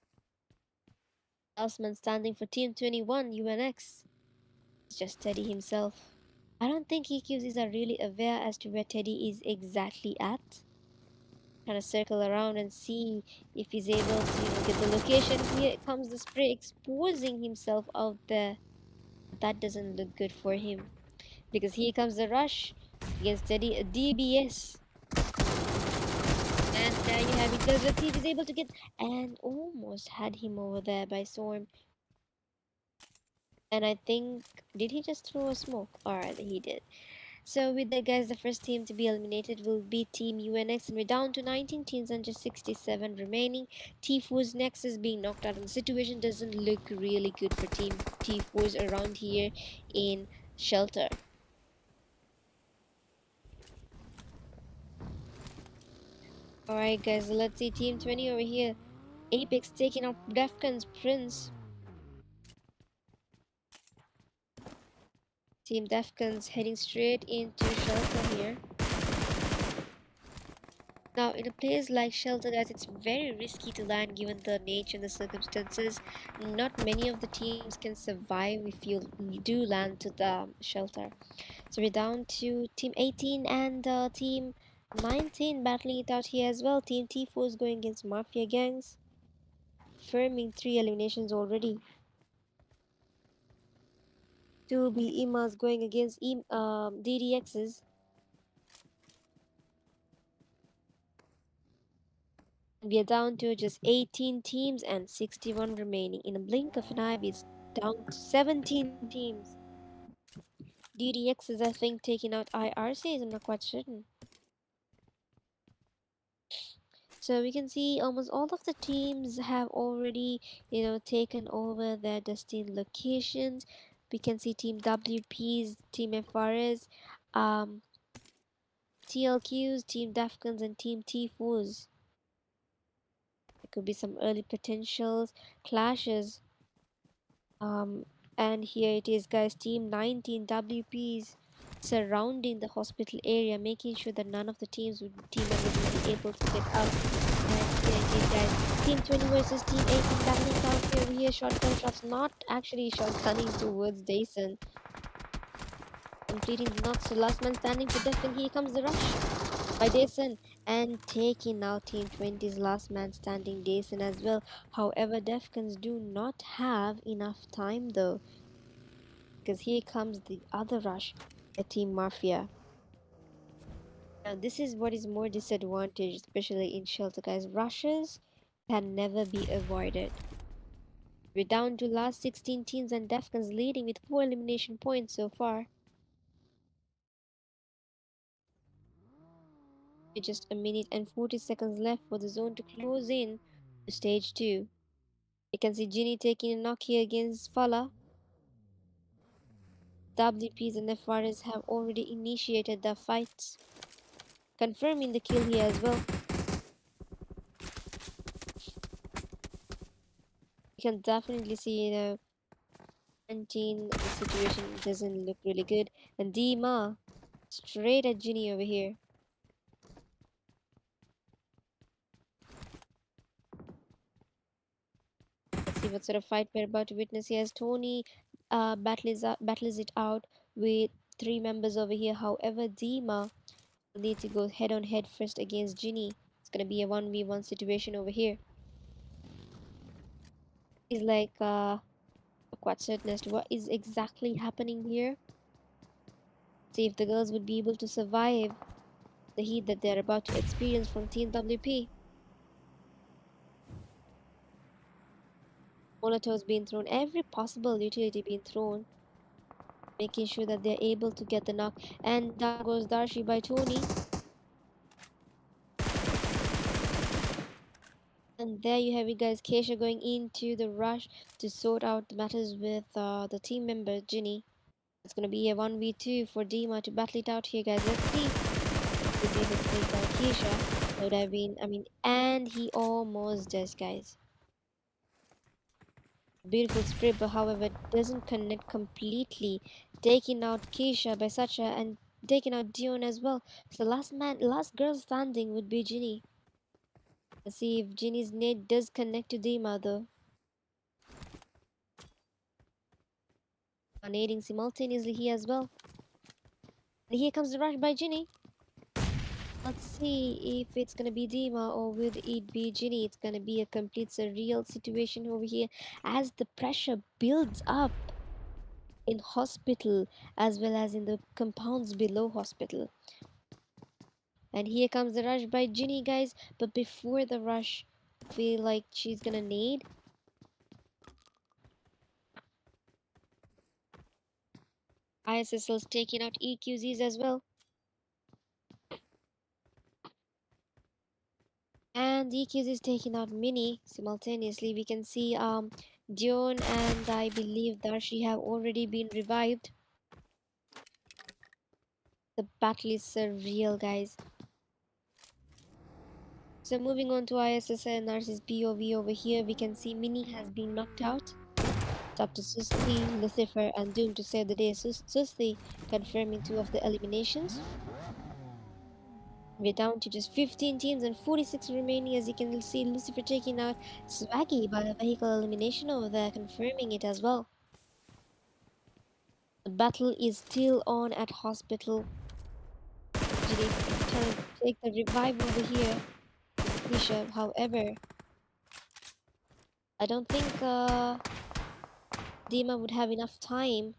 Last man standing for Team 21 UNX. It's just Teddy himself. I don't think EQZs are really aware as to where Teddy is exactly at. Kind of circle around and see if he's able to get the location. Here comes the spray exposing himself out there. That doesn't look good for him because here comes the rush against Teddy, a DBS. And there you have it. Because Latif is able to get and almost had him over there by Storm. And I think, did he just throw a smoke? Alright, he did. So with that, guys, the first team to be eliminated will be Team UNX, and we're down to 19 teams and just 67 remaining. T4's next is being knocked out, and the situation doesn't look really good for Team T4's around here in Shelter. Alright, guys, let's see Team 20 over here. Apex taking out Defcon's Prince. Team Defcon's heading straight into Shelter here. Now, in a place like Shelter, guys, it's very risky to land given the nature and the circumstances. Not many of the teams can survive if you do land to the Shelter. So we're down to Team 18 and Team 19 battling it out here as well. Team T4 is going against Mafia Gangs, firming 3 eliminations already. 2B Imas going against DDXs. We are down to just 18 teams and 61 remaining. In a blink of an eye, it's down to 17 teams. DDX is, I think, taking out IRCs. I'm not quite certain. So we can see almost all of the teams have already, taken over their destined locations. We can see Team WPs, Team FRS, um, TLQs, Team Defcons, and Team T4s. There could be some early potentials, clashes. Um, and here it is, guys. Team 19 WPs surrounding the hospital area, making sure that none of the team members would be able to get out. And here it is, guys. Team 20 versus Team 18 battling out here. Over here, shotgun shots, not actually shotgunning towards Dason. Completing the knocks. So last man standing for Defcon. Here comes the rush by Dason and taking out Team 20's last man standing Dason as well. However, Defcons do not have enough time though, because here comes the other rush, a Team Mafia. Now this is what is more disadvantaged, especially in Shelter, guys. Rushes can never be avoided. We're down to last 16 teams and Defcons leading with 4 elimination points so far. With just a minute and 40 seconds left for the zone to close in to stage 2. You can see Ginny taking a knock here against Fala. WPs and FRS have already initiated their fights, confirming the kill here as well. You can definitely see, 19, the situation doesn't look really good. And Dima straight at Ginny over here. Let's see what sort of fight we're about to witness here as Tony battles it out with 3 members over here. However, Dima will need to go head on head first against Ginny. It's gonna be a 1v1 situation over here. He's like quite certain as to what is exactly happening here. See if the girls would be able to survive the heat that they're about to experience from Team WP. Molotovs being thrown, every possible utility being thrown, making sure that they're able to get the knock. And down goes Darshi by Tony. And there you have it, guys. Keisha going into the rush to sort out the matters with the team member Ginny. It's gonna be a 1v2 for Dima to battle it out here, guys. Let's see if he's able to take down Keisha. That would have been, and he almost does, guys. Beautiful spray, but however, doesn't connect completely. Taking out Keisha by Sacha and taking out Dion as well. So last girl standing would be Ginny. Let's see if Ginny's nade does connect to Dima though. Nading simultaneously here as well. And here comes the rush by Ginny. Let's see if it's gonna be Dima or will it be Ginny. It's gonna be a complete surreal situation over here as the pressure builds up in hospital as well as in the compounds below hospital. And here comes the rush by Ginny, guys. But before the rush, feel like she's gonna nade. ISSL's taking out EQZs as well. And EQZ is taking out Mini simultaneously. We can see Dion and I believe Darshi have already been revived. The battle is surreal, guys. So moving on to ISSA and Narcissus POV over here, we can see Minnie has been knocked out. It's up to Susti, Lucifer, and Doom to save the day. Susti confirming two of the eliminations. We're down to just 15 teams and 46 remaining. As you can see, Lucifer taking out Swaggy by a vehicle elimination over there, confirming it as well. The battle is still on at hospital. Jiri trying to take the revive over here. Keisha, however, I don't think Dima would have enough time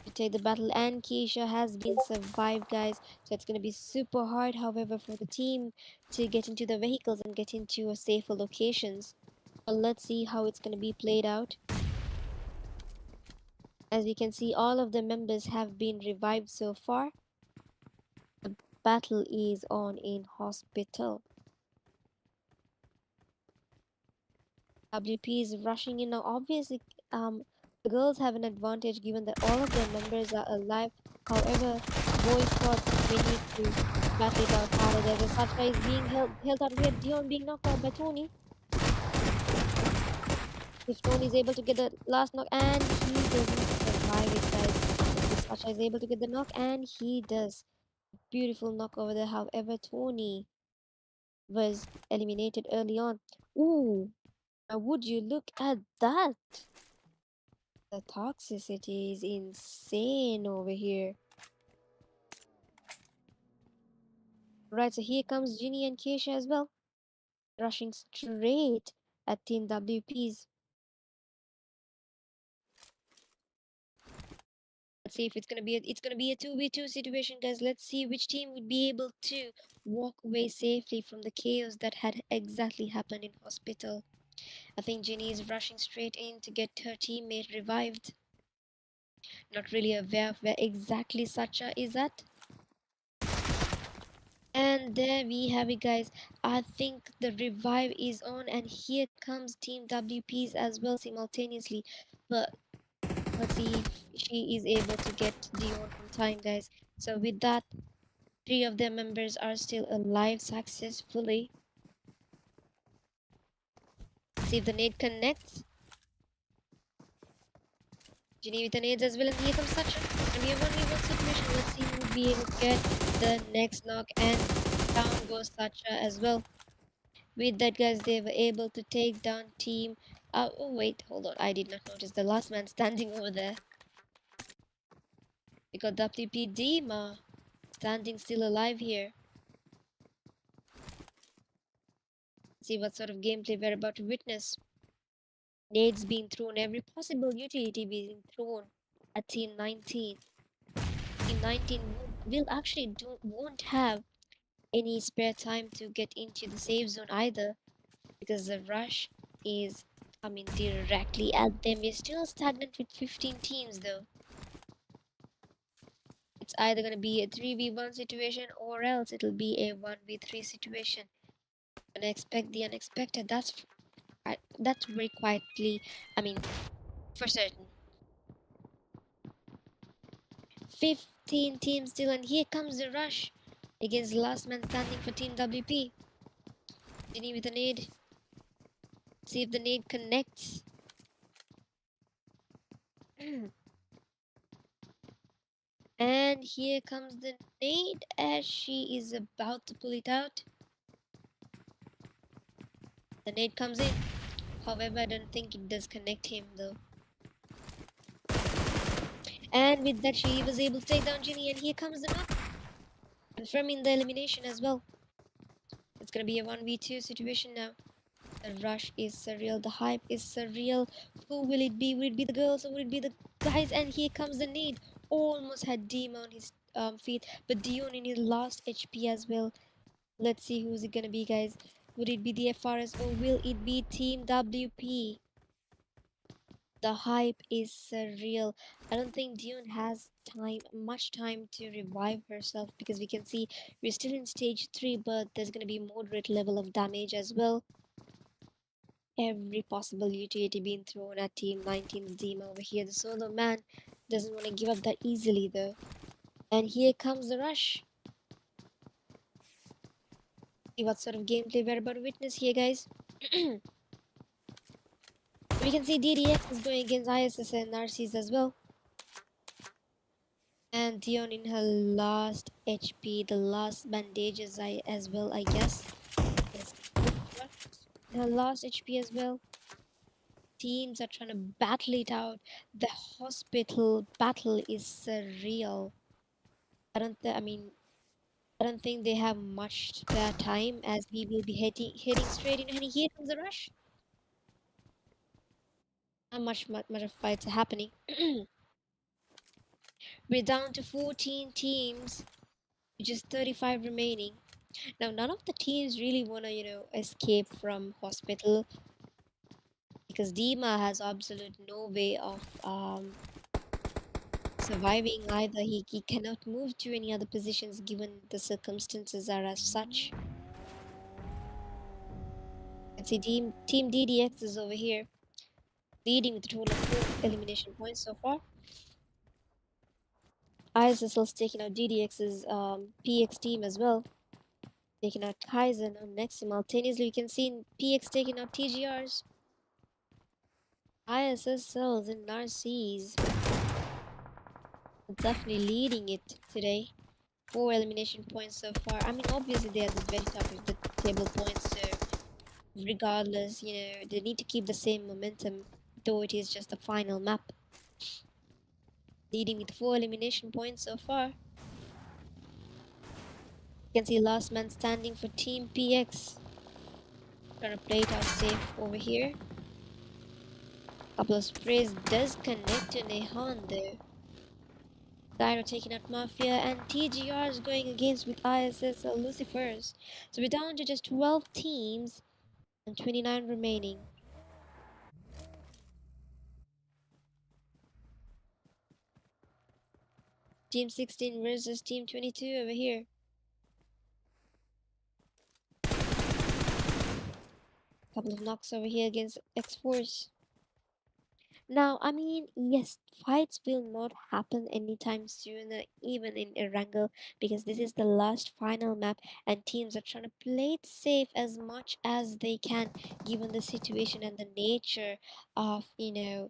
to take the battle, and Keisha has been survived, guys. So it's gonna be super hard, however, for the team to get into the vehicles and get into a safer locations. But let's see how it's gonna be played out. As we can see, all of the members have been revived so far. The battle is on in hospital. WP is rushing in now. Obviously, the girls have an advantage given that all of their members are alive. However, boy squad may need to battle it out harder. There's a Sacha is being held out here. Dion being knocked out by Tony. If Tony is able to get the last knock, and he doesn't survive it, guys. If Sacha is able to get the knock, and he does. Beautiful knock over there. However, Tony was eliminated early on. Ooh, now would you look at that? The toxicity is insane over here. Right, so here comes Ginny and Keisha as well, rushing straight at Team WP's. Let's see if it's gonna be a 2v2 situation, guys. Let's see which team would be able to walk away safely from the chaos that had exactly happened in hospital. I think Ginny is rushing straight in to get her teammate revived. Not really aware of where exactly Sacha is at. And there we have it, guys. I think the revive is on, and here comes Team WPs as well simultaneously. But let's see if she is able to get Dion on time, guys. So with that, three of their members are still alive successfully. See if the nade connects. Ginny with the nades as well, and here comes Sacha. And we have 1v1 situation. Let's see who will be able to get the next knock, and down goes Sacha as well. With that, guys, they were able to take down team. Oh wait, hold on. I did not notice the last man standing over there. We got WP Dima standing still alive here. See what sort of gameplay we're about to witness. Nades being thrown, every possible utility being thrown at Team 19. Team 19 will actually won't have any spare time to get into the safe zone either, because the rush is coming directly at them. We're still stagnant with 15 teams though. It's either going to be a 3v1 situation, or else it'll be a 1v3 situation. And expect the unexpected. That's very quietly, I mean, for certain. 15 teams still, and here comes the rush against the last man standing for Team WP. Ginny with a nade. See if the nade connects. And here comes the nade as she is about to pull it out. The nade comes in. However, I don't think it does connect him though. And with that, she was able to take down Ginny, and here comes the knock, confirming the elimination as well. It's gonna be a 1v2 situation now. The rush is surreal, the hype is surreal. Who will it be? Will it be the girls or will it be the guys? And here comes the nade. Almost had Dima on his feet, but Dion in his last HP as well. Let's see who's it gonna be, guys. Would it be the FRS or will it be Team WP? The hype is surreal. I don't think Dion has much time to revive herself, because we can see we're still in stage 3, but there's gonna be moderate level of damage as well. Every possible utility being thrown at Team 19's Dima over here. The solo man doesn't want to give up that easily though. And here comes the rush. See what sort of gameplay we're about to witness here, guys. We can see DDX is going against ISS and RCs as well. And Dion in her last HP, the last bandages as well, I guess. Yes, her last HP as well. Teams are trying to battle it out. The hospital battle is surreal. I mean, I don't think they have much spare time as we will be heading straight in. And here comes the rush. Not much of fights are happening. We're down to 14 teams, which is 35 remaining. Now, none of the teams really want to, escape from hospital because Dima has absolute no way of surviving either. He cannot move to any other positions given the circumstances are as such. Let's see, team DDX is over here, leading with a total of 4 elimination points so far. ISSL's taking out DDX's PX team as well, taking out Kaizen on next. Simultaneously, we can see PX taking out TGRs. ISSL's and Narcisse definitely leading it today. 4 elimination points so far. I mean, obviously they are the very top of the table points, so regardless, they need to keep the same momentum, though it is just the final map. Leading with 4 elimination points so far. You can see last man standing for Team PX. Trying to play it out safe over here. Couple of sprays does connect to Nehan though. Gyro taking out Mafia and TGR is going against with ISS Lucifers. So we're down to just 12 teams and 29 remaining. Team 16 versus Team 22 over here. Couple of knocks over here against X-Force. Now, I mean, yes, fights will not happen anytime soon, even in Erangel, because this is the last final map, and teams are trying to play it safe as much as they can, given the situation and the nature of, the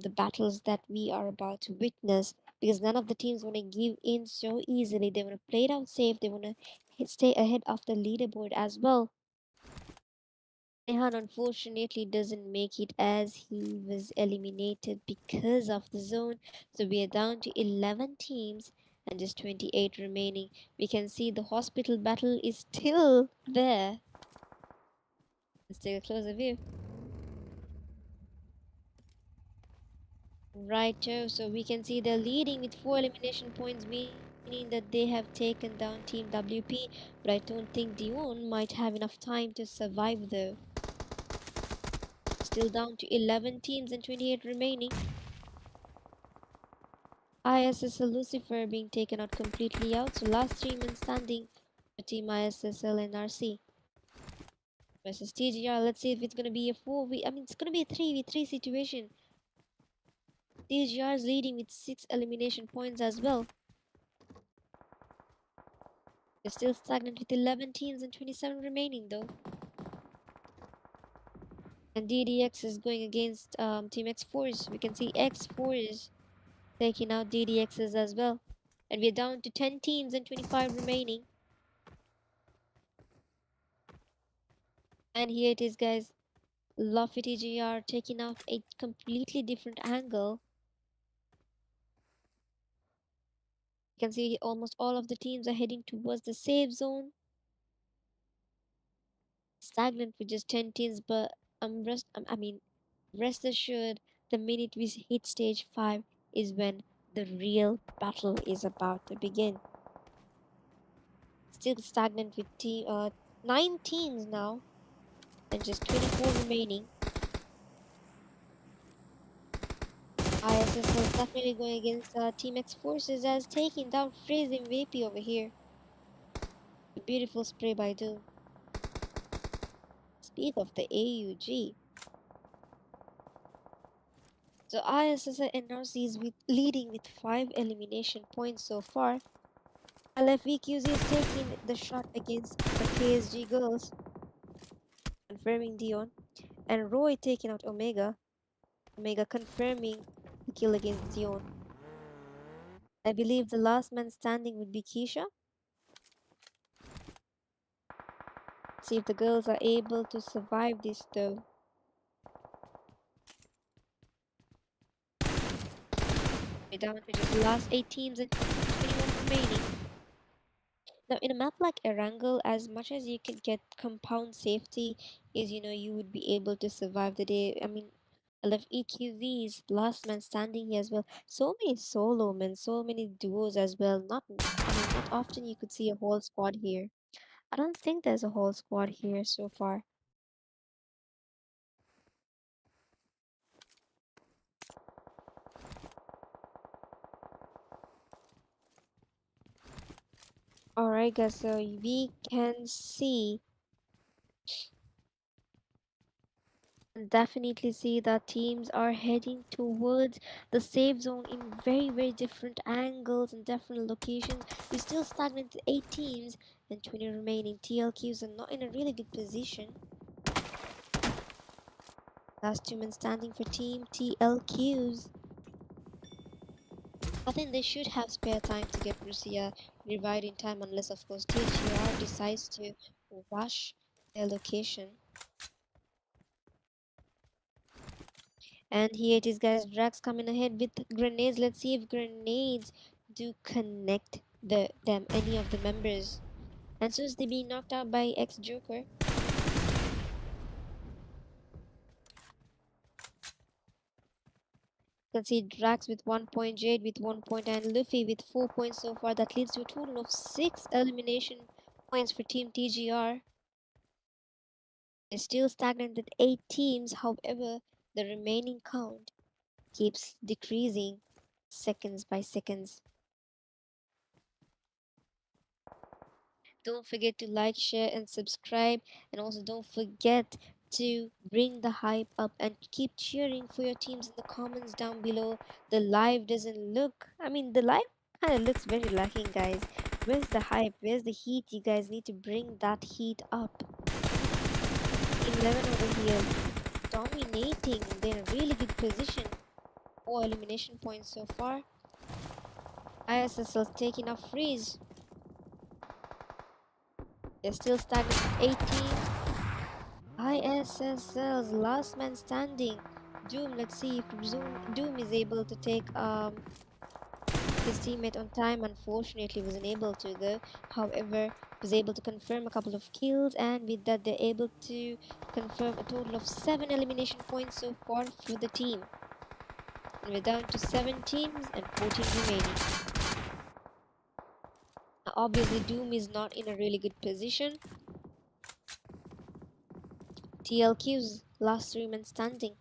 battles that we are about to witness. Because none of the teams want to give in so easily. They want to play it out safe. They want to stay ahead of the leaderboard as well. Rehan unfortunately doesn't make it as he was eliminated because of the zone. So we are down to 11 teams and just 28 remaining. We can see the hospital battle is still there. Let's take a closer view. Righto, so we can see they're leading with 4 elimination points, meaning that they have taken down Team WP. But I don't think Dion might have enough time to survive though. Still down to 11 teams and 28 remaining. ISSL Lucifer being taken out completely out. So last 3 men standing for Team ISSL and RC versus TGR. Let's see if it's gonna be a 4v. I mean, it's gonna be a 3v3 situation. TGR is leading with 6 elimination points as well. They're still stagnant with 11 teams and 27 remaining though. And DDX is going against Team X4s. We can see X4s taking out DDXs as well. And we're down to 10 teams and 25 remaining. And here it is, guys. Luffy TGR taking out a completely different angle. You can see almost all of the teams are heading towards the safe zone. Stagnant with just 10 teams, but rest assured, the minute we hit stage 5 is when the real battle is about to begin. Still stagnant with 9 teams now, and just 24 remaining. ISS is definitely going against Team X Forces as taking down Freeze MVP over here. A beautiful spray by Doom. Speed of the AUG. So ISS and NRC is leading with 5 elimination points so far. LFEQZ is taking the shot against the KSG girls, confirming Dion, and Roy taking out Omega. Omega confirming the kill against Dion. I believe the last man standing would be Keisha. See if the girls are able to survive this though. We're down to just the last 8 teams and 21 remaining. Now, in a map like Erangel, as much as you can get compound safety, is you would be able to survive the day. I mean, I love EQVs, last man standing here as well. So many solo men, so many duos as well. Not often you could see a whole squad here. I don't think there's a whole squad here so far. Alright, guys, so we can see and definitely see that teams are heading towards the safe zone in very, very different angles and different locations. We're still stagnant at 8 teams and 20 remaining. TLQs are not in a really good position. Last two men standing for team TLQs. I think they should have spare time to get Russia revived in time unless of course THR decides to rush their location. And here it is, guys. Drax coming ahead with grenades. Let's see if grenades do connect them, any of the members. And since they being knocked out by ex Joker, you can see Drax with 1 point, Jade with 1 point, and Luffy with 4 points so far. That leads to a total of 6 elimination points for Team TGR. They're still stagnant at 8 teams. However, the remaining count keeps decreasing seconds by seconds. Don't forget to like, share, and subscribe. And also, don't forget to bring the hype up and keep cheering for your teams in the comments down below. The live doesn't look, the live kind of looks very lacking, guys. Where's the hype? Where's the heat? You guys need to bring that heat up. 11 over here, dominating. They're in a really good position. 4 elimination points so far. ISSL's taking off freeze. They're still stagnant at 18. ISSL's last man standing. Doom, let's see if Doom is able to take his teammate on time. Unfortunately, wasn't able to though. However, was able to confirm a couple of kills, and with that, they're able to confirm a total of 7 elimination points so far for the team. And we're down to 7 teams and 14 remaining. Now, obviously, Doom is not in a really good position. TLQ's last 3 men standing.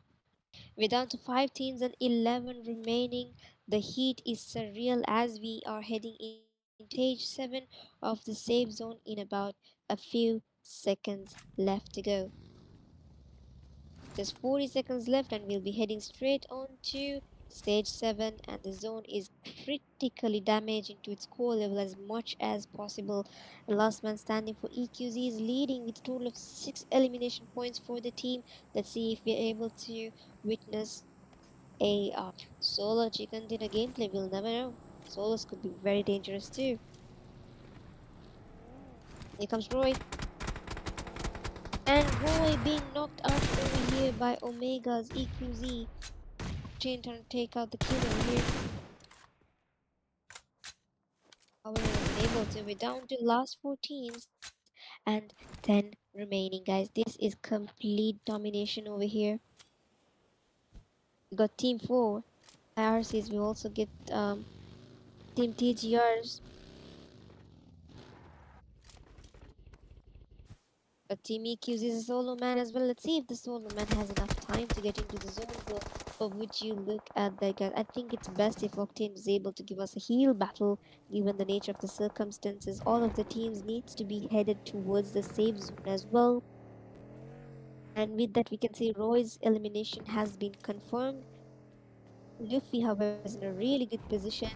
We're down to 5 teams and 11 remaining. The heat is surreal as we are heading into stage 7 of the safe zone in about a few seconds left to go. Just 40 seconds left and we'll be heading straight on to stage 7, and the zone is critically damaged into its core level as much as possible. The last man standing for EQZ is leading with a total of 6 elimination points for the team. Let's see if we're able to witness a solo chicken dinner gameplay. We'll never know. Solos could be very dangerous too. Here comes Roy. And Roy being knocked out over here by Omega's EQZ. Chain trying to take out the kill over here. However, wasn't able to. We're down to last 4 teams and 10 remaining, guys. This is complete domination over here. We got Team 4 IRCs. We also get Team TGRs. But Team EQs is a solo man as well. Let's see if the solo man has enough time to get into the zone though. But would you look at that, guys? I think it's best if Octane is able to give us a heal battle, given the nature of the circumstances. All of the teams needs to be headed towards the safe zone as well. And with that, we can see Roy's elimination has been confirmed. Luffy, however, is in a really good position.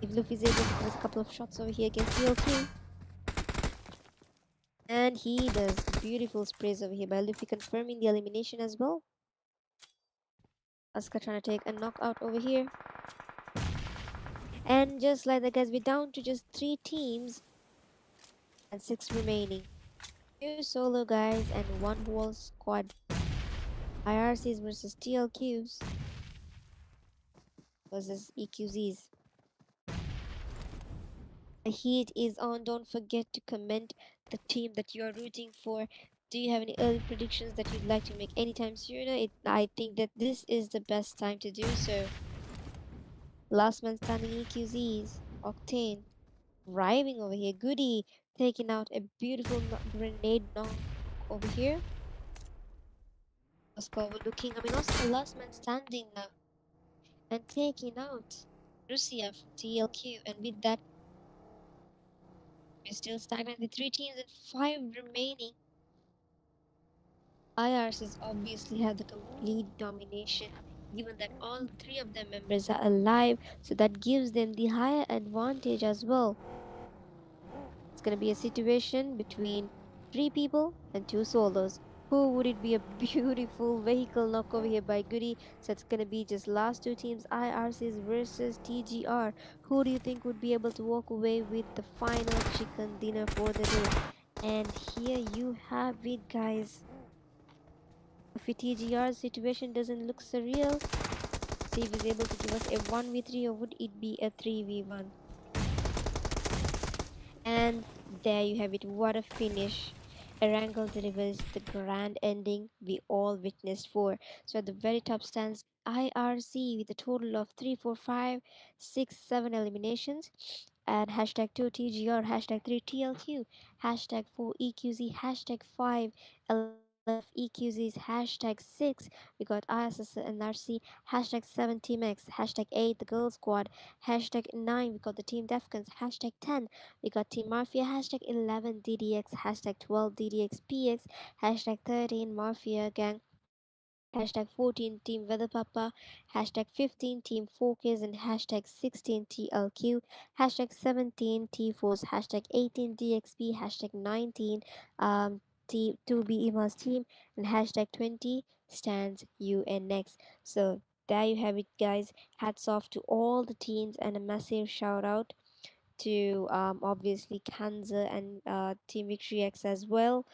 If Luffy is able to give us a couple of shots over here against TLQ. And he does beautiful sprays over here by Luffy confirming the elimination as well. Asuka trying to take a knockout over here. And just like that, guys, we're down to just 3 teams and 6 remaining. 2 solo guys and 1 whole squad. IRCs versus TLQs versus EQZs. The heat is on. Don't forget to comment the team that you are rooting for. Do you have any early predictions that you'd like to make anytime sooner? I think that this is the best time to do so. Last man standing EQZs. Octane. Driving over here. Goody. Taking out a beautiful grenade knock over here. Oscar overlooking. Oscar last man standing now. And taking out Russia from TLQ. And with that, we're still stagnant with 3 teams and 5 remaining. IRs obviously have the complete domination, given that all 3 of their members are alive, so that gives them the higher advantage as well. It's gonna be a situation between 3 people and 2 solos. Who would it be? A beautiful vehicle knock over here by Goody. So it's gonna be just last 2 teams, IRCs versus TGR. Who do you think would be able to walk away with the final chicken dinner for the day? And here you have it, guys. If a TGR situation doesn't look surreal, see if he's able to give us a 1v3 or would it be a 3v1? And there you have it. What a finish. Erangel delivers the grand ending we all witnessed for. So at the very top stands IRC with a total of 3, 4, 5, 6, 7 eliminations. And hashtag 2 TGR, hashtag 3 TLQ, hashtag 4 EQZ, hashtag 5 LF EQZs, hashtag 6 we got ISS and RC, hashtag 7 Team X, hashtag 8 the Girl Squad, hashtag 9 we got the Team Defcons, hashtag 10 we got Team Mafia, hashtag 11 DDX, hashtag 12 DDXPX, hashtag 13 Mafia Gang, hashtag 14 Team Weather Papa, hashtag 15 Team Focus, and hashtag 16 TLQ, hashtag 17 T-Force, hashtag 18 DXP, hashtag 19 2B Ima's team, and hashtag 20 stands UNX. So there you have it, guys. Hats off to all the teams and a massive shout out to obviously Kanza and Team Victory X as well.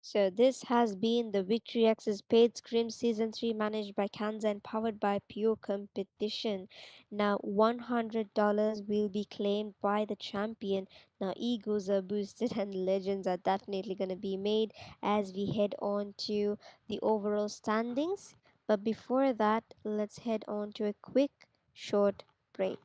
So this has been the Victory X's Paid Scrim Season 3 managed by Kanza and powered by Pure Competition. Now $100 will be claimed by the champion. Now egos are boosted and legends are definitely going to be made as we head on to the overall standings. But before that, let's head on to a quick short break.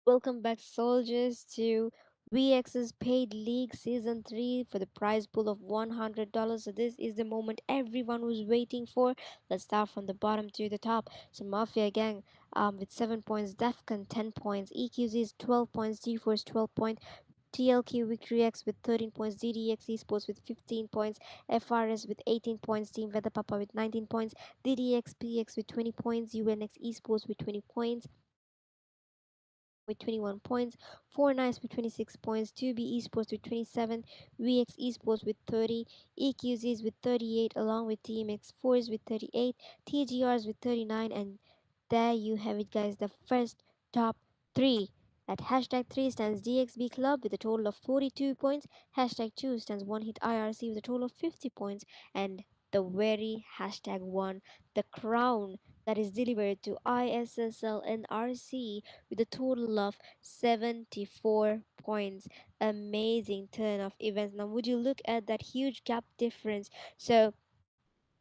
Welcome back, soldiers, to VX's Paid League Season 3 for the prize pool of $100. So, this is the moment everyone was waiting for. Let's start from the bottom to the top. So, Mafia Gang with 7 points, Defcon 10 points, EQZ is 12 points, G-Force 12 points, TLQ Victory X with 13 points, DDX Esports with 15 points, FRS with 18 points, Team Weather Papa with 19 points, DDX PX with 20 points, UNX Esports with 20 points, with 21 points, 4 Nice with 26 points, 2B Esports with 27, VX Esports with 30, EQZs with 38, along with Team X4s with 38, TGRs with 39, and there you have it, guys, the first top 3. At hashtag 3 stands DXB Club with a total of 42 points, hashtag 2 stands One Hit IRC with a total of 50 points, and the very hashtag 1, the crown that is delivered to ISSL and RC with a total of 74 points. Amazing turn of events. Now, would you look at that huge gap difference? So,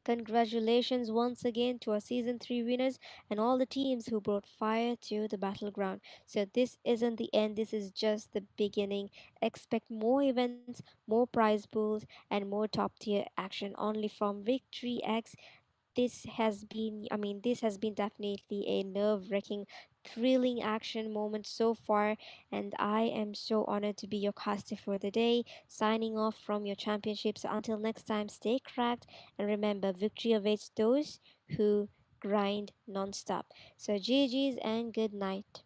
congratulations once again to our season 3 winners and all the teams who brought fire to the battleground. So, this isn't the end, this is just the beginning. Expect more events, more prize pools, and more top tier action only from Victory X. This has been definitely a nerve-wracking, thrilling action moment so far, and I am so honored to be your caster for the day, signing off from your championship. So until next time, stay cracked, and remember, victory awaits those who grind non-stop. So GG's and good night.